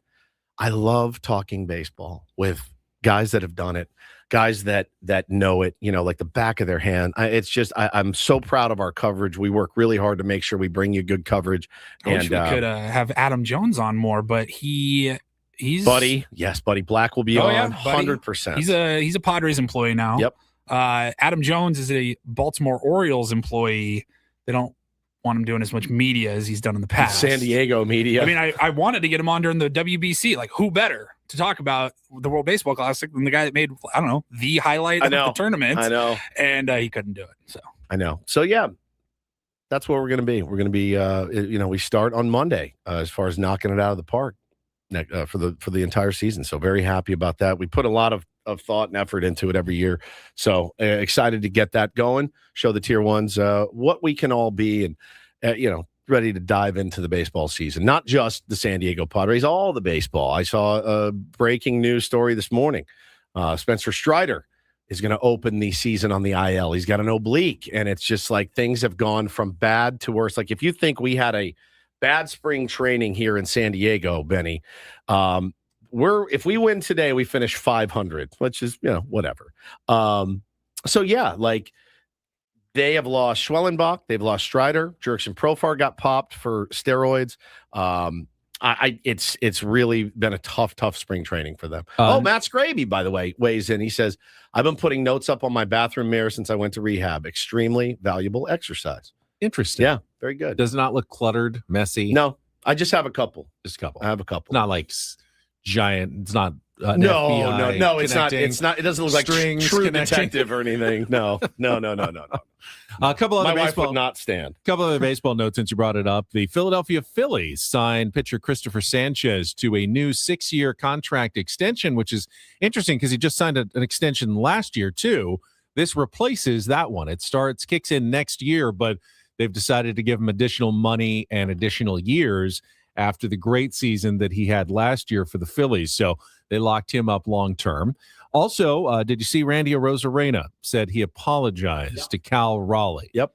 I love talking baseball with guys that have done it, guys that know it, like the back of their hand. I'm so proud of our coverage. We work really hard to make sure we bring you good coverage. I wish we could have Adam Jones on more, but he's Buddy. Yes, Buddy Black will be on 100%. He's a Padres employee now. Yep. Adam Jones is a Baltimore Orioles employee. They don't want him doing as much media as he's done in the past. San Diego media. I mean, I wanted to get him on during the WBC. Like, who better? to talk about the World Baseball Classic than the guy that made, I don't know, the highlight of the tournament. I know. And he couldn't do it. So I know. So, yeah, that's where we're going to be. We're going to be, we start on Monday as far as knocking it out of the park for the entire season. So very happy about that. We put a lot of thought and effort into it every year. So excited to get that going, show the tier ones what we can all be and, ready to dive into the baseball season, not just the San Diego Padres, all the baseball. I saw a breaking news story this morning. Spencer Strider is going to open the season on the IL. He's got an oblique, and it's just like things have gone from bad to worse. Like if you think we had a bad spring training here in San Diego, Benny, if we win today, we finish 500, which is, whatever. So yeah, like they have lost Schwellenbach, they've lost Strider, Jurickson Profar got popped for steroids. It's really been a tough spring training for them. Matt Scraby, by the way, weighs in. He says, I've been putting notes up on my bathroom mirror since I went to rehab. Extremely valuable exercise. Interesting. Yeah, very good. Does it not look cluttered, messy? No, I just have a couple. Just a couple. I have a couple. Not like giant. It's not. No, it's not. It's not. It doesn't look like True Detective or anything. No. A couple other My wife would not stand. Couple other baseball notes since you brought it up. The Philadelphia Phillies signed pitcher Christopher Sanchez to a new 6-year contract extension, which is interesting because he just signed an extension last year too. This replaces that one. It kicks in next year, but they've decided to give him additional money and additional years after the great season that he had last year for the Phillies. So they locked him up long term. Also, did you see Randy Arozarena said he apologized to Cal Raleigh? Yep.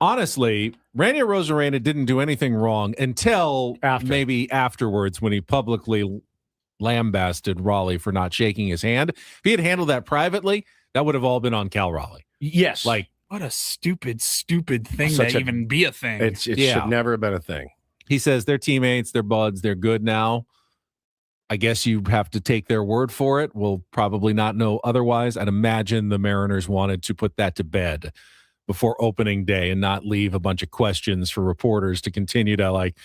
Honestly, Randy Arozarena didn't do anything wrong until maybe afterwards when he publicly lambasted Raleigh for not shaking his hand. If he had handled that privately, that would have all been on Cal Raleigh. Yes. Like, what a stupid thing to even be a thing. It should never have been a thing. He says they're teammates, they're buds, they're good now. I guess you have to take their word for it. We'll probably not know otherwise. I'd imagine the Mariners wanted to put that to bed before opening day and not leave a bunch of questions for reporters to continue to like,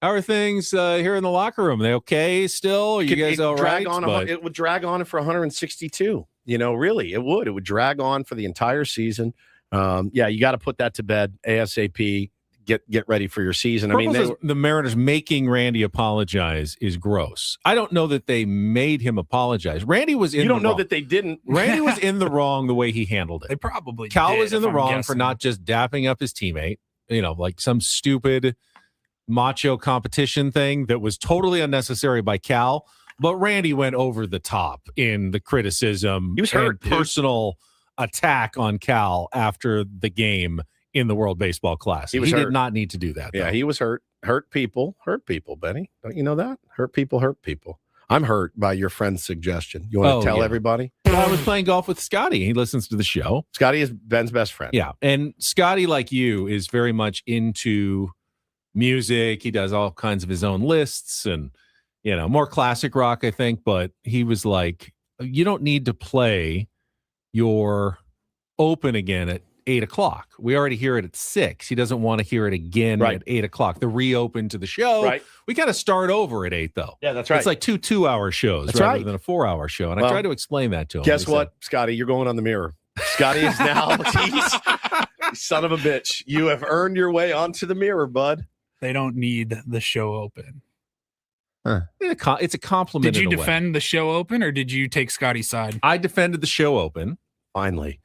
how are things here in the locker room? Are they okay still? Are you guys all right? It would drag on for 162. Really, it would. It would drag on for the entire season. You got to put that to bed ASAP. Get ready for your season. The Mariners making Randy apologize is gross. I don't know that they made him apologize. Randy was in. You don't know wrong. that they didn't. Randy was in the wrong the way he handled it. They probably. Cal was in the wrong for not just dapping up his teammate. Like some stupid macho competition thing that was totally unnecessary by Cal. But Randy went over the top in the criticism. He was hurt. Personal attack on Cal after the game in the World Baseball Classic. He did not need to do that. Yeah, he was hurt. Hurt people, Benny. Don't you know that? Hurt people. I'm hurt by your friend's suggestion. You want to tell everybody? Well, I was playing golf with Scotty. He listens to the show. Scotty is Ben's best friend. Yeah, and Scotty, like you, is very much into music. He does all kinds of his own lists and, more classic rock, I think. But he was like, you don't need to play your open again at 8:00. We already hear it at 6. He doesn't want to hear it again at 8:00. The reopen to the show. Right. We got to start over at 8, though. Yeah, that's right. It's like 2-hour shows rather than a 4-hour show. And I tried to explain that to him. Guess what, Scotty? You're going on the mirror. Scotty is now son of a bitch. You have earned your way onto the mirror, bud. They don't need the show open. It's a compliment. Did you defend the show open or did you take Scotty's side? I defended the show open. Finally.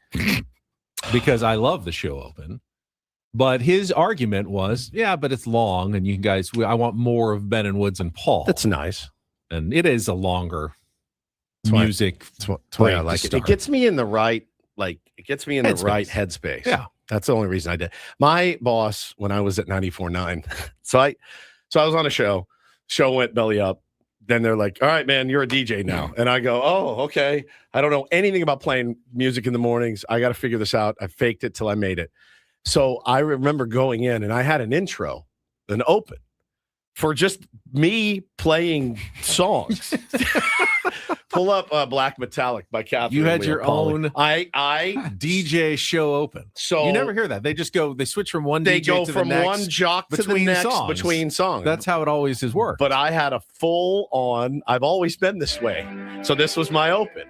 Because I love the show open. But his argument was, but it's long, and you guys, I want more of Ben and Woods and Paul. That's nice. And it is a longer music. That's why I like it. It gets me in the right, the right headspace. Yeah. That's the only reason I did. My boss, when I was at 94.9, so I was on a show went belly up. Then they're like, all right, man, you're a DJ now. And I go, oh, okay. I don't know anything about playing music in the mornings. I got to figure this out. I faked it till I made it. So I remember going in and I had an intro, an open. for just me playing songs. Pull up Black Metallic by Catherine. You had Leah your Polly. own DJ show open. So you never hear that. They just go, they switch from one they DJ go to from the next one jock to the between next songs. between songs. That's how it always has worked. But I had a full on, I've always been this way. So this was my open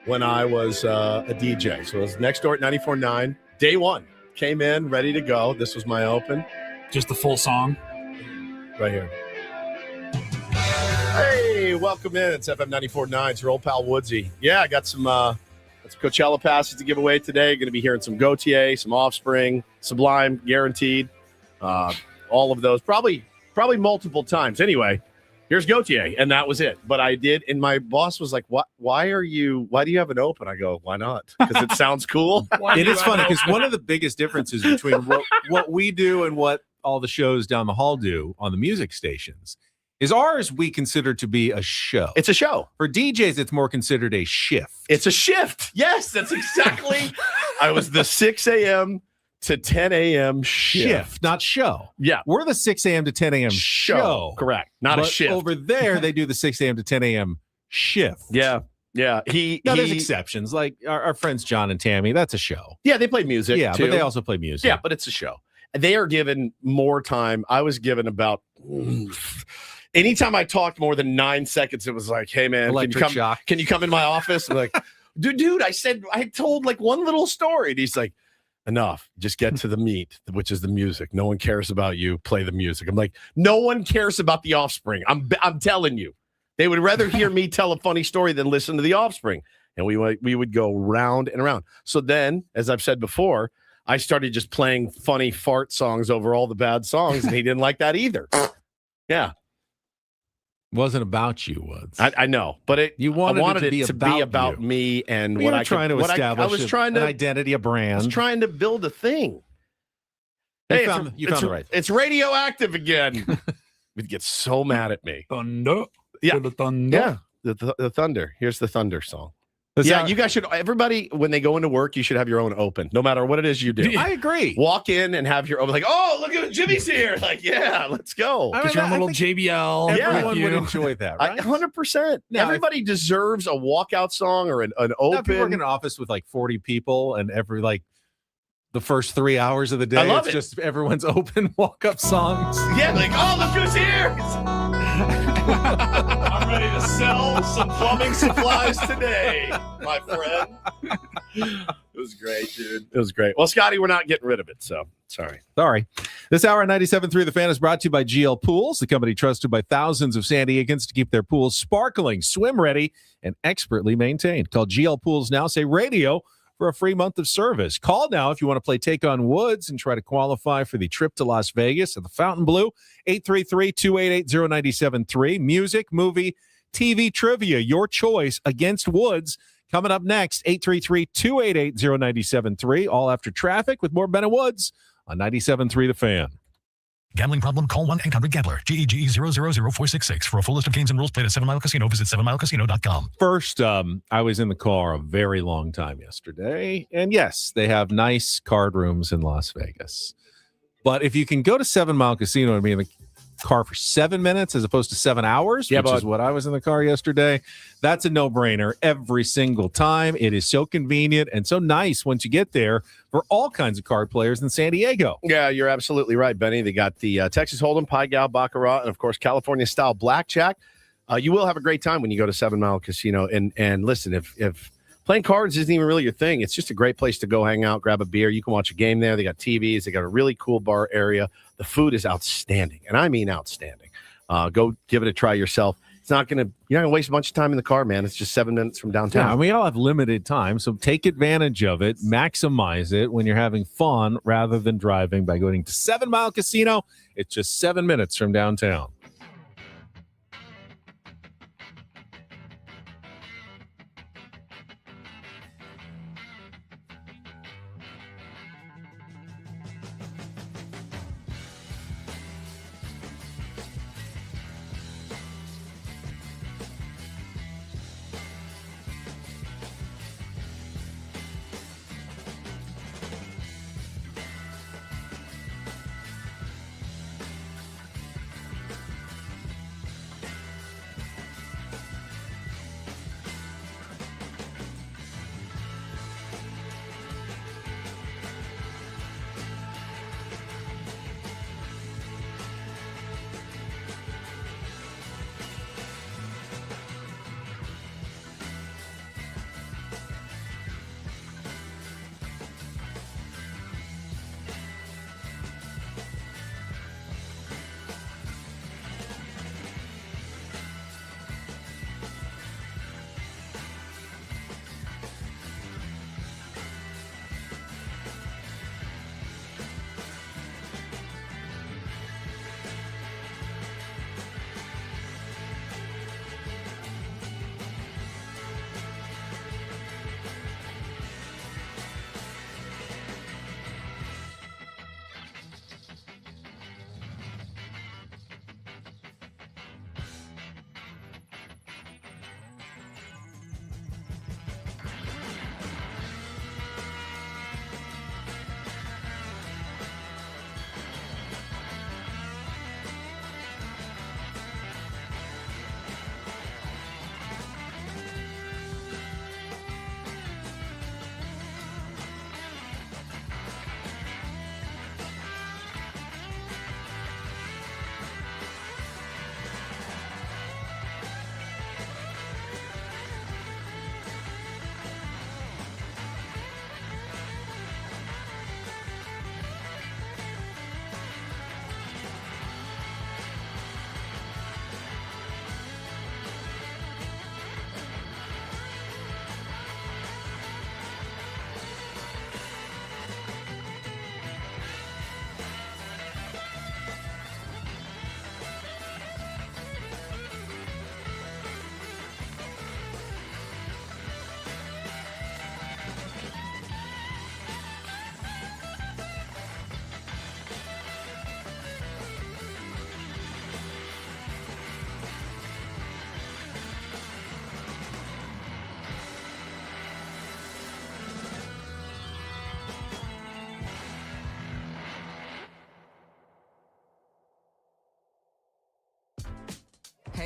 when I was a DJ. So it was next door at 94.9. Day one. Came in, ready to go. This was my open. Just the full song. Right here. Hey, welcome in. It's FM 94.9. It's your old pal Woodsy. Yeah, I got some Coachella passes to give away today. Going to be hearing some Gautier, some Offspring, Sublime, guaranteed. All of those, probably multiple times. Anyway, here's Gautier, and that was it. But I did, and my boss was like, "What? Why do you have an open?" I go, "Why not? Because it sounds cool." It is funny because one of the biggest differences between what we do and what all the shows down the hall do on the music stations is ours we consider to be a show. It's a show. For DJs, it's more considered a shift. It's a shift. Yes, that's exactly. I was the 6 a.m. to 10 a.m. shift, not show. Yeah. We're the 6 a.m. to 10 a.m. show. Correct. Not a But shift. Over there, they do the 6 a.m. to 10 a.m. shift. Yeah. Yeah. There's exceptions. Like our friends John and Tammy, that's a show. Yeah, they play music. Yeah, too. but they also play music. Yeah, but it's a show. They are given more time. I was given about anytime I talked more than 9 seconds, it was like, "Hey man, Electric shock. Can you come in my office?" I'm like, dude, I told like one little story. And he's like, "Enough. Just get to the meat, which is the music. No one cares about you. Play the music." I'm like, "No one cares about the Offspring. I'm telling you. They would rather hear me tell a funny story than listen to the Offspring." And we would go round and around. So then, as I've said before, I started just playing funny fart songs over all the bad songs, and he didn't like that either. Yeah. Wasn't about you, Woods. I know, but I wanted it to be about me and what I trying to establish. I was trying to an identity, a brand. I was trying to build a thing. You found the right. It's radioactive again. You'd get so mad at me. Thunder. Yeah. The thunder. Yeah. The thunder. Here's the thunder song. You guys should. Everybody, when they go into work, you should have your own open, no matter what it is you do. I agree. Walk in and have your open. Like, "Oh, look at Jimmy's here!" Like, yeah, let's go. Get your own little JBL. Everyone would enjoy that, right? 100%. Now, Everybody deserves a walkout song or an open. Now, if you work in an office with like 40 people and the first 3 hours of the day, I love it's it. just everyone's open walk-up songs. Yeah, like, "Oh, look who's here!" I'm ready to sell some plumbing supplies today, my friend. It was great, dude. It was great. Well, Scotty, we're not getting rid of it, so sorry. This hour on 97.3 The Fan is brought to you by GL Pools, the company trusted by thousands of San Diegans to keep their pools sparkling, swim-ready, and expertly maintained. Call GL Pools now. Say radio for a free month of service. Call now if you want to play Take on Woods and try to qualify for the trip to Las Vegas at the Fontainebleau. 833-288-0973. Music, movie, TV trivia, your choice against Woods. Coming up next, 833-288-0973. All after traffic with more Ben and Woods on 97.3 The Fan. Gambling problem? Call 1-800-GAMBLER. GEGE 000-466. For a full list of games and rules, play at 7 Mile Casino. Visit 7milecasino.com. First, I was in the car a very long time yesterday. And yes, they have nice card rooms in Las Vegas. But if you can go to 7 Mile Casino and be in the car for 7 minutes as opposed to 7 hours, which is what I was in the car yesterday, that's a no-brainer every single time. It is so convenient and so nice once you get there for all kinds of card players in San Diego. Yeah, you're absolutely right, Benny. They got the Texas Hold'em, Pai Gow, Baccarat, and, of course, California-style blackjack. You will have a great time when you go to 7 Mile Casino. And listen, if playing cards isn't even really your thing, it's just a great place to go hang out, grab a beer. You can watch a game there. They got TVs. They got a really cool bar area. The food is outstanding, and I mean outstanding. Go give it a try yourself. You're not gonna waste a bunch of time in the car, man. It's just 7 minutes from downtown. Yeah, and we all have limited time, so take advantage of it. Maximize it when you're having fun rather than driving by going to 7 Mile Casino. It's just 7 minutes from downtown.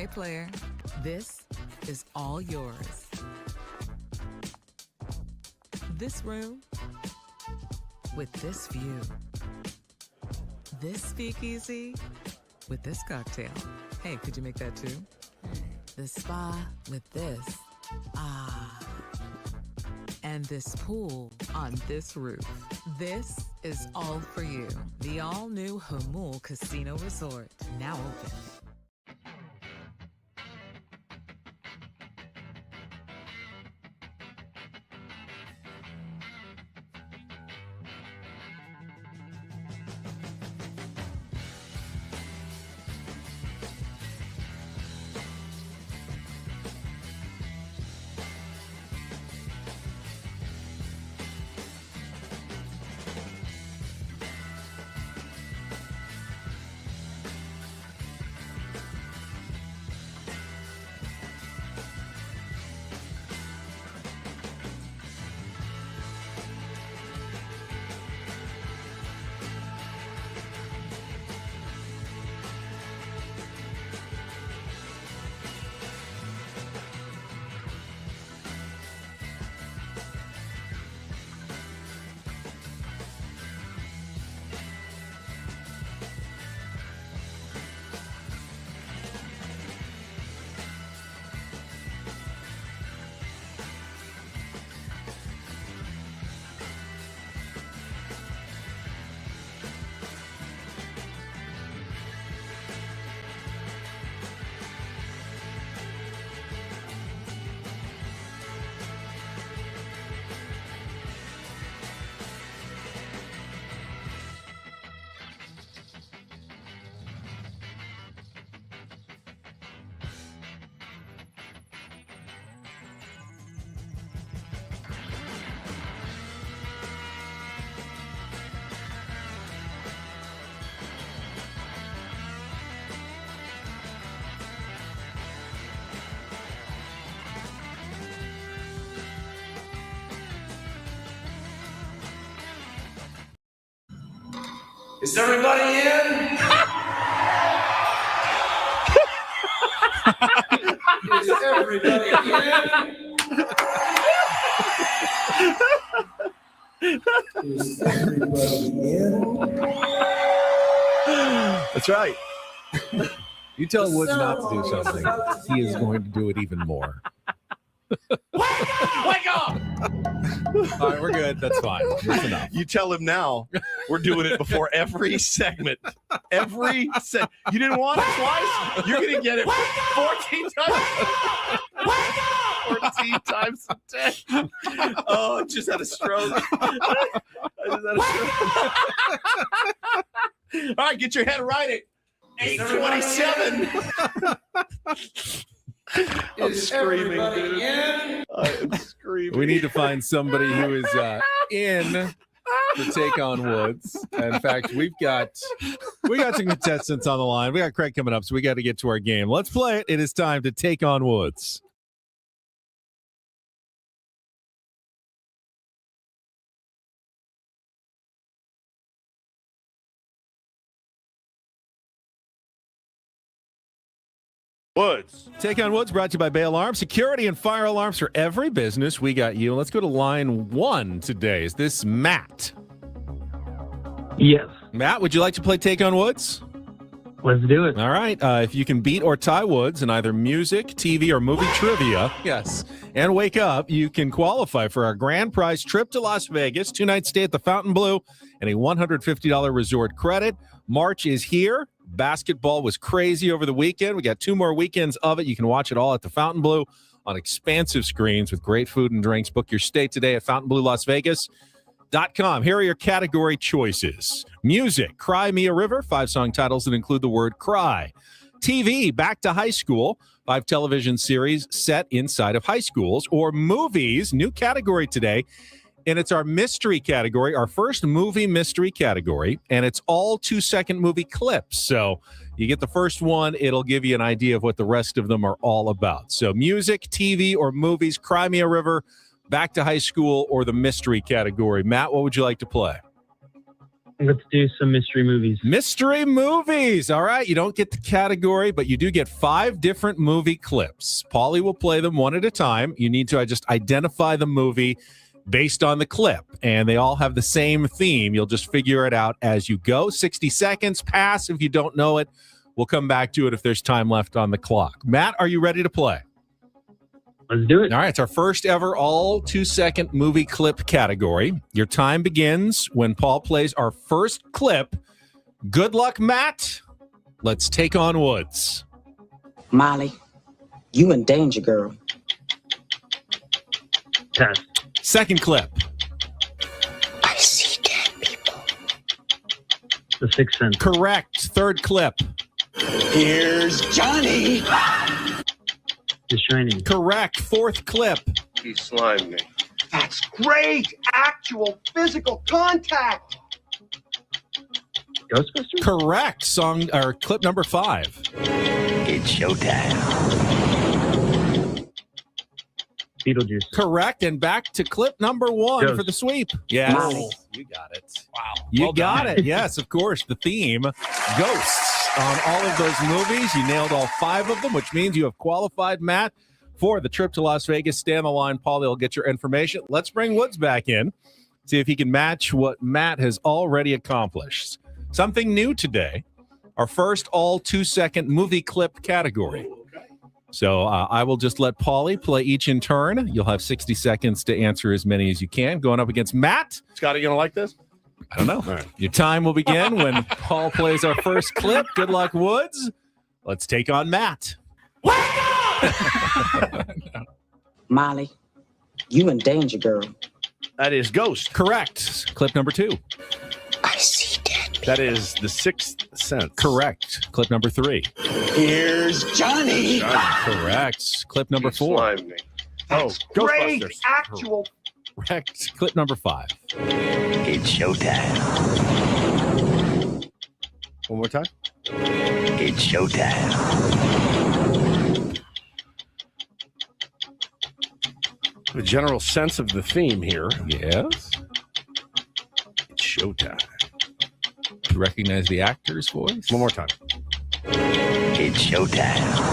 Okay, player. This is all yours. This room with this view. This speakeasy with this cocktail. Hey, could you make that too? The spa with this. Ah. And this pool on this roof. This is all for you. The all-new Hamul Casino Resort. Now open. Is everybody in? Is everybody in? Is everybody in? That's right. You tell Woods not to do something, he is going to do it even more. Wake up! All right, we're good. That's fine. That's enough. You tell him now. We're doing it before every segment. You didn't want it twice? You're going to get it 14 times. 14 times a day. Oh, I just had a stroke. All right, get your head right at 8:27. I'm screaming, dude. I'm screaming. We need to find somebody who is in to take on Woods. In fact, we got some contestants on the line. We got Craig coming up, so we got to get to our game. Let's play it. It is time to take on Woods. Woods. Take on Woods brought to you by Bay Alarm. Security and fire alarms for every business. We got you. Let's go to line 1 today. Is this Matt? Yes. Matt, would you like to play Take on Woods? Let's do it. All right. If you can beat or tie Woods in either music, TV, or movie trivia, yes, and wake up, you can qualify for our grand prize trip to Las Vegas, 2-night stay at the Fontainebleau, and a $150 resort credit. March is here. Basketball was crazy over the weekend. We got 2 more weekends of it. You can watch it all at the Fontainebleau on expansive screens with great food and drinks. Book your stay today at FontainebleauLasVegas.com. Here are your category choices. Music, Cry Me a River, 5 song titles that include the word cry. TV, Back to High School, 5 television series set inside of high schools. Or movies, new category today. And it's our mystery category, our first movie mystery category, and it's all 2-second movie clips. So you get the first one, it'll give you an idea of what the rest of them are all about. So music, TV, or movies, Cry Me a River, Back to High School, or the mystery category. Matt, what would you like to play? Let's do some mystery movies. Mystery movies. All right. You don't get the category, but you do get 5 different movie clips. Paulie will play them one at a time. You need to just identify the movie based on the clip, and they all have the same theme. You'll just figure it out as you go. 60 seconds. Pass if you don't know it. We'll come back to it if there's time left on the clock. Matt, are you ready to play? Let's do it. All right, it's our first ever all 2-second movie clip category. Your time begins when Paul plays our first clip. Good luck, Matt. Let's take on Woods. Molly, you in danger, girl. Pass. Second clip. I see dead people. The Sixth Sense. Correct. Third clip. Here's Johnny. The Shining. Correct. Fourth clip. He slimed me. That's great! Actual physical contact! Ghostbusters? Correct. Song or clip number 5. It's showtime. Beetlejuice. Correct. And back to clip number 1 Ghost. for the sweep. Yes. Molly. You got it. Wow. You Well got done. it. Yes, of course. The theme, ghosts on all of those movies. You nailed all 5 of them, which means you have qualified, Matt, for the trip to Las Vegas. Stay on the line. Paulie will get your information. Let's bring Woods back in. See if he can match what Matt has already accomplished. Something new today. Our first all 2-second movie clip category. So I will just let Paulie play each in turn. You'll have 60 seconds to answer as many as you can. Going up against Matt. Scotty, you gonna like this? I don't know. Right. Your time will begin when Paul plays our first clip. Good luck, Woods. Let's take on Matt. Molly, you in danger, girl. That is Ghost. Correct. Clip number 2. I see dead people. That is The Sixth Sense. Correct. Clip number 3. Here's Johnny. Correct. Clip number 4. Slimed me. That's great! Actual Correct. Clip number 5. It's showtime. One more time. It's showtime. The general sense of the theme here. Yes. It's showtime. Do you recognize the actor's voice? One more time. It's showtime.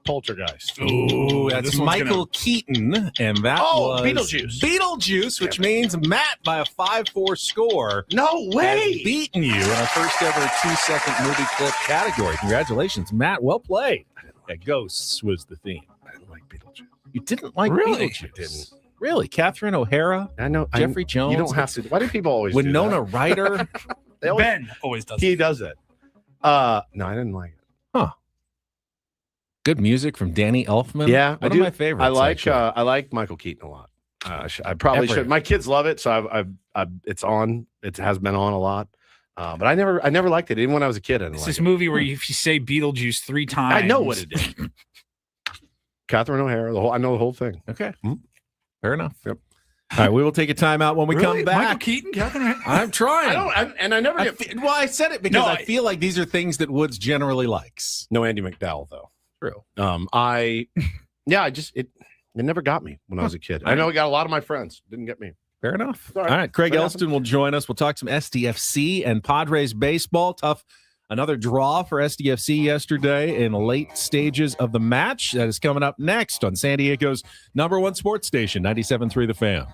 Poltergeist. Ooh, that's this one's Michael Keaton, and that was Beetlejuice. Beetlejuice, which means Matt, by a 5-4 score, No has beaten you in our first ever 2-second movie clip category. Congratulations, Matt. Well played. That Ghosts was the theme. I didn't like Beetlejuice. You didn't like Really? Beetlejuice? I didn't. Really? Catherine O'Hara? I know. Jeffrey Jones? You don't have to. Why do people always do Winona that? Ryder? They always, Ben always does. he does it. No, I didn't like it. Good music from Danny Elfman. Yeah, One I of do. my favorites. I like Michael Keaton a lot. I probably should. My kids love it, so it's on. It has been on a lot. But I never liked it. Even when I was a kid, I didn't It's like this it. movie where if you say Beetlejuice 3 times, I know what it is. Catherine O'Hara. I know the whole thing. Okay. Hmm? Fair enough. Yep. All right, we will take a timeout when we Really? come back. Michael Keaton, Catherine. I'm trying. I never get. Well, I said it because No, I feel like these are things that Woods generally likes. No Andy McDowell though. True. It never got me when I was a kid. I know it got a lot of my friends. Didn't get me. Fair enough. All All right. right. Craig Fair Elston will join us. We'll talk some SDFC and Padres baseball. Tough. Another draw for SDFC yesterday in late stages of the match. That is coming up next on San Diego's #1 sports station, 97.3 The Fan.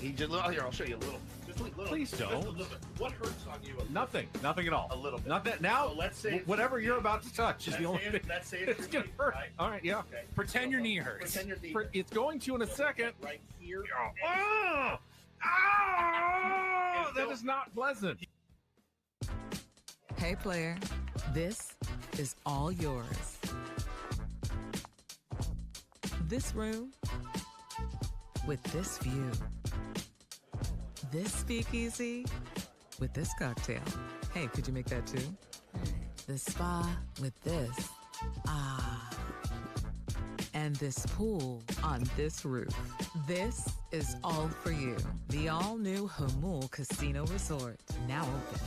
He just here. I'll show you a little. Just a little. Please don't. Just a little bit. What hurts on you? Nothing at all. A little bit. Not that now. So let's say whatever you're about to touch is the only thing. Let's say It's gonna hurt. Right? All right, yeah. Okay. Pretend your knee hurts. Pretend your knee. It's going to in a second. Right here. Oh, that is not pleasant. Hey, player, this is all yours. This room with this view. This speakeasy with this cocktail. Hey, could you make that too? The spa with this. Ah. And this pool on this roof. This is all for you. The all-new Hamul Casino Resort, now open.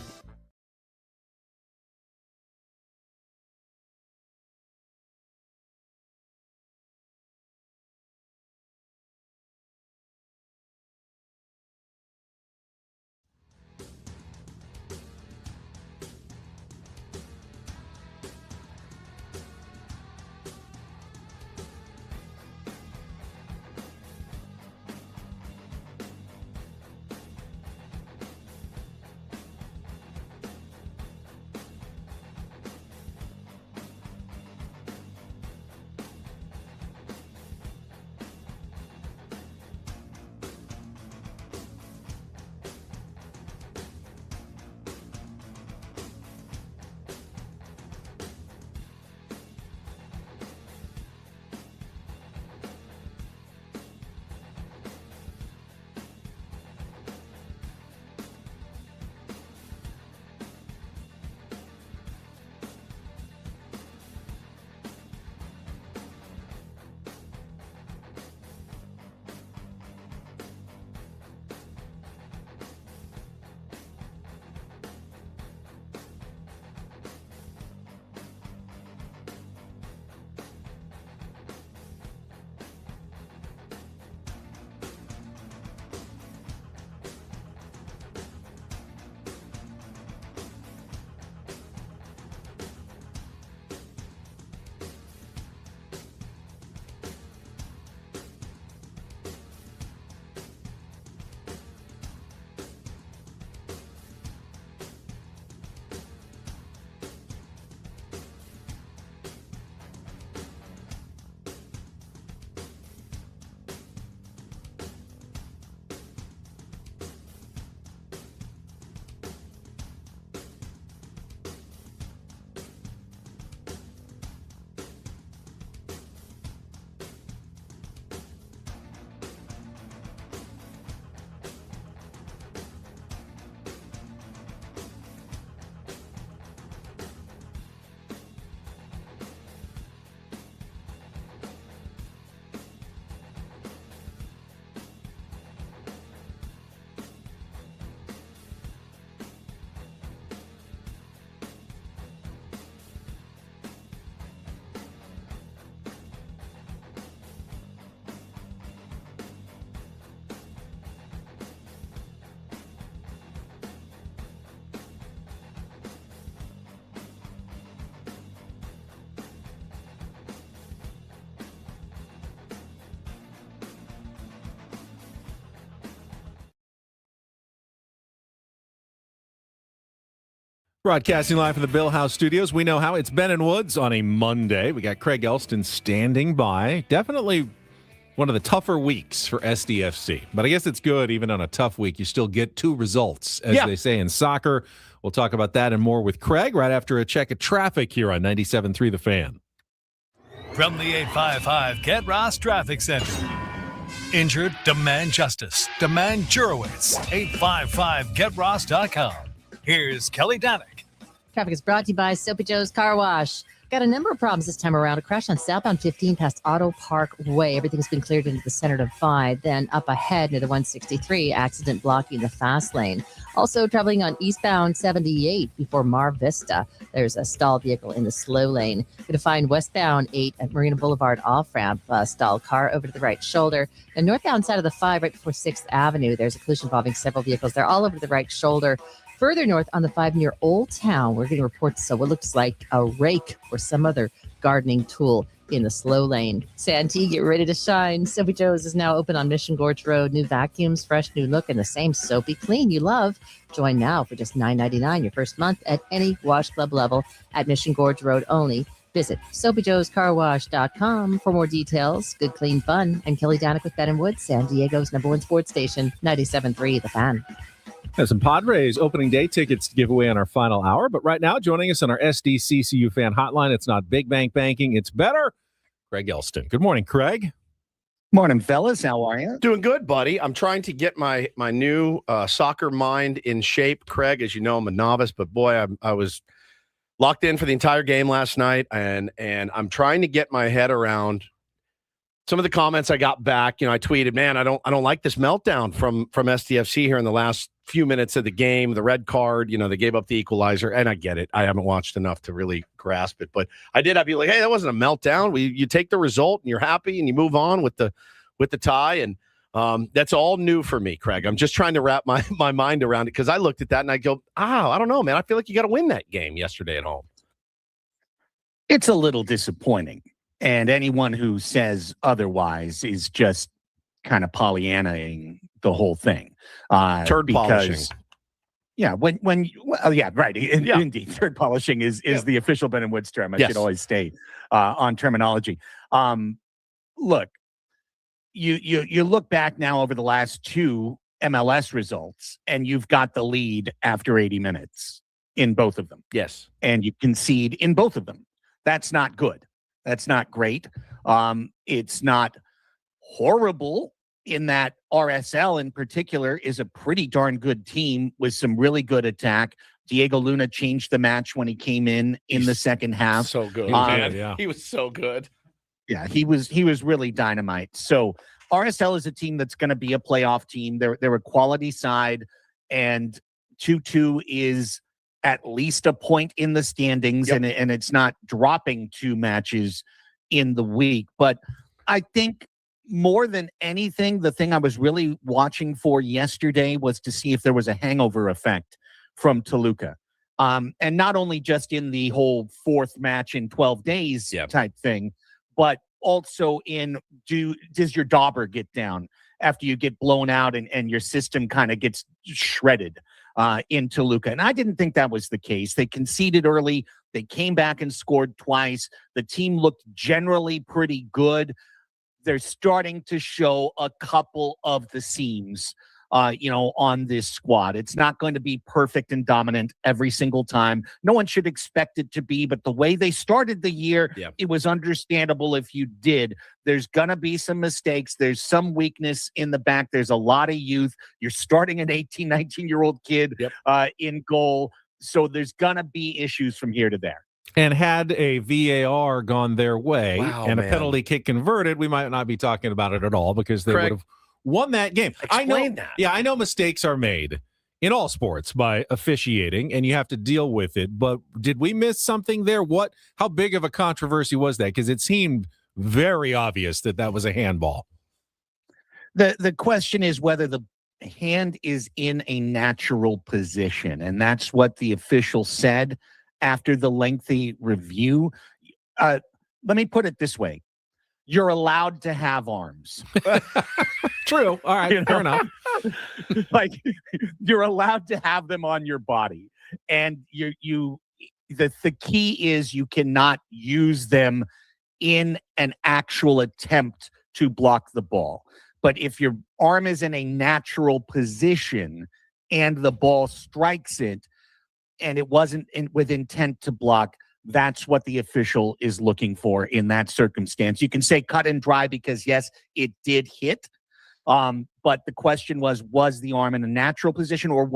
Broadcasting live from the Bill House Studios. We know how. It's Ben and Woods on a Monday. We got Craig Elston standing by. Definitely one of the tougher weeks for SDFC. But I guess it's good, even on a tough week, you still get two results, as they say in soccer. We'll talk about that and more with Craig right after a check of traffic here on 97.3 The Fan. From the 855 Get Ross Traffic Center. Injured? Demand justice. Demand Jurowitz. 855GetRoss.com. Here's Kelly Danick. Traffic is brought to you by Soapy Joe's Car Wash. Got a number of problems this time around. A crash on southbound 15 past Auto Park Way. Everything's been cleared into the center divide. Then up ahead near the 163, accident blocking the fast lane. Also traveling on eastbound 78 before Mar Vista. There's a stalled vehicle in the slow lane. Going to find westbound 8 at Marina Boulevard off-ramp. Stalled car over to the right shoulder. And northbound side of the 5 right before 6th Avenue. There's a collision involving several vehicles. They're all over to the right shoulder. Further north on the 5 near Old Town, we're getting reports of what looks like a rake or some other gardening tool in the slow lane. Santee, get ready to shine. Soapy Joe's is now open on Mission Gorge Road. New vacuums, fresh new look, and the same soapy clean you love. Join now for just $9.99 your first month at any wash club level at Mission Gorge Road only. Visit SoapyJoesCarWash.com for more details. Good, clean fun. And Kelly Danick with Ben and Woods, San Diego's #1 sports station, 97.3 The Fan. There's some Padres opening day tickets to give away on our final hour. But right now, joining us on our SDCCU fan hotline, it's not big bank banking, it's better. Craig Elston. Good morning, Craig. Morning, fellas. How are you? Doing good, buddy. I'm trying to get my new soccer mind in shape, Craig. As you know, I'm a novice, but boy, I was locked in for the entire game last night, and I'm trying to get my head around some of the comments I got back. I tweeted, man, I don't like this meltdown from SDFC here in the last few minutes of the game. The red card, they gave up the equalizer, and I get it. I haven't watched enough to really grasp it, but I did have people like, hey, that wasn't a meltdown. You take the result and you're happy and you move on with the tie, and that's all new for me, Craig. I'm just trying to wrap my mind around it because I looked at that and I go, I don't know, man. I feel like you got to win that game yesterday at home. It's a little disappointing. And anyone who says otherwise is just kind of Pollyannaing the whole thing. Turd polishing. Yeah, right. Indeed. Turd polishing is the official Ben and Woods term. I should always stay on terminology. Look, you look back now over the last two MLS results, and you've got the lead after 80 minutes in both of them. Yes. And you concede in both of them. That's not good. That's not great. It's not horrible in that RSL in particular is a pretty darn good team with some really good attack. Diego Luna changed the match when he came in the second half. So good. He was so good. Yeah, he was really dynamite. So RSL is a team that's going to be a playoff team. They're a quality side, and 2-2 is at least a point in the standings, and it's not dropping 2 matches in the week. But I think more than anything, the thing I was really watching for yesterday was to see if there was a hangover effect from Toluca. And not only just in the whole 4th match in 12 days type thing, but also in does your dauber get down after you get blown out and your system kind of gets shredded in Toluca. And I didn't think that was the case. They conceded early. They came back and scored twice. The team looked generally pretty good. They're starting to show a couple of the seams, on this squad. It's not going to be perfect and dominant every single time. No one should expect it to be, but the way they started the year, it was understandable if you did. There's going to be some mistakes. There's some weakness in the back. There's a lot of youth. You're starting an 18, 19-year-old kid in goal. So there's going to be issues from here to there. And had a VAR gone their way a penalty kick converted, we might not be talking about it at all because they would have won that game. Explain that. Yeah, I know mistakes are made in all sports by officiating, and you have to deal with it. But did we miss something there? How big of a controversy was that? Because it seemed very obvious that was a handball. The question is whether the hand is in a natural position, and that's what the official said after the lengthy review. Let me put it this way. You're allowed to have arms. True. All right. Fair enough. Like, you're allowed to have them on your body. And the key is you cannot use them in an actual attempt to block the ball. But if your arm is in a natural position and the ball strikes it and it wasn't with intent to block, that's what the official is looking for in that circumstance. You can say cut and dry because, yes, it did hit. But the question was the arm in a natural position, or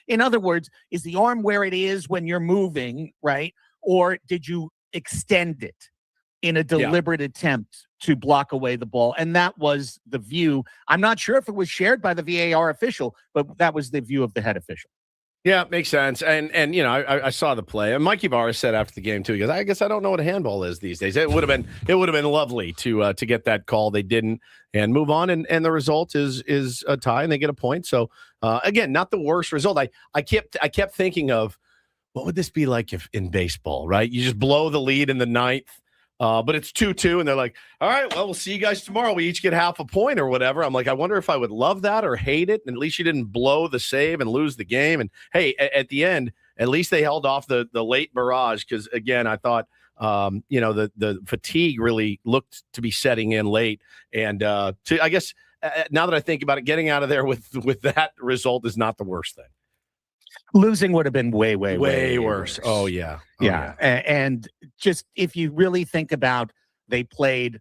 in other words, is the arm where it is when you're moving, right? Or did you extend it in a deliberate attempt to block away the ball? And that was the view. I'm not sure if it was shared by the VAR official, but that was the view of the head official. Yeah, makes sense. And I saw the play. And Mikey Barr said after the game too, he goes, I guess I don't know what a handball is these days. It would have been lovely to get that call. They didn't, and move on. And the result is a tie, and they get a point. So again, not the worst result. I kept thinking of what would this be like if in baseball, right? You just blow the lead in the ninth. But it's 2-2, and they're like, all right, well, we'll see you guys tomorrow. We each get half a point or whatever. I'm like, I wonder if I would love that or hate it. And at least you didn't blow the save and lose the game. And, hey, at the end, at least they held off the late barrage because, again, I thought, the fatigue really looked to be setting in late. And I guess now that I think about it, getting out of there with that result is not the worst thing. Losing would have been way worse. Oh, yeah. And just if you really think about, they played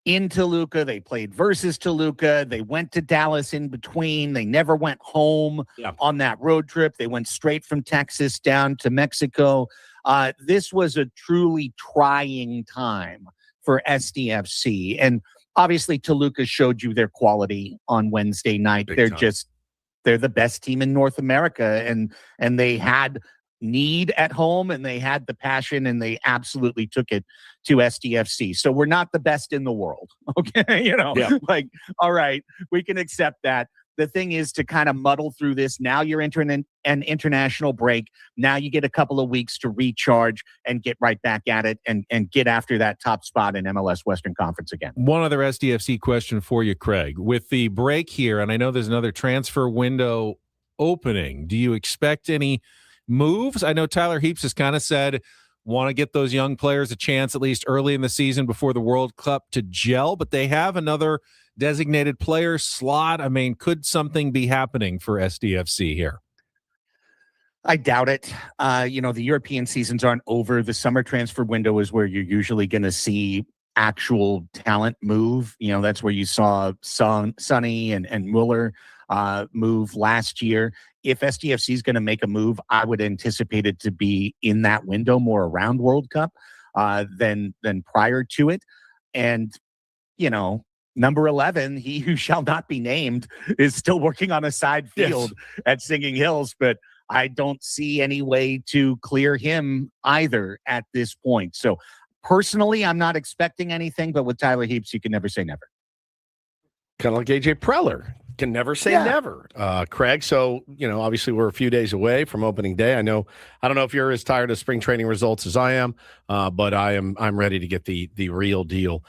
in Toluca, they played versus Toluca, they went to Dallas in between, they never went home on that road trip. They went straight from Texas down to Mexico. This was a truly trying time for SDFC. And obviously Toluca showed you their quality on Wednesday night. They're the best team in North America, and they had need at home, and they had the passion, and they absolutely took it to SDFC. So we're not the best in the world, okay? Like, all right, we can accept that. The thing is to kind of muddle through this. Now you're entering an international break. Now you get a couple of weeks to recharge and get right back at it and get after that top spot in MLS Western Conference again. One other SDFC question for you, Craig. With the break here, and I know there's another transfer window opening, do you expect any moves? I know Tyler Heaps has kind of said want to get those young players a chance at least early in the season before the World Cup to gel, but they have another designated player slot. I mean, could something be happening for SDFC here? I doubt it. The European seasons aren't over. The summer transfer window is where you're usually going to see actual talent move. That's where you saw Sonny and Mueller move last year. If SDFC is going to make a move, I would anticipate it to be in that window, more around World Cup than prior to it. And, number 11, he who shall not be named, is still working on a side field at Singing Hills, but I don't see any way to clear him either at this point. So personally, I'm not expecting anything, but with Tyler Heaps, you can never say never. Kind of like AJ Preller. Can never say never, Craig. So, obviously we're a few days away from opening day. I don't know if you're as tired of spring training results as I am, but I'm ready to get the real deal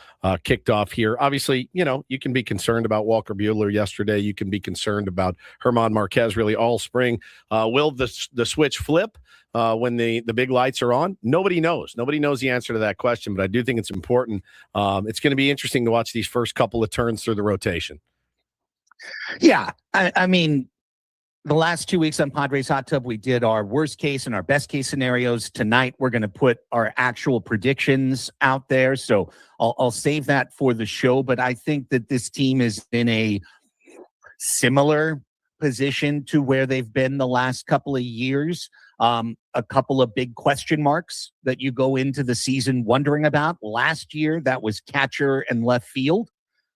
kicked off here. Obviously, you can be concerned about Walker Buehler yesterday. You can be concerned about Herman Marquez really all spring. Will the switch flip when the big lights are on? Nobody knows. Nobody knows the answer to that question, but I do think it's important. It's going to be interesting to watch these first couple of turns through the rotation. Yeah, I mean, the last 2 weeks on Padres Hot Tub, we did our worst case and our best case scenarios. Tonight, we're going to put our actual predictions out there. So I'll save that for the show. But I think that this team is in a similar position to where they've been the last couple of years. A couple of big question marks that you go into the season wondering about. Last year, that was catcher and left field.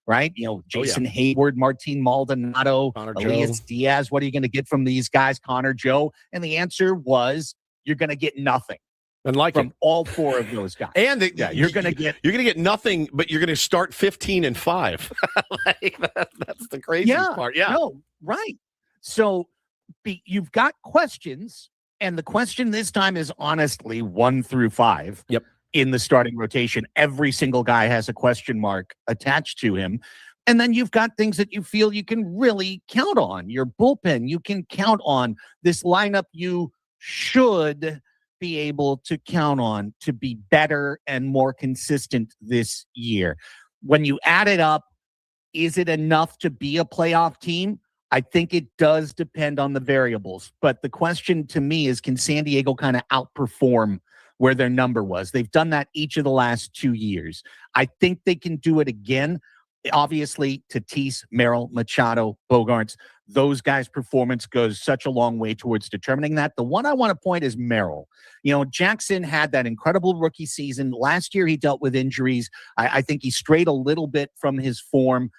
Right? Jason Hayward, Martin Maldonado, Elias Diaz. What are you going to get from these guys? Connor Joe. And the answer was you're going to get nothing. From all four of those guys. And you're going to get nothing, but you're going to start 15-5. That's the craziest part. Yeah. No, right. So you've got questions, and the question this time is honestly 1 through 5. Yep. In the starting rotation, every single guy has a question mark attached to him. And then you've got things that you feel you can really count on. Your bullpen, you can count on. This lineup, you should be able to count on to be better and more consistent this year. When you add it up, is it enough to be a playoff team? I think it does depend on the variables. But the question to me is, can San Diego kind of outperform where their number was? They've done that each of the last 2 years. I think they can do it again. Obviously, Tatis, Merrill, Machado, Bogarts, those guys' performance goes such a long way towards determining that. The one I want to point is Merrill. Jackson had that incredible rookie season. Last year, he dealt with injuries. I think he strayed a little bit from his form.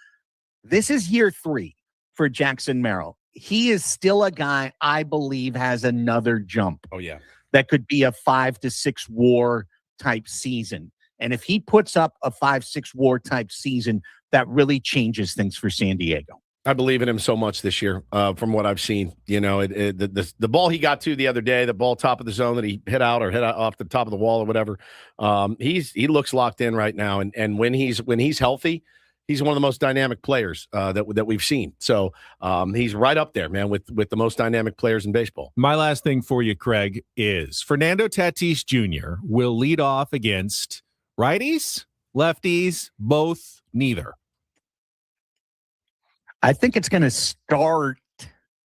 This is year 3 for Jackson Merrill. He is still a guy I believe has another jump. Oh, yeah. That could be a 5 to 6 WAR type season. And if he puts up a 5-6 WAR type season, that really changes things for San Diego. I believe in him so much this year, from what I've seen. You know, the ball he got to the other day, the ball top of the zone that he hit out off the top of the wall or whatever. He looks locked in right now, and when he's healthy, he's one of the most dynamic players that we've seen. So he's right up there, man, with the most dynamic players in baseball. My last thing for you, Craig, is Fernando Tatis Jr. will lead off against righties, lefties, both, neither. I think it's going to start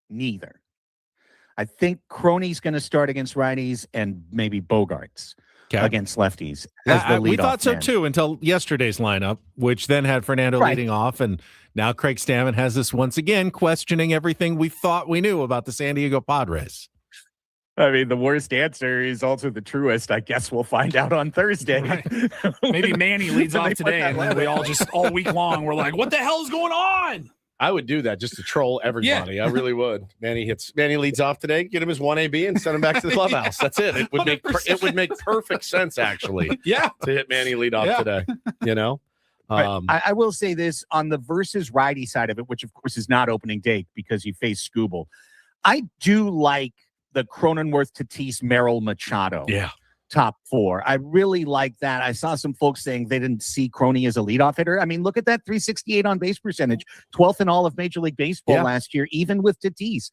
neither. I think Crony's going to start against righties and maybe Bogarts against lefties. As the We thought so man. too until yesterday's lineup, which then had Fernando leading off. And now Craig Stammen has us once again questioning everything we thought we knew about the San Diego Padres. I mean, the worst answer is also the truest. I guess we'll find out on Thursday. Right. Maybe Manny leads off today, and then we all just all week long we're like, "What the hell's going on?" I would do that just to troll everybody. Yeah. I really would. Manny leads off today. Get him his 1AB and send him back to the clubhouse. That's it. It would make perfect sense, actually. Yeah, to hit Manny lead off today. You know. I will say this on the versus righty side of it, which of course is not opening day because you face Skubal. I do like the Cronenworth, Tatis, Merrill, Machado. Yeah. Top four. I really like that. I saw some folks saying they didn't see Crony as a leadoff hitter. I mean, look at that 368 on base percentage, 12th in all of Major League Baseball last year, even with Tatis.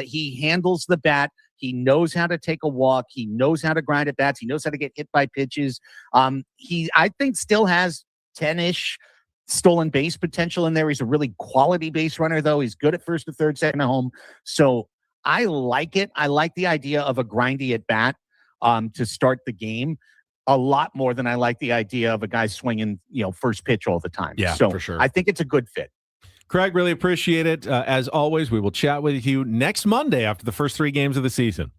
He handles the bat. He knows how to take a walk. He knows how to grind at bats. He knows how to get hit by pitches. He, I think, still has 10-ish stolen base potential in there. He's a really quality base runner, though. He's good at first to third, second to home. So I like it. I like the idea of a grindy at bat. To start the game a lot more than I like the idea of a guy swinging, first pitch all the time. Yeah, so for sure. I think it's a good fit. Craig, really appreciate it. As always, we will chat with you next Monday after the first 3 games of the season.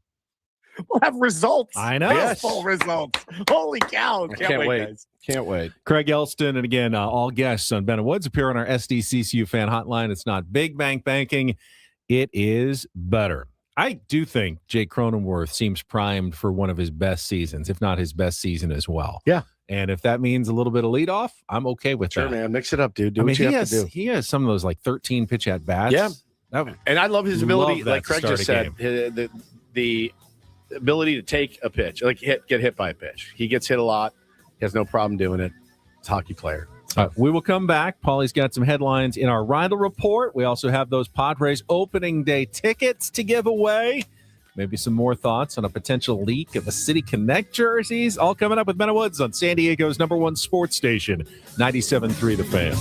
We'll have results. I know. Baseball results. Holy cow. Can't wait, guys. Can't wait. Craig Elston, and again, all guests on Ben and Woods appear on our SDCCU fan hotline. It's not big bank banking. It is better. I do think Jake Cronenworth seems primed for one of his best seasons, if not his best season as well. Yeah. And if that means a little bit of leadoff, I'm okay with that. Sure, man. Mix it up, dude. Do I mean, what you have to do. He has some of those like 13 pitch at bats. Yeah. And I love his ability, like Craig just said, the ability to take a pitch, like get hit by a pitch. He gets hit a lot. He has no problem doing it. He's a hockey player. We will come back. Paulie's got some headlines in our Rindle Report. We also have those Padres opening day tickets to give away. Maybe some more thoughts on a potential leak of the City Connect jerseys. All coming up with Ben Woods on San Diego's #1 sports station, 97.3 The Fan.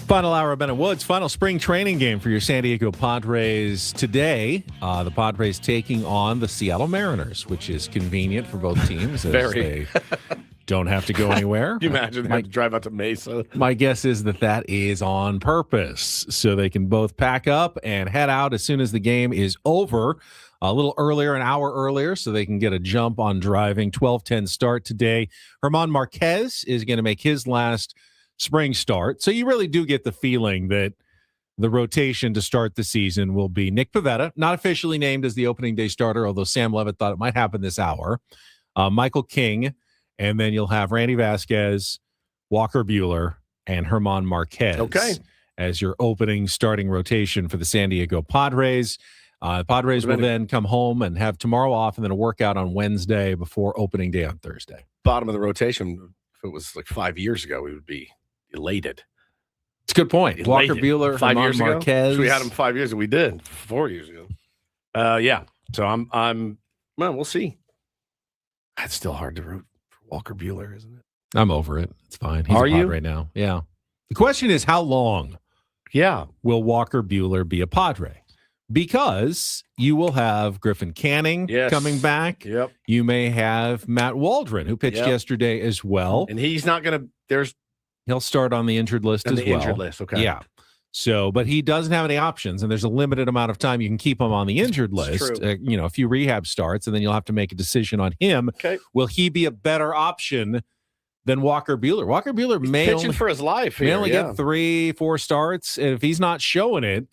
Final hour of Bennett Woods, final spring training game for your San Diego Padres today. The Padres taking on the Seattle Mariners, which is convenient for both teams. As Very. They don't have to go anywhere. Can you imagine having to drive out to Mesa? My guess is that is on purpose, so they can both pack up and head out as soon as the game is over. A little earlier, an hour earlier, so they can get a jump on driving. 12:10 start today. German Marquez is going to make his last spring start. So you really do get the feeling that the rotation to start the season will be Nick Pivetta, not officially named as the opening day starter, although Sam Levitt thought it might happen this hour. Michael King, and then you'll have Randy Vasquez, Walker Buehler, and German Marquez as your opening starting rotation for the San Diego Padres. Padres will then come home and have tomorrow off and then a workout on Wednesday before opening day on Thursday. Bottom of the rotation, if it was like 5 years ago, we would be elated. It's a good point. Elated. Walker Buehler, 5 German years Marquez. ago. We had him 5 years ago. We did 4 years ago. Yeah. So I'm. Well, we'll see. That's still hard to root for Walker Buehler, isn't it? I'm over it. It's fine. He's Are a Pod you right now? Yeah. The question is, how long? Yeah. Will Walker Buehler be a Padre? Because you will have Griffin Canning coming back. Yep. You may have Matt Waldron, who pitched yesterday as well. And he's not going to. He'll start on the injured list as well. Injured list. Okay. Yeah. So, but he doesn't have any options, and there's a limited amount of time you can keep him on the injured list. A few rehab starts, and then you'll have to make a decision on him. Okay. Will he be a better option than Walker Buehler? Walker Buehler may pitching for his life. May only get 3-4 starts, and if he's not showing it,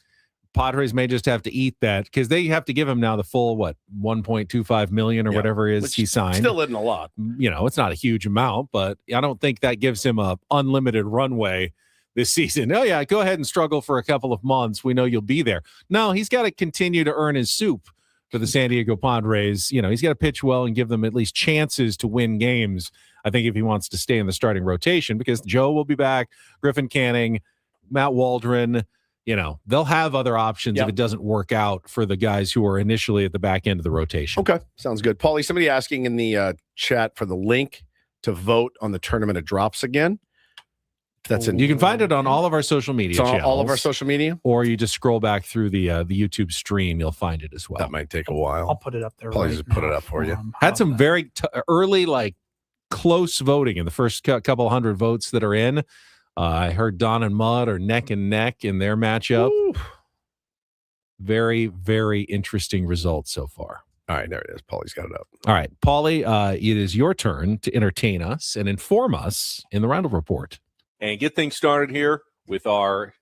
Padres may just have to eat that because they have to give him now the full $1.25 million or whatever it is he signed. Still isn't a lot. It's not a huge amount, but I don't think that gives him a unlimited runway this season. Oh yeah, go ahead and struggle for a couple of months. We know you'll be there. No, he's got to continue to earn his soup for the San Diego Padres. He's got to pitch well and give them at least chances to win games. I think if he wants to stay in the starting rotation, because Joe will be back, Griffin Canning, Matt Waldron. They'll have other options if it doesn't work out for the guys who are initially at the back end of the rotation. Okay, sounds good. Paulie, somebody asking in the chat for the link to vote on the tournament of drops again. You can find it on all of our social media channels. All of our social media? Or you just scroll back through the YouTube stream. You'll find it as well. That might take a while. I'll put it up there. Paulie's just put it up for you. Had some very early, close voting in the first couple hundred votes that are in. I heard Don and Mudd are neck and neck in their matchup. Ooh. Very, very interesting results so far. All right, there it is. Paulie's got it up. All right, Paulie, it is your turn to entertain us and inform us in the Roundel Report. And get things started here with our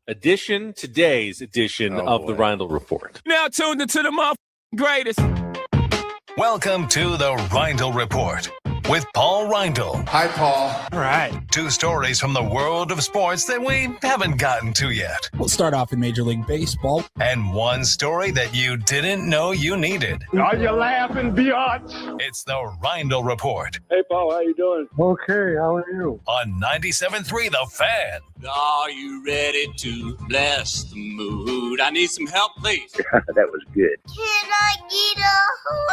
today's edition of the Roundel Report. Now tuned into the greatest. Welcome to the Reindl Report with Paul Reindl. Hi, Paul. All right. 2 stories from the world of sports that we haven't gotten to yet. We'll start off in Major League Baseball. And 1 story that you didn't know you needed. Are you laughing, biatch? It's the Reindl Report. Hey, Paul, how you doing? Okay, how are you? On 97.3 The Fan. Are you ready to bless the mood? I need some help, please. That was good. Can I get a oh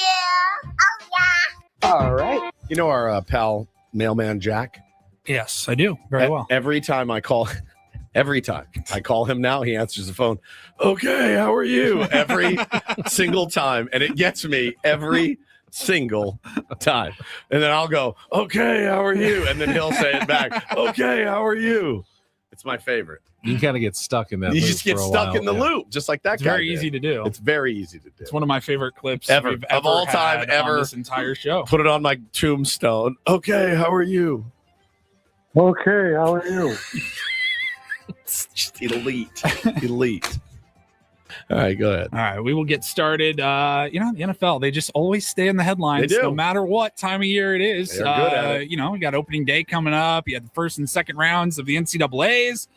yeah? Oh yeah. All right. You know our pal, Mailman Jack? Yes, I do. Very well. Every time I call him now, he answers the phone. Okay, how are you? Every single time. And it gets me every single time. And then I'll go, okay, how are you? And then he'll say it back. Okay, how are you? It's my favorite. You kind of get stuck in that. You just get stuck in the loop, just like that it's guy. Very easy to do. It's very easy to do. It's one of my favorite clips ever of all time ever. On this entire show. Put it on my tombstone. Okay, how are you? Okay, how are you? It's just elite. Elite. All right, go ahead. All right, we will get started. The NFL, they just always stay in the headlines They do. no matter what time of year it is. They're good at it. We got opening day coming up. You had the first and second rounds of the NCAAs.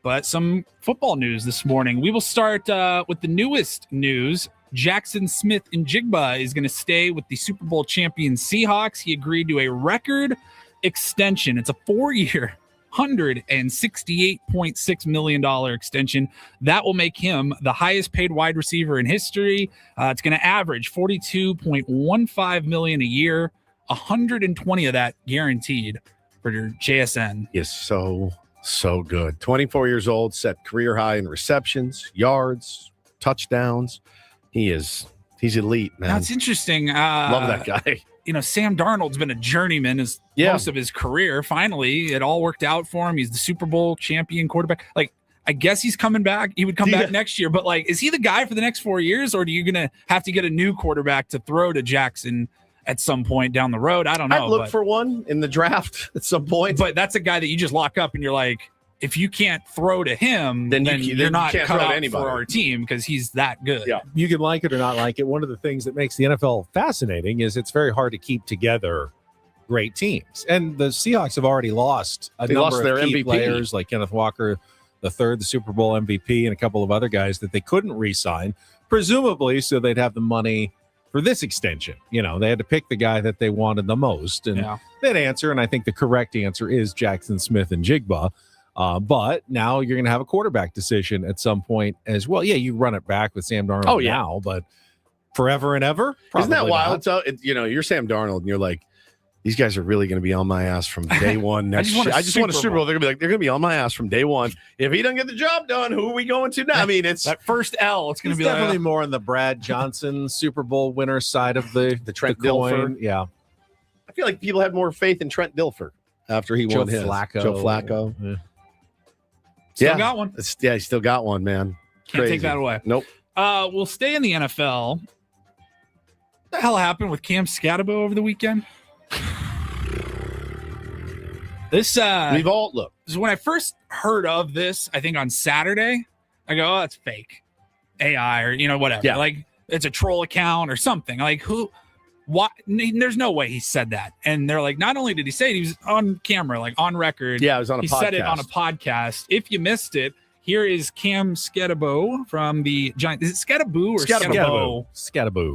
But some football news this morning. We will start with the newest news. Jackson Smith-Njigba is going to stay with the Super Bowl champion Seahawks. He agreed to a record extension. It's a 4-year, $168.6 million extension. That will make him the highest paid wide receiver in history. It's going to average $42.15 million a year, 120 of that guaranteed for your JSN. Is so So good. 24 years old, set career high in receptions, yards, touchdowns. He's elite, man. Now, it's interesting. Love that guy. Sam Darnold's been a journeyman most of his career. Finally, it all worked out for him. He's the Super Bowl champion quarterback. Like, I guess he's coming back. He would come back next year. But, like, is he the guy for the next 4 years, or are you going to have to get a new quarterback to throw to Jackson at some point down the road? I don't know. I'd look for one in the draft at some point. But that's a guy that you just lock up and you're like, if you can't throw to him, then you're not can't cut throw to out anybody. for our team because he's that good. Yeah. You can like it or not like it. One of the things that makes the NFL fascinating is it's very hard to keep together great teams. And the Seahawks have already lost a number their of key MVP. players like Kenneth Walker III, the Super Bowl MVP, and a couple of other guys that they couldn't re-sign, presumably so they'd have the money for this extension. They had to pick the guy that they wanted the most. And that answer, and I think the correct answer is Jackson Smith and Jigba. But now you're going to have a quarterback decision at some point as well. Yeah, you run it back with Sam Darnold now, but forever and ever? Isn't that Probably wild? not. So, you're Sam Darnold, and you're like, these guys are really going to be on my ass from day one next year. I just want a Super Bowl. They're going to be on my ass from day one. If he doesn't get the job done, who are we going to now? I mean, it's that first L. It's going to be definitely more on the Brad Johnson Super Bowl winner side of the Trent coin. Dilfer. Yeah. I feel like people had more faith in Trent Dilfer after he won his. Joe Flacco. Yeah. Still got one. He still got one, man. Can't take that away. Nope. We'll stay in the NFL. What the hell happened with Cam Scatabo over the weekend? This we've all looked. So when I first heard of this, I think on Saturday, I go, "Oh, that's fake, AI or whatever." Yeah. Like it's a troll account or something. Like who? What? There's no way he said that. And they're like, not only did he say it, he was on camera, like on record. Yeah, it was on a podcast. He said it on a podcast. If you missed it, here is Cam Scatabo from the Giants. Is it Scatabo or Scatabo?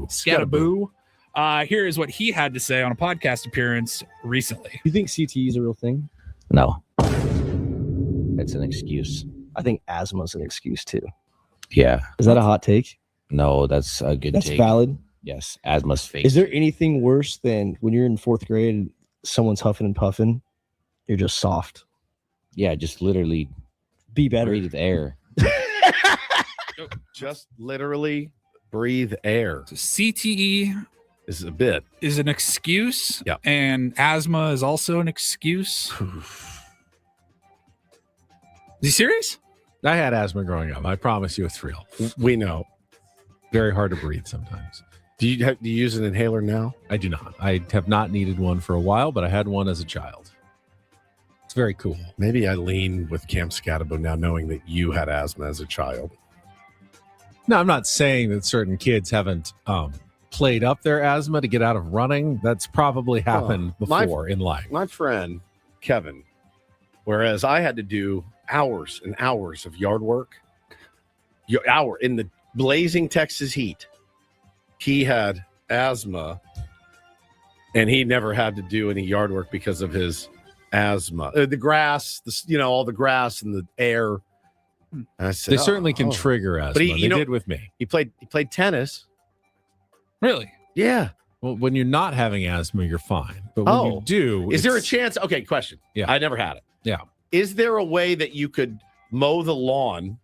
Scatabo. Here is what he had to say on a podcast appearance recently. You think CTE is a real thing? No. It's an excuse. I think asthma is an excuse too. Yeah. Is that a hot take? No, that's a good That's take. valid. Yes, asthma's fake. Is there anything worse than when you're in 4th grade and someone's huffing and puffing? You're just soft. Yeah, just literally be better. Breathe air. Just literally breathe air. So CTE is a bit. Is an excuse. Yeah. And asthma is also an excuse. Is he serious? I had asthma growing up. I promise you it's real. We know. Very hard to breathe sometimes. Do you use an inhaler now? I do not. I have not needed one for a while, but I had one as a child. It's very cool. Maybe I lean with Cam Scatabo now, knowing that you had asthma as a child. No, I'm not saying that certain kids haven't played up their asthma to get out of running. That's probably happened before in life. My friend, Kevin, whereas I had to do hours and hours of yard work, in the blazing Texas heat, he had asthma, and he never had to do any yard work because of his asthma. The grass, all the grass and the air. And I said, They certainly can trigger asthma. But They did with me. He played tennis. Really? Yeah. Well, when you're not having asthma, you're fine. But when you do, is there a chance? Okay, question. Yeah, I never had it. Yeah. Is there a way that you could mow the lawn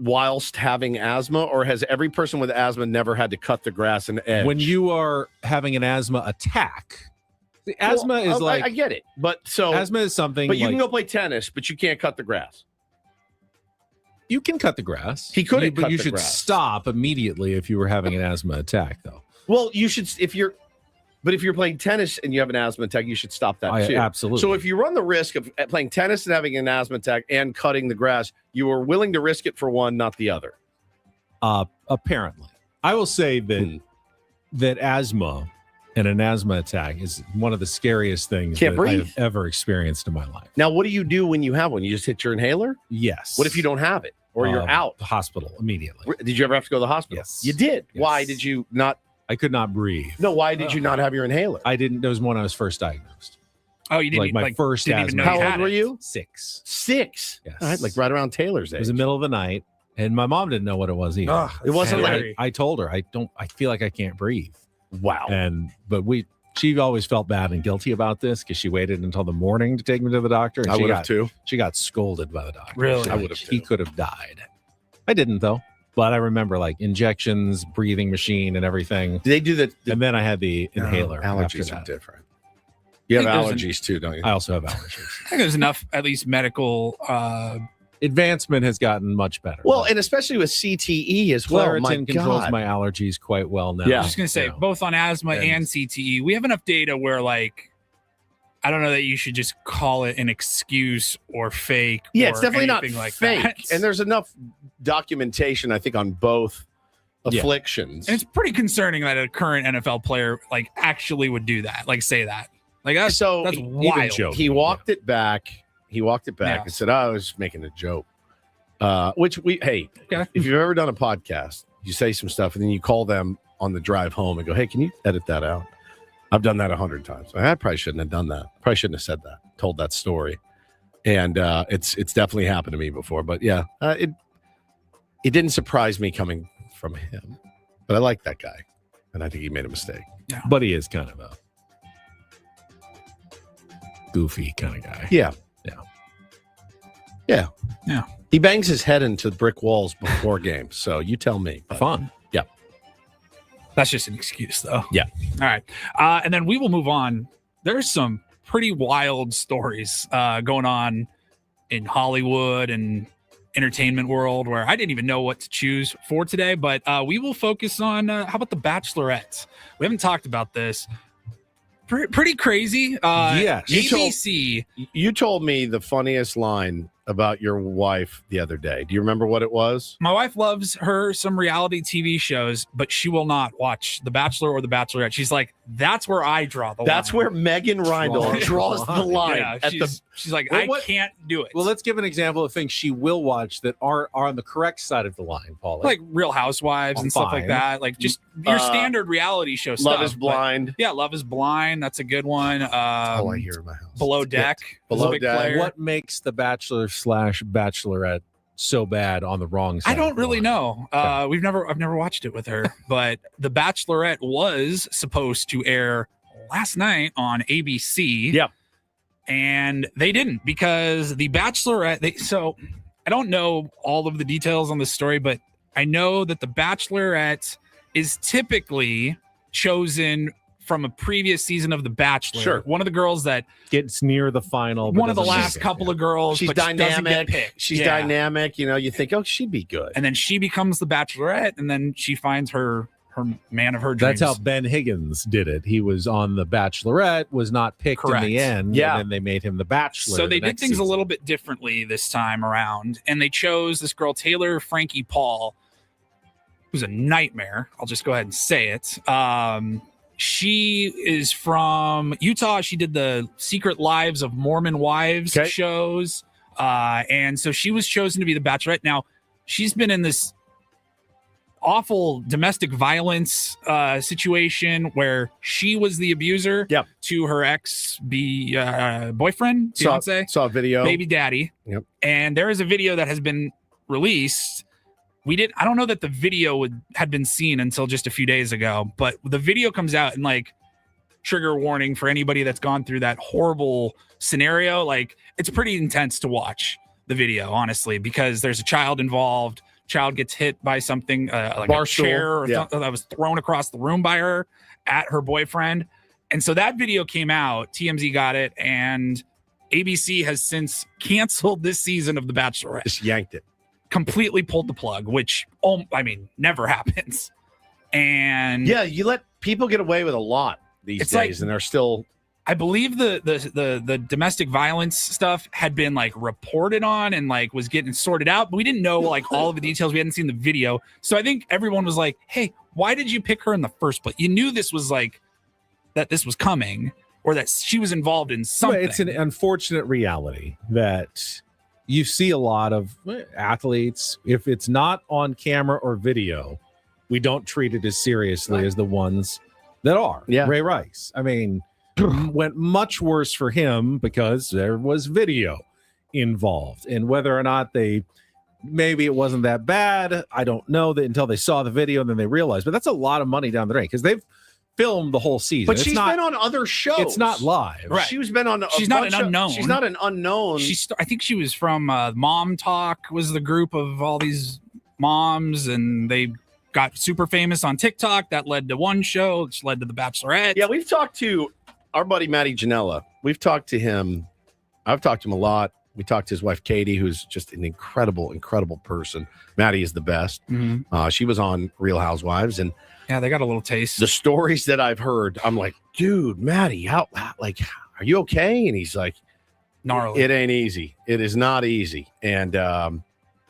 whilst having asthma, or has every person with asthma never had to cut the grass and edge? When you are having an asthma attack, the asthma is like I get it, but asthma is something. But you like, can go play tennis, but you can't cut the grass. You can cut the grass. He couldn't, but you should stop immediately if you were having an asthma attack, though. Well, you should if you're playing tennis and you have an asthma attack, you should stop that too. Absolutely. So if you run the risk of playing tennis and having an asthma attack and cutting the grass, you are willing to risk it for one, not the other. Apparently, I will say that that asthma and an asthma attack is one of the scariest things that I've ever experienced in my life. Now, what do you do when you have one? You just hit your inhaler? Yes. What if you don't have it or you're out? The hospital immediately. Did you ever have to go to the hospital? Yes. You did. Yes. Why did you not? I could not breathe. No, why did you not have your inhaler? I didn't. There was when I was first diagnosed. Oh, you didn't my first didn't even asthma. know How you old had were it. you? 6. 6. Yes. All right, like right around Taylor's age. It was the middle of the night, and my mom didn't know what it was either. It wasn't And like I told her I feel like I can't breathe. Wow. But we She always felt bad and guilty about this because she waited until the morning to take me to the doctor. And I would have too. She got scolded by the doctor. Really? I would have. He could have died. I didn't though. But I remember like injections, breathing machine, and everything. Do they do the and then I had the inhaler. allergies are different. You have allergies too, don't you? I also have allergies. I think there's enough, at least medical. Advancement has gotten much better. Well, and especially with CTE as well. Claritin My controls God. my allergies quite well now. I was just gonna say, both on asthma and CTE, we have enough data where, like, I don't know that you should just call it an excuse or fake. Yeah, or it's definitely not anything like fake. that. And there's enough documentation, I think, on both afflictions. And it's pretty concerning that a current NFL player like actually would do that, like say that. Like that's that's wild. He walked it back. He walked it back Yeah. and said, "Oh, I was making a joke." Which if you've ever done a podcast, you say some stuff and then you call them on the drive home and go, "Hey, can you edit that out?" I've done that 100 times. I probably shouldn't have done that. Probably shouldn't have said that. Told that story, and it's definitely happened to me before. But yeah, it didn't surprise me coming from him. But I like that guy, and I think he made a mistake. Yeah. But he is kind of a goofy kind of guy. Yeah. Yeah. Yeah. He bangs his head into brick walls before games. So you tell me. But, Fun. Yeah. That's just an excuse, though. Yeah. All right. And then we will move on. There's some pretty wild stories going on in Hollywood and entertainment world where I didn't even know what to choose for today. But we will focus on how about The Bachelorette? We haven't talked about this. Pretty crazy. Yes. ABC. You told me the funniest line about your wife the other day. Do you remember what it was? My wife loves some reality TV shows, but she will not watch The Bachelor or The Bachelorette. She's like, that's where I draw the line. That's where Megan Rindle draws the line. Yeah, she's like, Well, I can't do it. Well, let's give an example of things she will watch that are on the correct side of the line, Paul. like Real Housewives and stuff like Fine. that. Like just your standard reality show stuff. Love is Blind. But, yeah, Love is Blind. That's a good one. All I hear in my house. Below Deck. Below is a big Deck. player. What makes the Bachelor/Bachelorette so bad on the wrong side? I don't really know. I've never watched it with her, but The Bachelorette was supposed to air last night on ABC. Yeah. And they didn't because The Bachelorette, so I don't know all of the details on this story, but I know that The Bachelorette is typically chosen from a previous season of The Bachelor. Sure. One of the girls that Gets near the final. but one of the doesn't last make it. couple of girls. She's but she doesn't get dynamic. picked. She's Yeah. dynamic. You know, you think, oh, she'd be good. And then she becomes the Bachelorette, and then she finds her man of her dreams. That's how Ben Higgins did it. He was on the Bachelorette, was not picked Correct. in the end. Yeah. And then they made him the Bachelor. So they the did next things season. a little bit differently this time around, and they chose this girl Taylor Frankie Paul, who's a nightmare. I'll just go ahead and say it. She is from Utah. She did the Secret Lives of Mormon Wives shows, and so she was chosen to be the Bachelorette. Now she's been in this awful domestic violence situation where she was the abuser to her ex boyfriend, fiance, Saw a video. baby daddy. Yep. And there is a video that has been released. I don't know that the video had been seen until just a few days ago, but the video comes out and like trigger warning for anybody that's gone through that horrible scenario. Like it's pretty intense to watch the video, honestly, because there's a child involved. Child gets hit by something like Bar a chair stool. or Yeah. something that was thrown across the room by her at her boyfriend. And so that video came out, TMZ got it, and ABC has since canceled this season of The Bachelorette. Just yanked it. Completely pulled the plug, which never happens. And Yeah, you let people get away with a lot these It's days, like- and they're still. I believe the domestic violence stuff had been like reported on and like was getting sorted out, but we didn't know like all of the details. We hadn't seen the video. So I think everyone was like, hey, why did you pick her in the first place? You knew this was like that this was coming or that she was involved in something. Well, it's an unfortunate reality that you see a lot of athletes. If it's not on camera or video, we don't treat it as seriously as the ones that are. Yeah. Ray Rice. I mean, went much worse for him because there was video involved. And whether or not maybe it wasn't that bad, I don't know that until they saw the video and then they realized. But that's a lot of money down the drain because they've film the whole season. But It's she's not, been on other shows. It's not live. Right. She's been on. She's not an unknown. She's not an unknown. I think she was from Mom Talk. Was the group of all these moms, and they got super famous on TikTok. That led to one show, which led to The Bachelorette. Yeah, we've talked to our buddy Matty Janella. We've talked to him. I've talked to him a lot. We talked to his wife Katie, who's just an incredible person. Maddie is the best. She was on Real Housewives, and yeah, they got a little taste. The stories that I've heard, I'm like, dude, Maddie, how are you okay? And he's like, gnarly. It ain't easy. It is not easy. And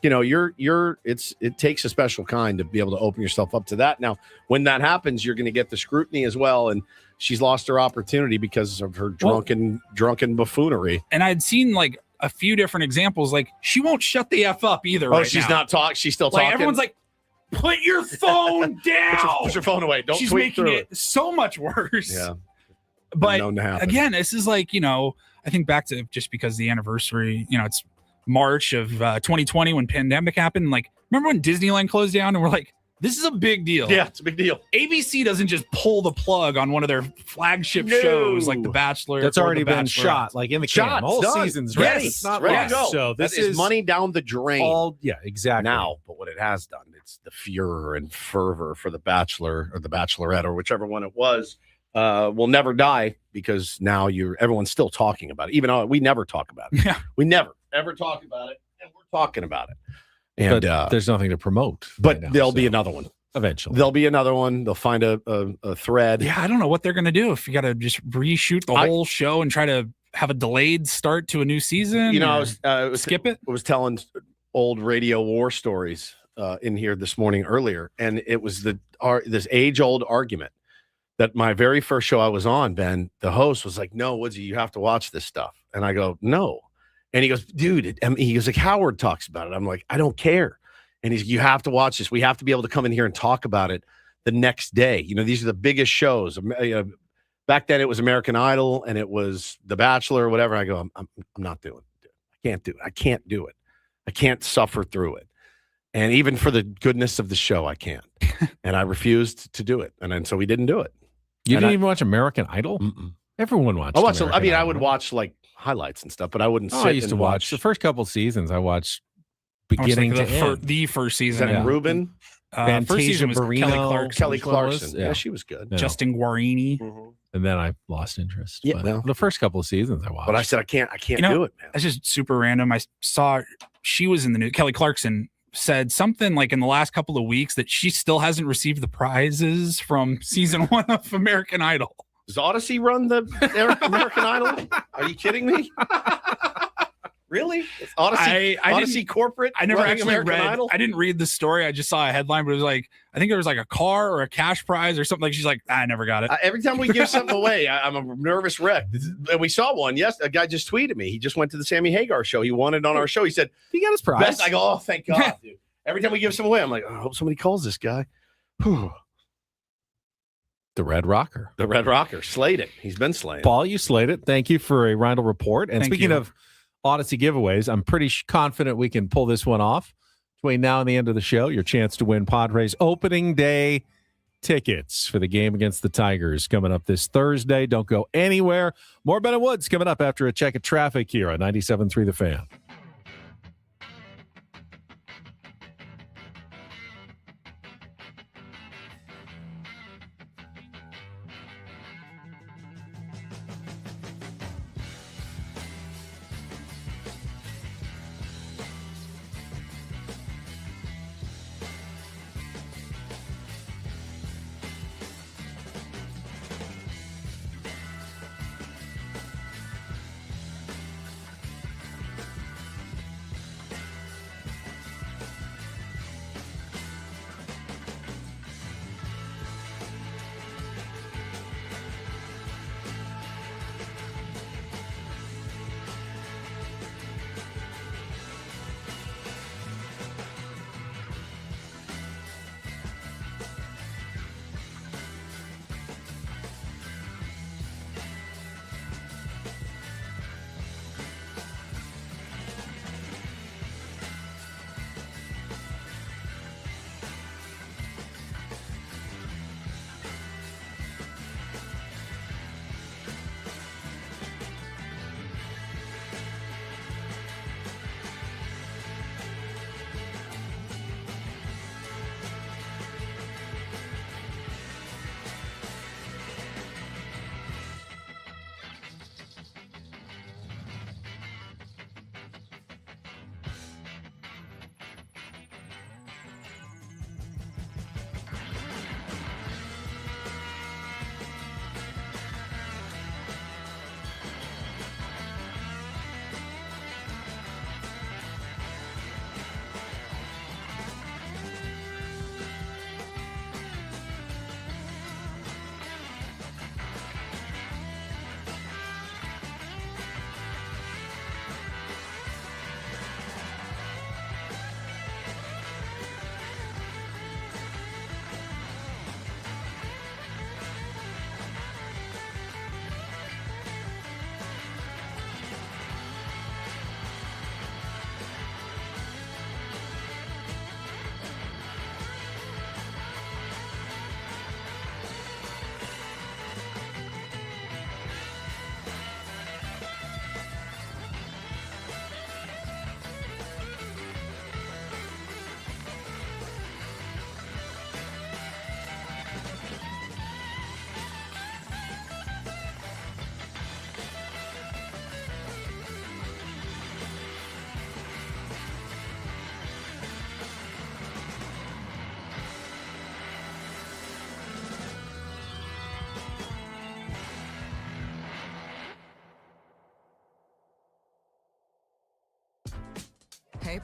it takes a special kind to be able to open yourself up to that. Now, when that happens, you're going to get the scrutiny as well. And she's lost her opportunity because of her drunken buffoonery. And I'd seen like a few different examples. Like she won't shut the F up either. Oh, she's not talking. She's still talking. Everyone's like, put your phone down. Put your phone away. Don't She's tweet making through it so much worse. Yeah. But known to happen. again, this is like, I think back to just because the anniversary, it's March of 2020 when pandemic happened. Like, remember when Disneyland closed down and we're like, this is a big deal. Yeah, it's a big deal. ABC doesn't just pull the plug on one of their flagship shows like The Bachelor. That's or already The been Bachelorette. shot, like in the can. Shot, Whole done. season's Yes, ready. It's not ready lost. to go. So this that is money down the drain. Yeah, exactly. Now, but what it has done, it's the furor and fervor for The Bachelor or The Bachelorette or whichever one it was, will never die because now everyone's still talking about it. Even though we never talk about it. Yeah. We never ever talk about it, and we're talking about it. And but there's nothing to promote. But right now, there'll be another one. Eventually. There'll be another one. They'll find a thread. Yeah, I don't know what they're going to do if you got to just reshoot the whole show and try to have a delayed start to a new season. I was skip it. I was telling old radio war stories in here this morning earlier, and it was this age-old argument that my very first show I was on, Ben, the host was like, "No, Woodsy, you have to watch this stuff," and I go, "No," and he goes, "Dude," he goes like, "Howard talks about it." I'm like, "I don't care." And he's, you have to watch this. We have to be able to come in here and talk about it the next day. These are the biggest shows. Back then it was American Idol and it was The Bachelor or whatever. I go, I'm not doing it. I can't do it. I can't do it. I can't suffer through it. And even for the goodness of the show, I can't. And I refused to do it. And then so we didn't do it. You didn't even watch American Idol? Everyone watched. I watched. American I Idol. would watch like highlights and stuff, but I wouldn't sit I used to and watch the first couple seasons. I watched beginning to end. The first Is season. that Ruben? First season was Fantasia Kelly Barrino. Clarkson. Yeah, she was good. Yeah. Justin Guarini. And then I lost interest. Yeah, But well. the first couple of seasons I watched. But I said I can't do it, man. That's just super random. I saw she was in the news. Kelly Clarkson said something like in the last couple of weeks that she still hasn't received the prizes from season 1 of American Idol. Does Odyssey run the American Idol? Are you kidding me? Really? It's Odyssey, I Odyssey didn't- corporate? I never running actually American read. Idol? I didn't read the story. I just saw a headline, but it was like I think there was like a car or a cash prize or something. Like she's like, I never got it. Every time we give something away, I'm a nervous wreck. And we saw one. Yes, a guy just tweeted me. He just went to the Sammy Hagar show. He won it on our show. He said, he got his prize. Best. I go, oh, thank God, dude. Every time we give something away, I'm like, I hope somebody calls this guy. Whew. The Red Rocker. The Red Rocker. Slayed it. He's been slaying. Paul, you slayed it. Thank you for a Rindle report. And Thank speaking you. of Odyssey giveaways, I'm pretty confident we can pull this one off. Between now and the end of the show, your chance to win Padres opening day tickets for the game against the Tigers coming up this Thursday. Don't go anywhere. More Ben and Woods coming up after a check of traffic here on 97.3 The Fan.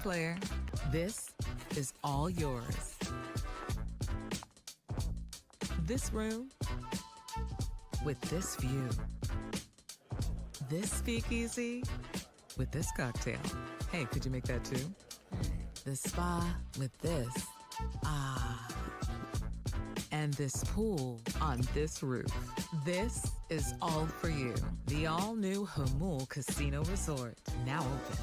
player, this is all yours. This room with this view. This speakeasy with this cocktail. Hey, could you make that too? The spa with this. Ah. And this pool on this roof. This is all for you. The all-new Hamul Casino Resort, now open.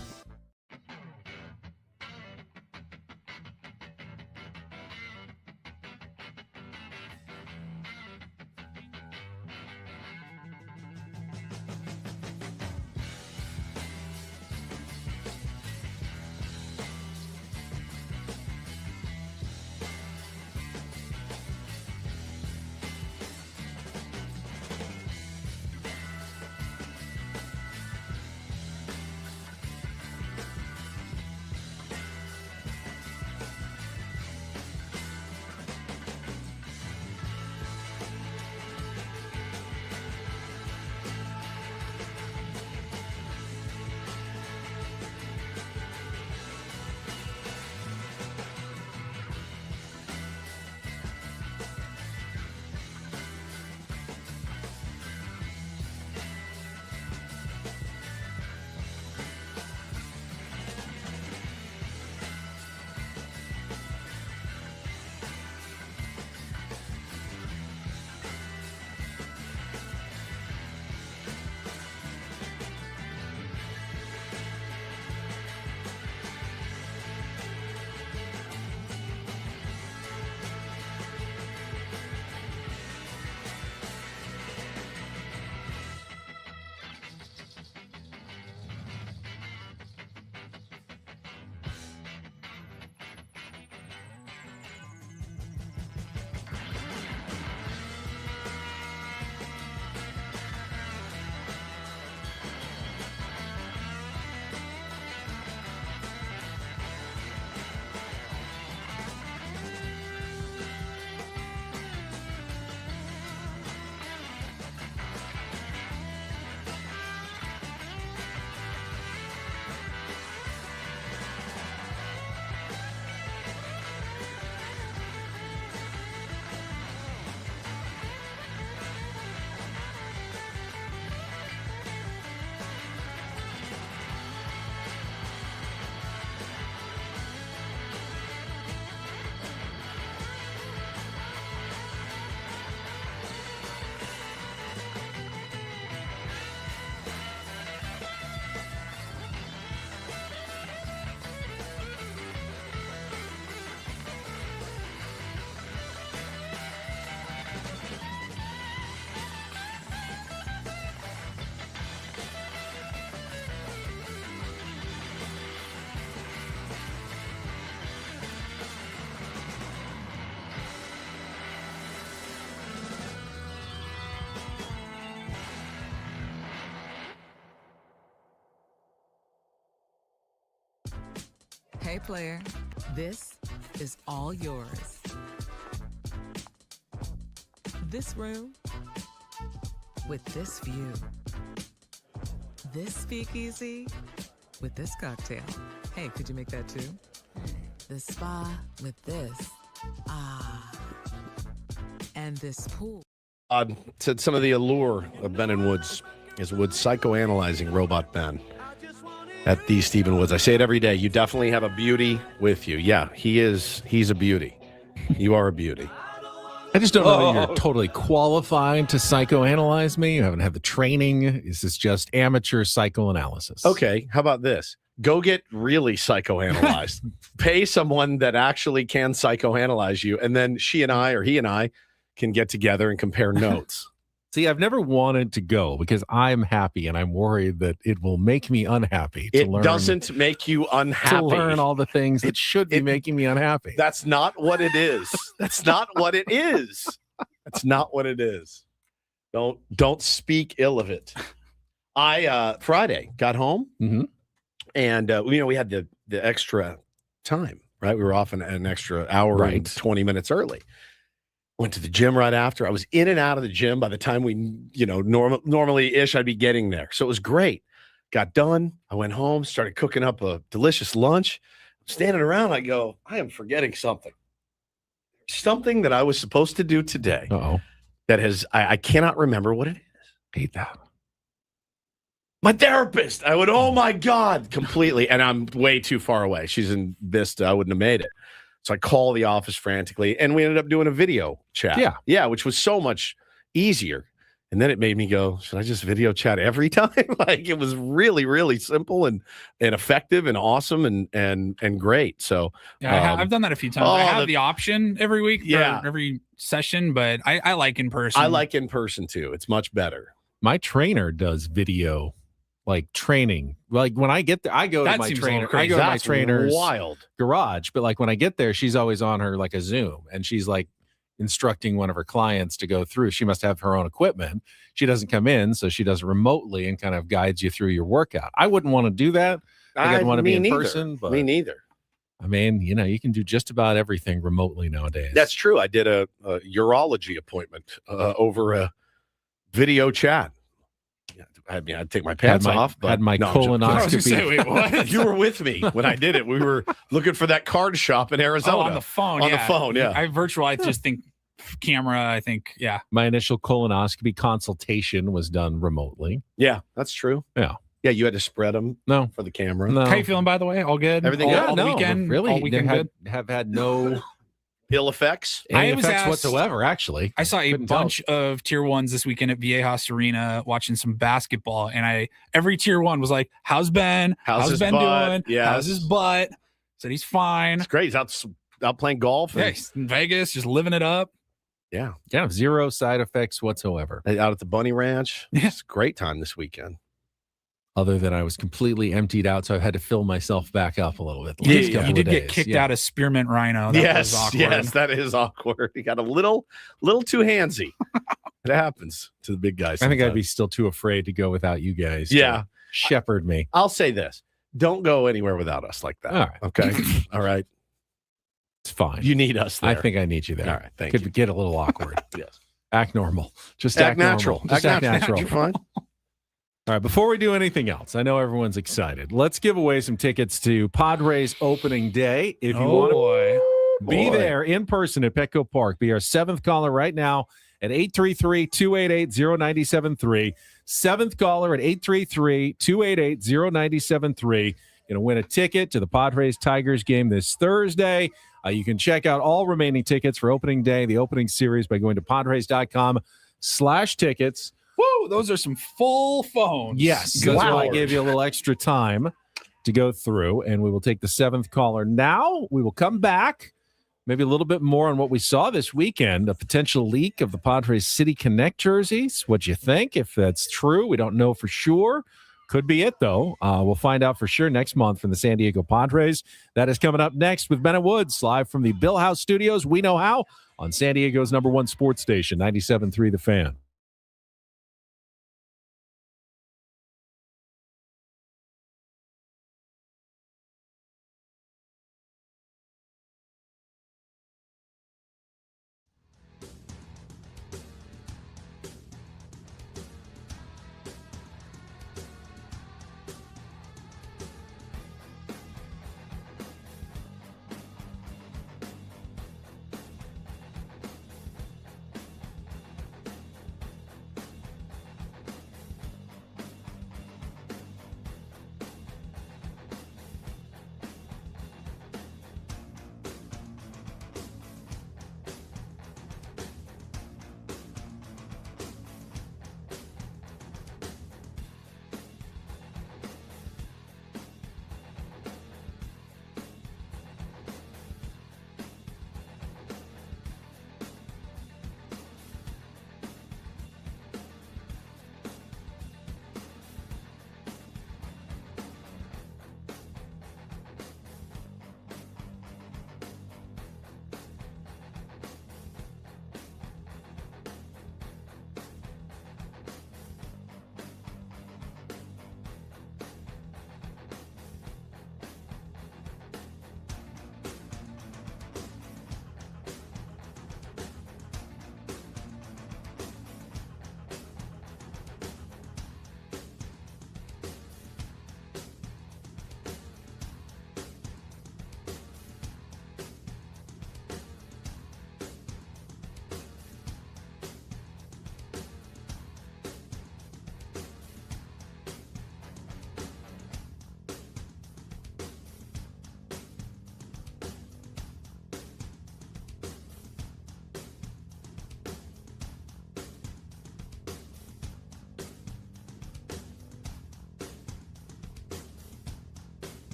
Hey player, this is all yours. This room with this view. This speakeasy with this cocktail. Hey, could you make that too? The spa with this. Ah. And this pool. Said some of the allure of Ben and Woods is Woods psychoanalyzing Robot Ben at the Stephen Woods. I say it every day. You definitely have a beauty with you. Yeah, he's a beauty. You are a beauty. I just don't know that you're totally qualified to psychoanalyze me. You haven't had the training. This is just amateur psychoanalysis. Okay, how about this? Go get really psychoanalyzed. Pay someone that actually can psychoanalyze you, and then she and I, or he and I, can get together and compare notes. See, I've never wanted to go because I'm happy, and I'm worried that it will make me unhappy. To It doesn't make you unhappy. To learn all the things that should be making me unhappy. That's not what it is. That's not what it is. That's not what it is. Don't speak ill of it. I Friday got home, and we had the extra time, right? We were off an extra hour and 20 minutes early. Went to the gym right after. I was in and out of the gym by the time we, normally-ish, I'd be getting there. So it was great. Got done. I went home, started cooking up a delicious lunch, standing around. I go, I am forgetting something. Something that I was supposed to do today. Uh-oh. That has, I cannot remember what it is. Hate that. My therapist. I would, oh my God, completely. And I'm way too far away. She's in Vista. I wouldn't have made it. So I call the office frantically, and we ended up doing a video chat. Yeah. Yeah, which was so much easier. And then it made me go, should I just video chat every time? Like, it was really, really simple and effective and awesome and great. So yeah, I've done that a few times. I have the option every week for every session, but I like in person. I like in person too. It's much better. My trainer does video, like training. Like when I get there, I go to my trainer. I go to my trainer's garage, but like when I get there, she's always on her like a Zoom, and she's like instructing one of her clients to go through. She must have her own equipment. She doesn't come in, so she does it remotely and kind of guides you through your workot. I wouldn't want to do that. I'd want to be in person. But me neither. I mean, you can do just about everything remotely nowadays. That's true. I did a urology appointment over a video chat. I mean, I'd take my pants off. But had my colonoscopy. Wait, what? You were with me when I did it. We were looking for that card shop in Arizona. Oh, on the phone. On the phone, yeah. I just think camera, I think, yeah. My initial colonoscopy consultation was done remotely. Yeah, that's true. Yeah. Yeah, you had to spread them for the camera. No. How you feeling, by the way? All good? Everything all, good? all the weekend? Really? All weekend good? Have had no ill effects? Any effects whatsoever, actually. I saw a bunch of tier ones this weekend at Viejas Arena watching some basketball, and every tier one was like, how's Ben? How's Ben doing? Yes. How's his butt? Said he's fine. It's great. He's out playing golf. Yeah, he's in Vegas, just living it up. Yeah. Yeah, zero side effects whatsoever. Out at the Bunny Ranch. Yeah. It's a great time this weekend. Other than I was completely emptied out, so I had to fill myself back up a little bit. You did get kicked out of Spearmint Rhino. That was awkward. Yes, that is awkward. He got a little too handsy. It happens to the big guys. I think I'd be still too afraid to go without you guys. Yeah. Shepherd me. I'll say this. Don't go anywhere without us like that. All right. Okay. All right. It's fine. You need us there. I think I need you there. All right. Thank Could you. get a little awkward. Yes. Act normal. Just act natural. Normal. Just act natural. You're fine. All right, before we do anything else, I know everyone's excited. Let's give away some tickets to Padres opening day. If you want to be there in person at Petco Park, be our seventh caller right now at 833-288-0973. Seventh caller at 833-288-0973. Going to win a ticket to the Padres-Tigers game this Thursday. You can check out all remaining tickets for opening day, the opening series, by going to padres.com/tickets. Whoa, those are some full phones. Yes, that's why I gave you a little extra time to go through, and we will take the seventh caller now. We will come back, maybe a little bit more on what we saw this weekend, a potential leak of the Padres City Connect jerseys. What you think? If that's true, we don't know for sure. Could be it, though. We'll find out for sure next month from the San Diego Padres. That is coming up next with Bennett Woods, live from the Bill House Studios. We know how on San Diego's #1 sports station, 97.3 The Fan.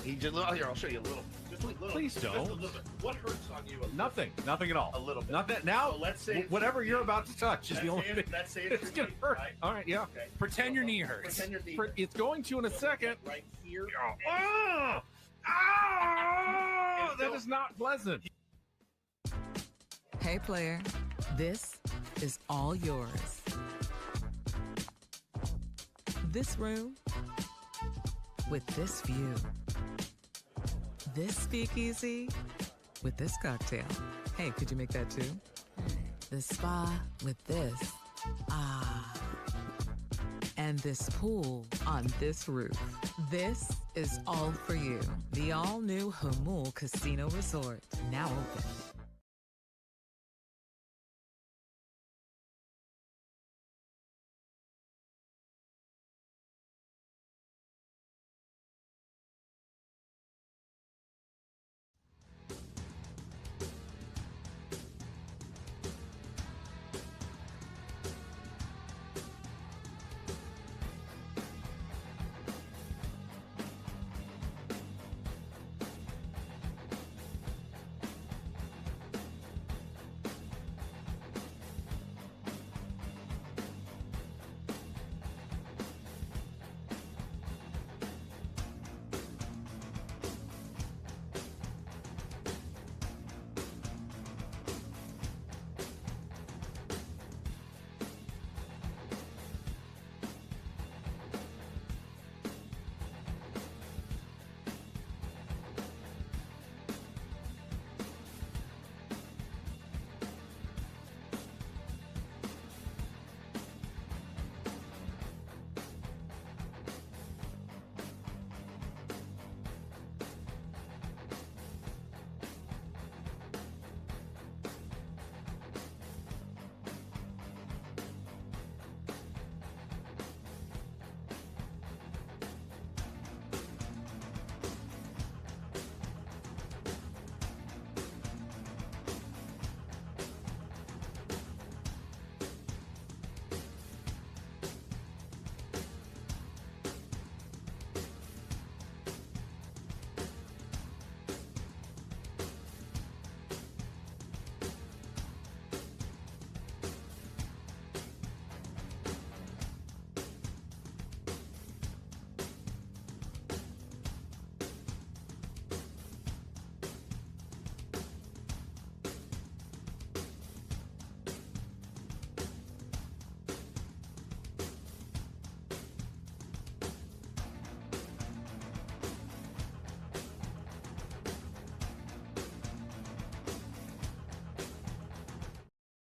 He just, here, I'll show you a little. Just a little. Please Just don't. a little bit. What hurts on you? Nothing at all. A little bit. Nothing. Now, So let's say whatever you're about to touch is the only thing. Let's say It's gonna hurt. Right? All right, yeah. Okay. Pretend your knee hurts. Pretend your knee It's going to in a second. right here. Oh, that is not pleasant. Hey, player, this is all yours. This room with this view. This speakeasy with this cocktail. Hey, could you make that too? The spa with this. Ah. And this pool on this roof. This is all for you. The all-new Hamul Casino Resort, now open.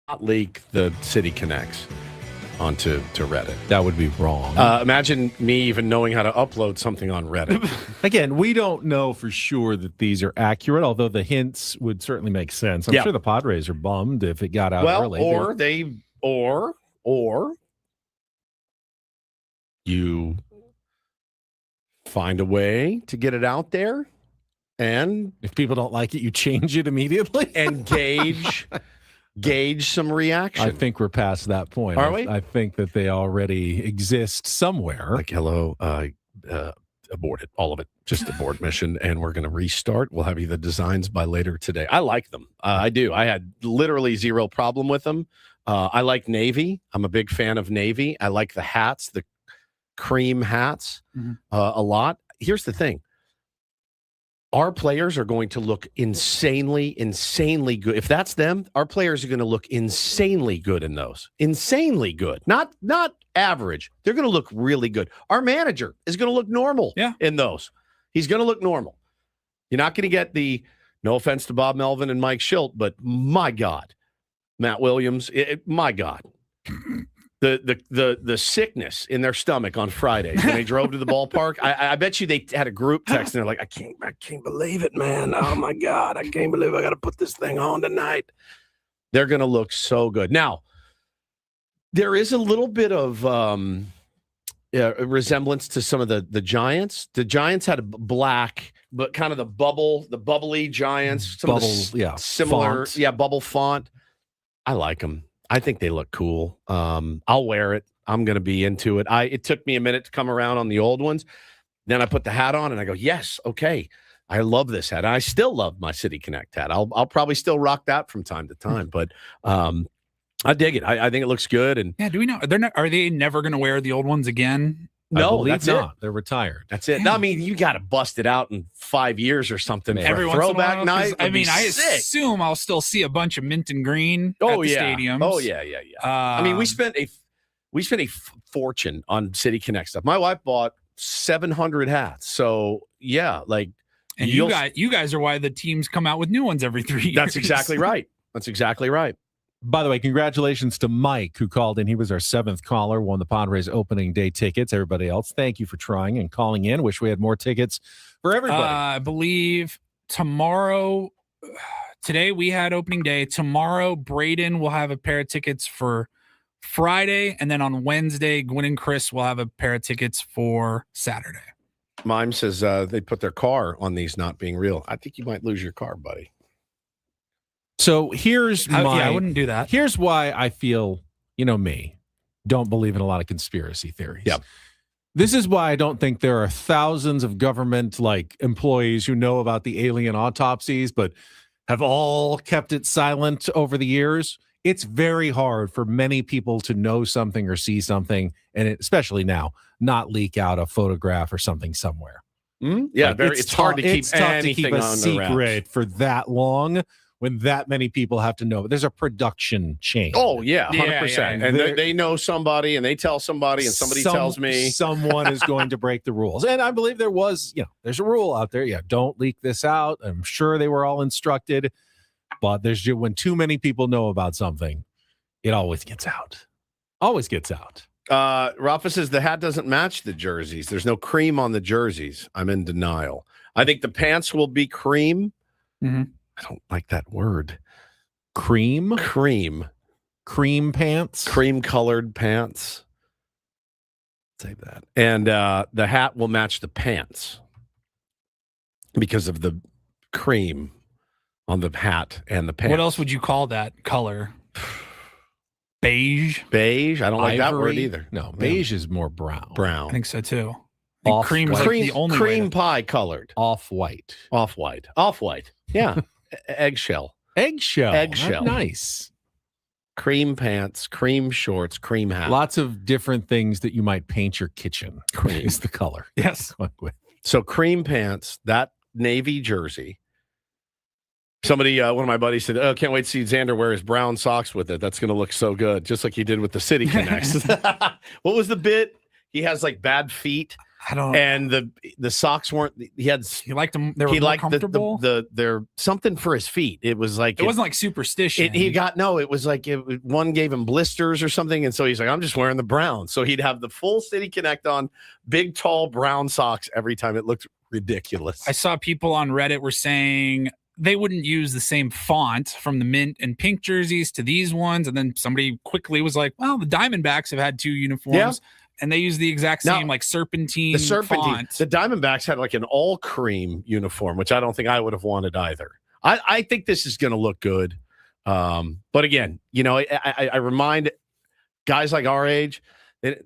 Not leak the City Connects onto Reddit. That would be wrong. Imagine me even knowing how to upload something on Reddit. Again, we don't know for sure that these are accurate, although the hints would certainly make sense. I'm Yeah. sure the Padres are bummed if it got out Well, early. or you find a way to get it out there, and if people don't like it, you change it immediately and gauge some reaction. I think we're past that point. Are we? I think that they already exist somewhere. Like, hello, aborted, all of it, just abort mission, and we're going to restart. We'll have you the designs by later today. I like them. I do. I had literally zero problem with them. I like Navy. I'm a big fan of Navy. I like the hats, the cream hats, a lot. Here's the thing. Our players are going to look insanely good. If that's them, our players are going to look insanely good in those. Insanely good. Not average. They're going to look really good. Our manager is going to look normal in those. He's going to look normal. You're not going to get the, no offense to Bob Melvin and Mike Schilt, but my God, Matt Williams, my God. The sickness in their stomach on Friday when they drove to the ballpark. I bet you they had a group text and they're like, I can't believe it, man. Oh my God, I can't believe I got to put this thing on tonight. They're going to look so good. Now, there is a little bit of resemblance to some of the Giants. The Giants had a black, but kind of the bubbly Giants. Some Bubble, of the similar, font. bubble font. I like them. I think they look cool. I'll wear it. I'm going to be into it. It took me a minute to come around on the old ones. Then I put the hat on and I go, yes, okay. I love this hat. I still love my City Connect hat. I'll probably still rock that from time to time, but I dig it. I think it looks good. And yeah, do we know? Are they never going to wear the old ones again? No, that's not. it. They're retired. That's it. No, I mean, you got to bust it out in 5 years or something for Every a once in a throwback while, night. I mean, I assume I'll still see a bunch of mint and green at the stadiums. Oh yeah. I mean, we spent a fortune on City Connect stuff. My wife bought 700 hats. So yeah, like, and you guys are why the teams come out with new ones every 3 years. That's exactly right. That's exactly right. By the way, congratulations to Mike, who called in. He was our 7th caller, won the Padres opening day tickets. Everybody else, thank you for trying and calling in. Wish we had more tickets for everybody. I believe today we had opening day. Tomorrow, Braden will have a pair of tickets for Friday. And then on Wednesday, Gwen and Chris will have a pair of tickets for Saturday. Mime says they put their car on these not being real. I think you might lose your car, buddy. So here's I wouldn't do that. Here's why I feel, me, don't believe in a lot of conspiracy theories. Yep. This is why I don't think there are thousands of government employees who know about the alien autopsies, but have all kept it silent over the years. It's very hard for many people to know something or see something, and especially now, not leak out a photograph or something somewhere. Yeah, it's hard to keep anything a on the secret wraps. for that long when that many people have to know. There's a production chain. Oh, yeah, 100%. Yeah. And they know somebody, and they tell somebody, and somebody tells me. Someone is going to break the rules. And I believe there was, there's a rule out there. Yeah, don't leak this out. I'm sure they were all instructed. But when too many people know about something, it always gets out. Always gets out. Rafa says the hat doesn't match the jerseys. There's no cream on the jerseys. I'm in denial. I think the pants will be cream. Mm-hmm. I don't like that word. Cream pants. Cream colored pants. Say that. And the hat will match the pants because of the cream on the hat and the pants. What else would you call that color? Beige? Beige? I don't like that word Ivory? either. No, beige is more brown. Brown. I think so too. Cream is the only cream pie colored. Off-white. Off-white. Yeah. Eggshell. Nice. Cream pants, cream shorts, cream hat. Lots of different things that you might paint your kitchen. Cream is the color. Yes. So cream pants, that navy jersey. Somebody, one of my buddies said, "Oh, can't wait to see Xander wear his brown socks with it. That's going to look so good, just like he did with the City Connects." What was the bit? He has bad feet. I don't. And the socks weren't. He liked them. They were more comfortable. They're something for his feet. It was like it wasn't like superstition. It was like one gave him blisters or something, and so he's like, "I'm just wearing the brown." So he'd have the full City Connect on, big tall brown socks every time. It looked ridiculous. I saw people on Reddit were saying they wouldn't use the same font from the mint and pink jerseys to these ones, and then somebody quickly was like, "Well, the Diamondbacks have had 2 uniforms." Yeah. And they use the exact same serpentine font. The Diamondbacks had an all cream uniform, which I don't think I would have wanted either. I think this is going to look good. But again, I remind guys like our age,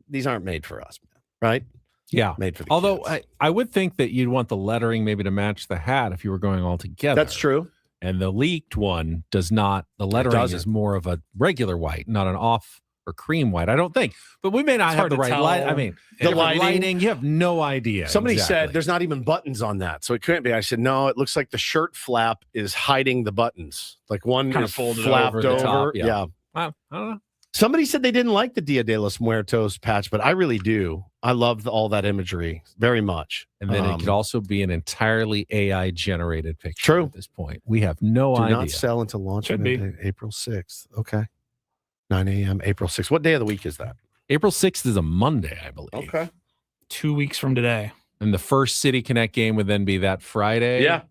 these aren't made for us, right? Yeah. Made for the Although kids. I would think that you'd want the lettering maybe to match the hat if you were going all together. That's true. And the leaked one does not. The lettering is more of a regular white, not an off or cream white, I don't think. But we may not have the right light. I mean, the lighting, you have no idea. Somebody said there's not even buttons on that, so it couldn't be. I said, no, it looks like the shirt flap is hiding the buttons. Like one kind is of folded flapped over the top, Yeah. Well, I don't know. Somebody said they didn't like the Dia de los Muertos patch, but I really do. I love all that imagery very much. And then it could also be an entirely AI generated picture. True. At this point, we have no idea. Do not sell until launch Could be. April 6th. Okay. 9 a.m. April 6th. What day of the week is that? April 6th is a Monday, I believe. Okay. 2 weeks from today. And the first City Connect game would then be that Friday. Yeah.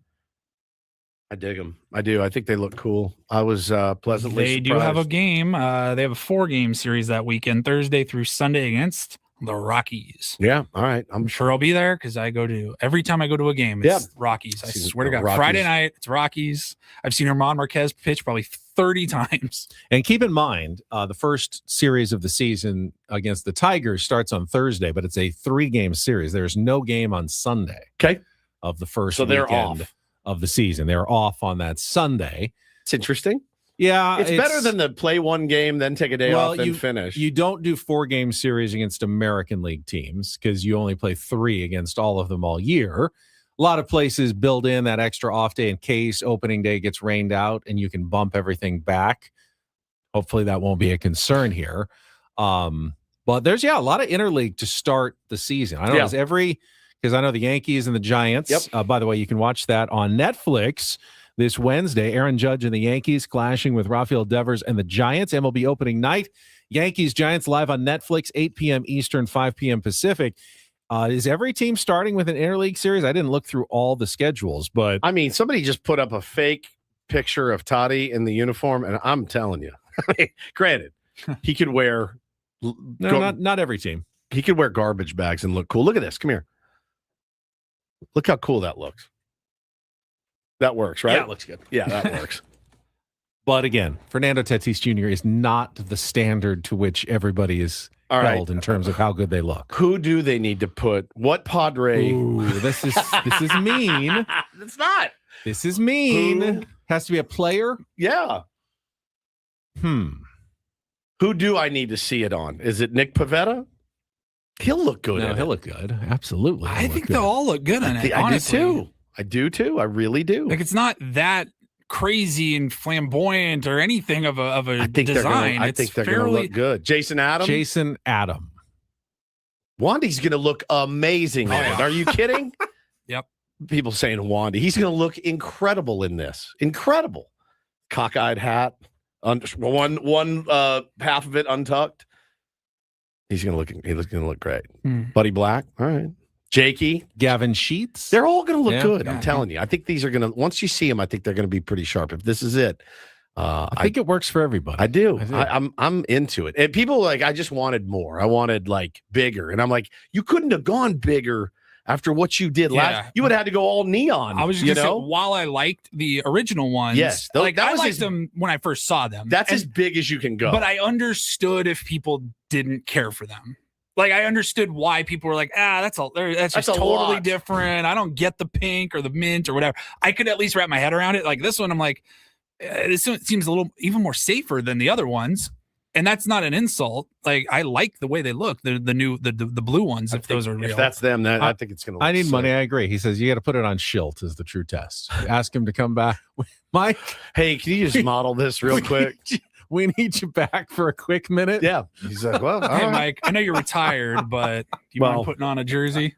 I dig them. I do. I think they look cool. I was pleasantly They surprised. do have a game. They have a 4-game series that weekend, Thursday through Sunday against the Rockies. Yeah. All right. I'm sure I'll be there because every time I go to a game, it's Rockies. I swear to God. Rockies. Friday night, it's Rockies. I've seen Herman Marquez pitch probably 30 times. And keep in mind, the first series of the season against the Tigers starts on Thursday, but it's a 3-game series. There's no game on Sunday. Okay. Of the first So they're weekend off. of the season. They're off on that Sunday. It's interesting. Yeah. It's better than the play one game, then take a day off and finish. You don't do 4-game series against American League teams because you only play 3 against all of them all year. A lot of places build in that extra off day in case opening day gets rained out and you can bump everything back. Hopefully that won't be a concern here. But there's, a lot of interleague to start the season. I don't know, because I know the Yankees and the Giants. Yep. By the way, you can watch that on Netflix this Wednesday. Aaron Judge and the Yankees clashing with Rafael Devers and the Giants. MLB opening night. Yankees Giants live on Netflix, 8 p.m. Eastern, 5 p.m. Pacific. Is every team starting with an interleague series? I didn't look through all the schedules, but I mean, somebody just put up a fake picture of Toddy in the uniform, and I'm telling you, granted, he could wear not every team. He could wear garbage bags and look cool. Look at this. Come here. Look how cool that looks. That works, right? Yeah, it looks good. Yeah, that works. But again, Fernando Tatis Jr. is not the standard to which everybody is held in terms of how good they look. Who do they need to put? What Padre? Ooh, this is mean. It's not. This is mean. Has to be a player. Yeah. Who do I need to see it on? Is it Nick Pivetta? He'll look good. No, he'll look good. Absolutely. I think they'll all look good in it. Honestly. I do too. I really do. Like, it's not that crazy and flamboyant or anything of a design. I think they're going to look good. Jason Adam. Wandy's going to look amazing. Are you kidding? Yep. People saying Wandy. He's going to look incredible in this. Incredible. Cockeyed hat. One half of it untucked. He's going to look great. Buddy Black. All right. Jakey, Gavin Sheets. They're all going to look good. I'm telling you. I think these are going to, once you see them, I think they're going to be pretty sharp. If this is it, I think it works for everybody. I do. I'm into it. And people like, I just wanted more. I wanted like bigger. And I'm like, you couldn't have gone bigger after what you did last. You would have had to go all neon. I was just going to say, while I liked the original ones, yes, I liked them when I first saw them. That's as big as you can go. But I understood if people didn't care for them. Like, I understood why people were like, that's just totally different. I don't get the pink or the mint or whatever. I could at least wrap my head around it. Like this one, I'm like, this one seems a little even more safer than the other ones. And that's not an insult. Like, I like the way they look. The new the blue ones, if those are real. If that's them, I think it's going to look I need sick. money. I agree. He says you got to put it on Schilt is the true test. Ask him to come back. Mike, hey, can you just model this real quick? We need you back for a quick minute. Yeah. He's like, well, hey, Mike, I know you're retired, but do you mind putting on a jersey?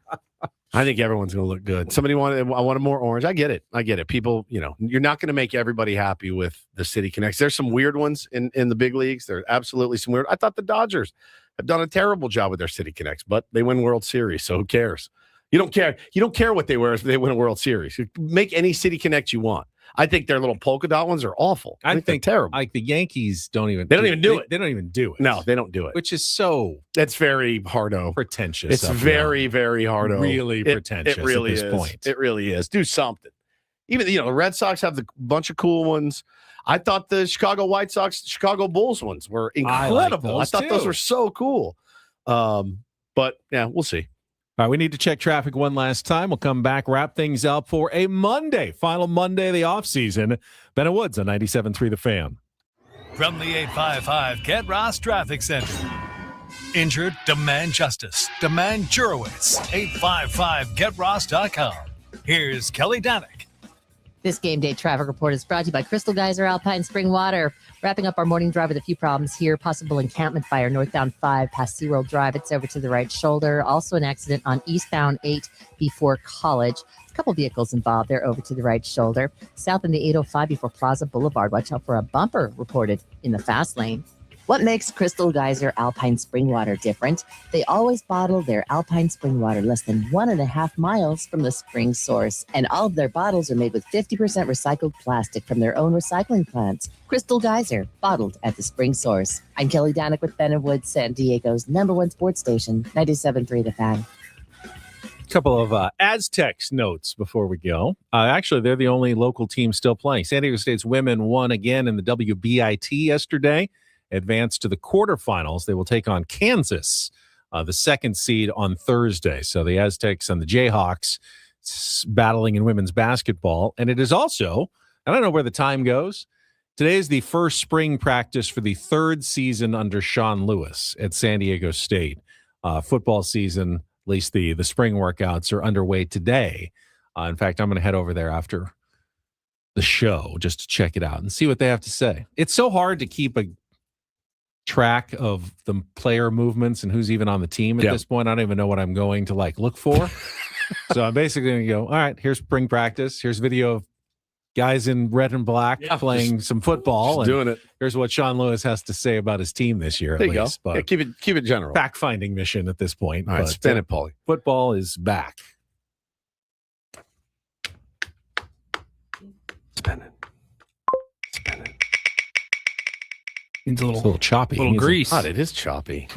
I think everyone's going to look good. Somebody I wanted more orange. I get it. People, you're not going to make everybody happy with the City Connects. There's some weird ones in the big leagues. There's absolutely some weird. I thought the Dodgers have done a terrible job with their City Connects, but they win World Series. So who cares? You don't care. You don't care what they wear if they win a World Series. You make any City Connect you want. I think their little polka dot ones are awful. I think they're terrible. Like the Yankees don't even. They don't even do it. They don't even do it. No, they don't do it. Which is so. That's very hardo. Pretentious. It's very, very hardo. Really pretentious. It really at this is. Point. It really is. Do something. Even the Red Sox have the bunch of cool ones. I thought the Chicago Bulls ones were incredible. I thought those were so cool. But yeah, we'll see. All right, we need to check traffic one last time. We'll come back, wrap things up for a Monday, final Monday of the offseason. Bennett Woods on 97.3 The Fan. From the 855 Get Ross Traffic Center. Injured? Demand justice. Demand Jurowitz. 855GetRoss.com. Here's Kelly Danick. This game day traffic report is brought to you by Crystal Geyser Alpine Spring Water. Wrapping up our morning drive with a few problems here. Possible encampment fire northbound 5 past SeaWorld Drive. It's over to the right shoulder. Also an accident on eastbound 8 before College. A couple vehicles involved. They're over to the right shoulder. South in the 805 before Plaza Boulevard. Watch out for a bumper reported in the fast lane. What makes Crystal Geyser Alpine Spring Water different? They always bottle their Alpine Spring Water less than 1.5 miles from the spring source. And all of their bottles are made with 50% recycled plastic from their own recycling plants. Crystal Geyser, bottled at the spring source. I'm Kelly Danick with Bennett Woods, San Diego's #1 sports station, 97.3 The Fan. A couple of Aztecs notes before we go. Actually, they're the only local team still playing. San Diego State's women won again in the WBIT yesterday, advanced to the quarterfinals. They will take on Kansas, the second seed, on Thursday. So the Aztecs and the Jayhawks battling in women's basketball. And it is also, I don't know where the time goes, today is the first spring practice for the third season under Sean Lewis at San Diego State. Football season, at least the spring workouts, are underway today. In fact, I'm going to head over there after the show just to check it out and see what they have to say. It's so hard to keep a track of the player movements and who's even on the team at this point. I don't even know what I'm going to look for. So I'm basically going to go, all right, here's spring practice. Here's video of guys in red and black playing some football. Just doing it. Here's what Sean Lewis has to say about his team this year. There at you least. go. But Keep it general. Fact-finding mission at this point. All right, spin it, Paulie. Football is back. Spin it. Needs a It's a little choppy. little grease. God, it is choppy.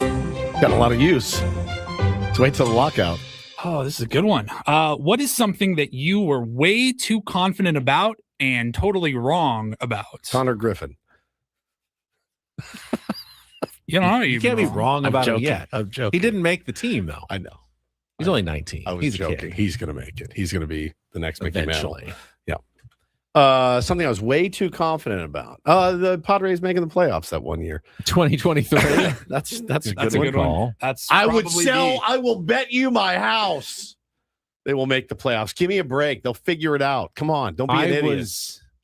Got a lot of use. Let's wait till the lockout. Oh, this is a good one. What is something that you were way too confident about and totally wrong about? Connor Griffin. You know, You can't be wrong about him yet. I'm joking. He didn't make the team, though. I know. He's only 19. I was He's joking. a kid. He's going to make it. He's going to be the next Mickey Mantle. Eventually. Yeah. Something I was way too confident about. The Padres making the playoffs that one year. 2023. That's That's a good call. one. That's I would probably sell. I will bet you my house they will make the playoffs. Give me a break. They'll figure it out. Come on. Don't be an idiot.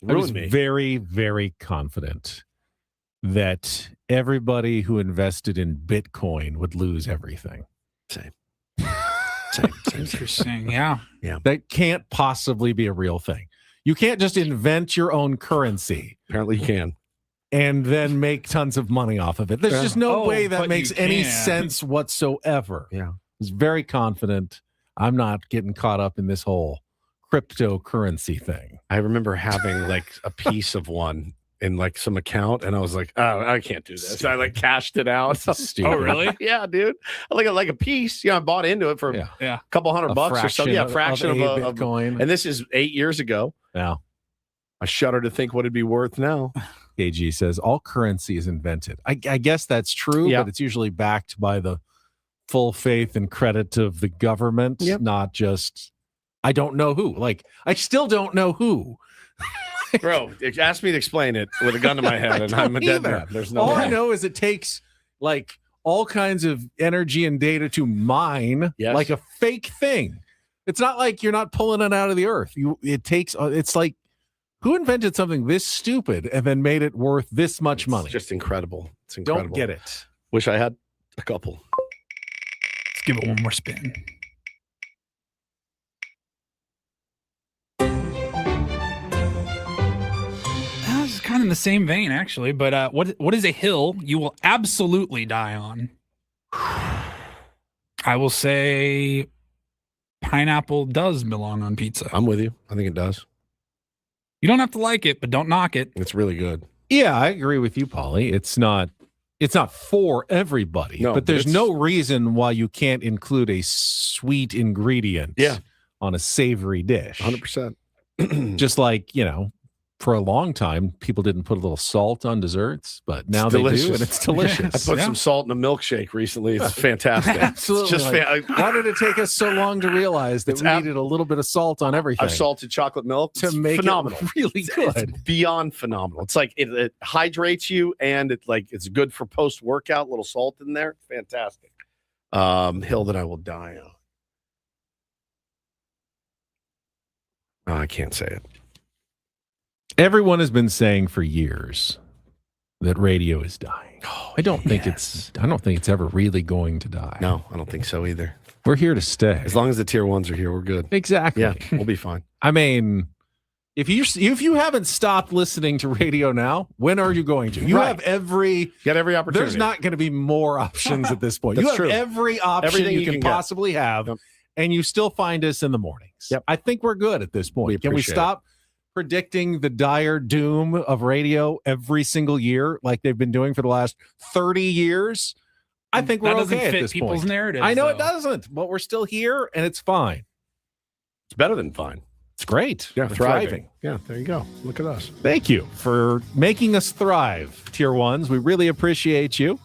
I was very, very confident that everybody who invested in Bitcoin would lose everything. Same. Interesting. Yeah. That can't possibly be a real thing. You can't just invent your own currency Apparently you can. and then make tons of money off of it. There's just no way that but makes you any can. sense whatsoever. Yeah. I was very confident I'm not getting caught up in this whole cryptocurrency thing. I remember having a piece of one in some account, and I was like, oh, I can't do this. I cashed it out. Stupid. Oh, really? Yeah, dude. I like a piece. I bought into it for Yeah. a couple $100 or so. Yeah, fraction of a a Bitcoin. And this is 8 years ago. Yeah. I shudder to think what it'd be worth now. KG says all currency is invented. I guess that's true, Yeah. but it's usually backed by the full faith and credit of the government, not just, I don't know who. I still don't know who. Bro, ask me to explain it with a gun to my head, and I'm a dead man. There's no All way. I know is it takes all kinds of energy and data to mine a fake thing. It's not like you're not pulling it out of the earth. It's like, who invented something this stupid and then made it worth this much money? It's just incredible. It's incredible. Don't get it. Wish I had a couple. Let's give it one more spin. This is kind of in the same vein, actually. But what is a hill you will absolutely die on? I will say pineapple does belong on pizza. I'm with you. I think it does. You don't have to like it, but don't knock it. It's really good. Yeah, I agree with you, Paulie. It's not for everybody, No, but there's it's- no reason why you can't include a sweet ingredient on a savory dish. 100%. Just like, for a long time, people didn't put a little salt on desserts, but now It's they do, delicious. and it's delicious. I put some salt in a milkshake recently. It's fantastic. Absolutely. It's just Why did it take us so long to realize that It's we needed a little bit of salt on everything? I've salted chocolate milk to It's make phenomenal. it really good. It's beyond phenomenal. It's like it hydrates you, and it's good for post workout. Little salt in there, fantastic. Hill that I will die on. Oh, I can't say it. Everyone has been saying for years that radio is dying. I don't think it's ever really going to die. No, I don't think so either. We're here to stay. As long as the tier ones are here, we're good. Exactly. Yeah, we'll be fine. I mean, if you haven't stopped listening to radio now, when are you going to? You Right. have every opportunity. There's not going to be more options at this point. You That's have true. every option Everything you you can can get. possibly have, and you still find us in the mornings. Yep. I think we're good at this point. Can we appreciate stop predicting the dire doom of radio every single year like they've been doing for the last 30 years? I think we're that doesn't okay at fit this people's point. narratives. I know it though. doesn't, but we're still here, and it's fine. It's better than fine. It's great. Yeah, We're thriving. Yeah, there you go. Look at us. Thank you for making us thrive, Tier 1s. We really appreciate you.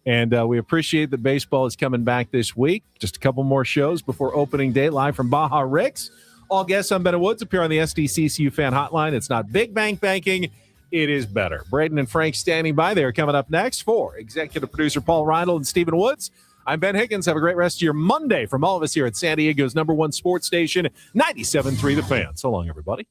And we appreciate that baseball is coming back this week. Just a couple more shows before opening day, live from Baja Ricks. All guests, I'm Ben Woods, appear on the SDCCU fan hotline. It's not big bank banking. It is better. Braden and Frank standing by. They're coming up next for executive producer Paul Reinl and Stephen Woods. I'm Ben Higgins. Have a great rest of your Monday from all of us here at San Diego's #1 sports station, 97.3 The Fan. So long, everybody.